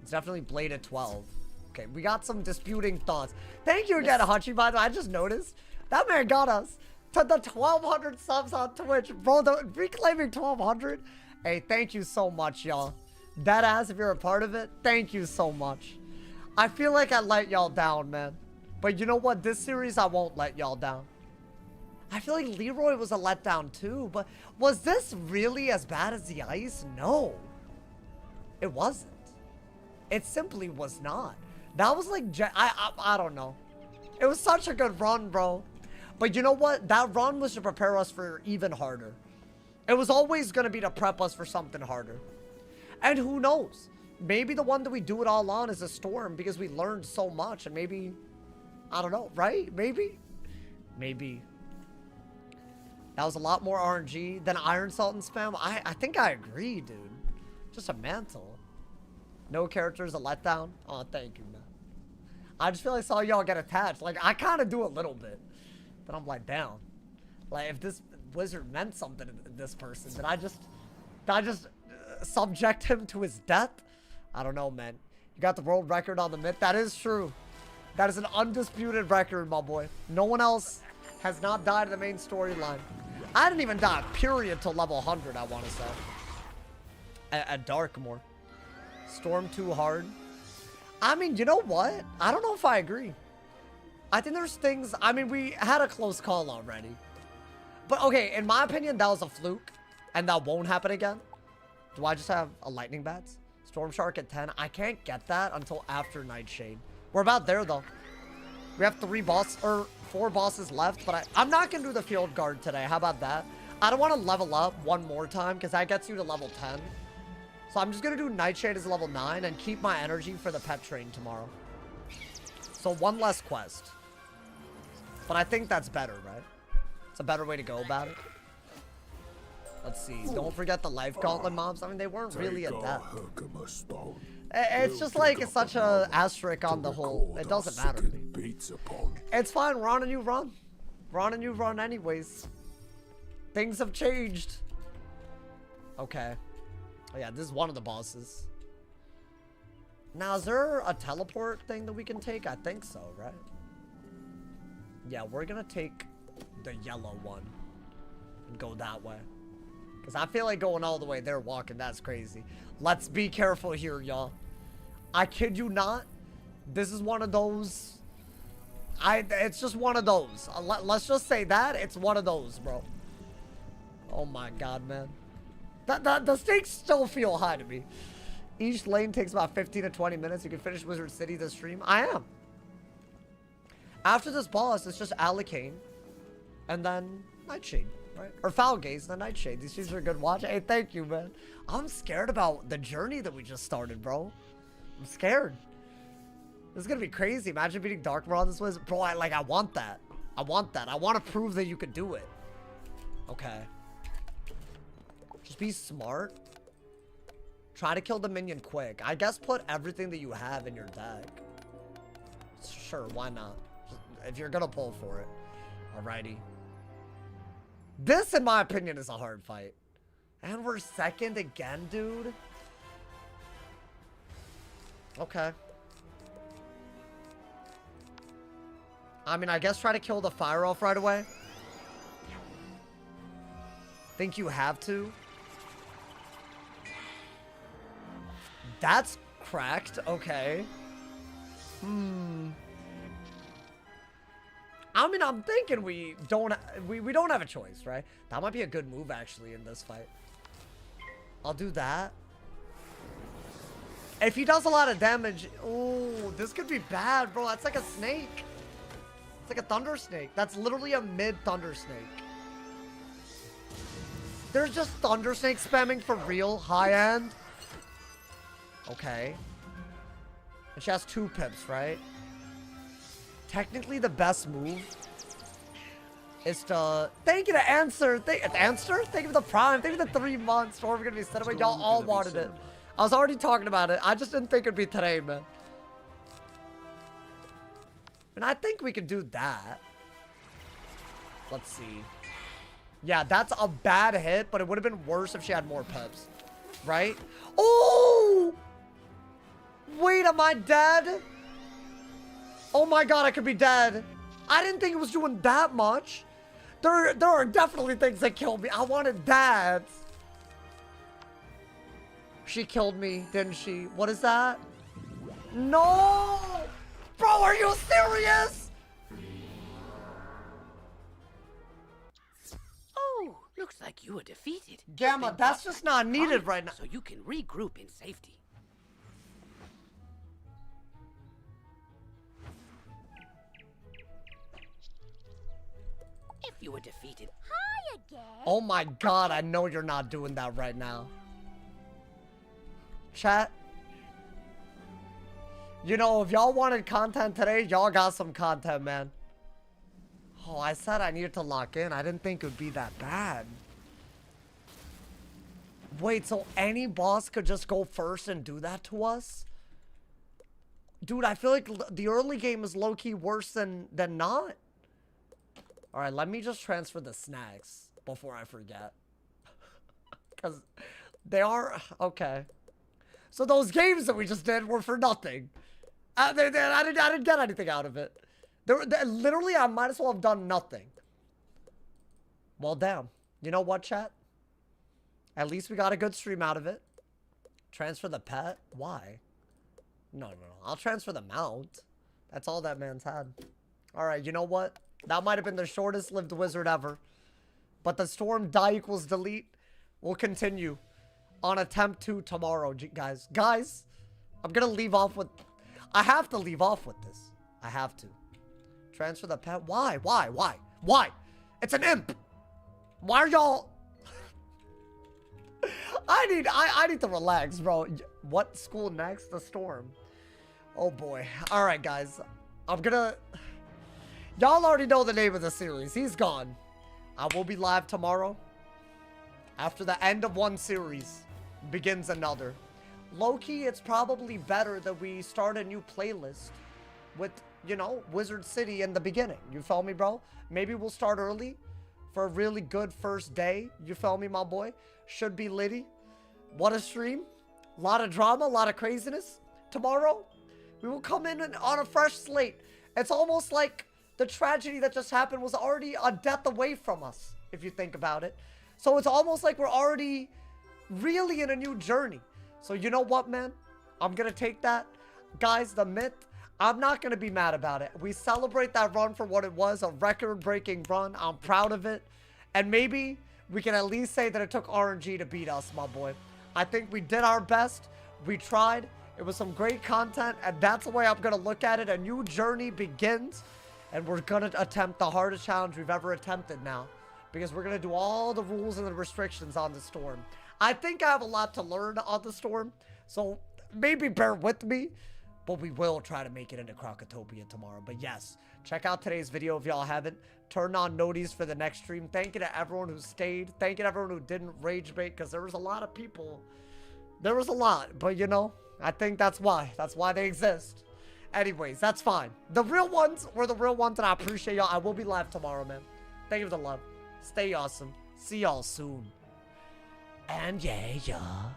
It's definitely Blade at 12. Okay, we got some disputing thoughts. Thank you again, Hachi, by the way. I just noticed. That man got us to the 1,200 subs on Twitch. Bro, reclaiming 1,200. Hey, thank you so much, y'all. Deadass, if you're a part of it, thank you so much. I feel like I let y'all down, man. But you know what? This series, I won't let y'all down. I feel like Leroy was a letdown too, but was this really as bad as the ice? No. It wasn't. It simply was not. That was like, I don't know. It was such a good run, bro. But you know what? That run was to prepare us for even harder. It was always going to be to prep us for something harder. And who knows? Maybe the one that we do it all on is a Storm because we learned so much. And maybe, I don't know, right? Maybe. Maybe. That was a lot more RNG than Iron Sultan spam. I think I agree, dude. Just a mantle. No characters, a letdown. Oh, thank you, man. I just feel like I saw y'all get attached. Like, I kind of do a little bit. But I'm like, damn. Like, if this wizard meant something to this person, did I just subject him to his death? I don't know, man. You got the world record on the myth. That is true. That is an undisputed record, my boy. No one else has not died in the main storyline. I didn't even die, period, till level 100, I want to say. At Darkmoor. Storm too hard. I mean, you know what? I don't know if I agree. I think there's things... I mean, we had a close call already. But, okay, in my opinion, that was a fluke. And that won't happen again. Do I just have a Lightning Bats? Storm Shark at 10? I can't get that until after Nightshade. We're about there, though. We have 4 bosses left, but I'm not going to do the Field Guard today. How about that? I don't want to level up one more time because that gets you to level 10. So I'm just going to do Nightshade as level 9 and keep my energy for the pet train tomorrow. So one less quest. But I think that's better, right? It's a better way to go about it. Let's see. Don't forget the life gauntlet mobs. I mean, they weren't really a death. It's just like it's such a asterisk on the whole. It doesn't matter to me. It's fine. We're on a new run. We're on a new run anyways. Things have changed. Okay. Oh, yeah, this is one of the bosses. Now, is there a teleport thing that we can take? I think so, right? Yeah, we're gonna take the yellow one and go that way. Because I feel like going all the way there walking, that's crazy. Let's be careful here, y'all. I kid you not. This is one of those... It's just one of those. Let's just say that. It's one of those, bro. Oh my god, man. The stakes still feel high to me. Each lane takes about 15 to 20 minutes. You can finish Wizard City this stream. I am. After this boss, it's just Alicane. And then Nightshade, right? Or Foul Gaze and then Nightshade. These streams are a good watch. Hey, thank you, man. I'm scared about the journey that we just started, bro. I'm scared. This is gonna be crazy. Imagine beating Darkmoor on this Wizard. Bro, I want that. I want that. I want to prove that you could do it. Okay. Just be smart. Try to kill the minion quick. I guess put everything that you have in your deck. Sure, why not? If you're gonna pull for it. Alrighty. This, in my opinion, is a hard fight. And we're second again, dude. Okay. I mean, I guess try to kill the Fire Elf right away. Think you have to? That's cracked. Okay. I mean, I'm thinking we don't have a choice, right? That might be a good move, actually, in this fight. I'll do that. If he does a lot of damage... Ooh, this could be bad, bro. That's like a snake. It's like a thunder snake. That's literally a mid-thunder snake. There's just thunder snake spamming for real, high-end. Okay. And she has 2 pips, right? Technically, the best move is to... Thank you to Answer. Thank you for the Prime. Thank you for the 3 months. Storm gonna be set away. Y'all all wanted it. I was already talking about it. I just didn't think it'd be today, man. And I think we could do that. Let's see. Yeah, that's a bad hit, but it would have been worse if she had more pips. Right? Oh! Wait, am I dead? Oh my god, I could be dead. I didn't think it was doing that much. There are definitely things that killed me. I wanted that. She killed me, didn't she? What is that? No! Bro, are you serious? Oh, looks like you were defeated. Gamma, that's just not needed right now. So you can regroup in safety. If you were defeated. Hi again. Oh my god, I know you're not doing that right now. Chat. You know, if y'all wanted content today, y'all got some content, man. Oh, I said I needed to lock in. I didn't think it would be that bad. Wait, so any boss could just go first and do that to us? Dude, I feel like the early game is low-key worse than not. Alright, let me just transfer the snacks before I forget. Because they are... Okay. So those games that we just did were for nothing. I didn't get anything out of it. Literally, I might as well have done nothing. Well, damn. You know what, chat? At least we got a good stream out of it. Transfer the pet? Why? No. I'll transfer the mount. That's all that man's had. Alright, you know what? That might have been the shortest lived wizard ever. But the storm die equals delete will continue on attempt 2 tomorrow, guys. Guys, I'm gonna leave off with... I have to leave off with this. I have to. Transfer the pet? Why? Why? It's an imp! Why are y'all... I need to relax, bro. What school next? The storm. Oh boy. Alright, guys. I'm gonna... Y'all already know the name of the series. He's gone. I will be live tomorrow. After the end of one series, begins another. Low-key, it's probably better that we start a new playlist with, you know, Wizard City in the beginning. You feel me, bro? Maybe we'll start early for a really good first day. You feel me, my boy? Should be litty. What a stream. A lot of drama, a lot of craziness. Tomorrow, we will come in on a fresh slate. It's almost like the tragedy that just happened was already a death away from us, if you think about it. So it's almost like we're already really in a new journey. So you know what, man? I'm going to take that. Guys, the myth, I'm not going to be mad about it. We celebrate that run for what it was, a record-breaking run. I'm proud of it. And maybe we can at least say that it took RNG to beat us, my boy. I think we did our best. We tried. It was some great content, and that's the way I'm going to look at it. A new journey begins, and we're going to attempt the hardest challenge we've ever attempted now, because we're going to do all the rules and the restrictions on the storm. I think I have a lot to learn on the storm, so maybe bear with me, but we will try to make it into Crocotopia tomorrow. But yes, check out today's video if y'all haven't. Turn on noties for the next stream. Thank you to everyone who stayed. Thank you to everyone who didn't rage bait, because there was a lot of people. There was a lot, but you know, I think that's why. That's why they exist. Anyways, that's fine. The real ones were the real ones, and I appreciate y'all. I will be live tomorrow, man. Thank you for the love. Stay awesome. See y'all soon. And yeah.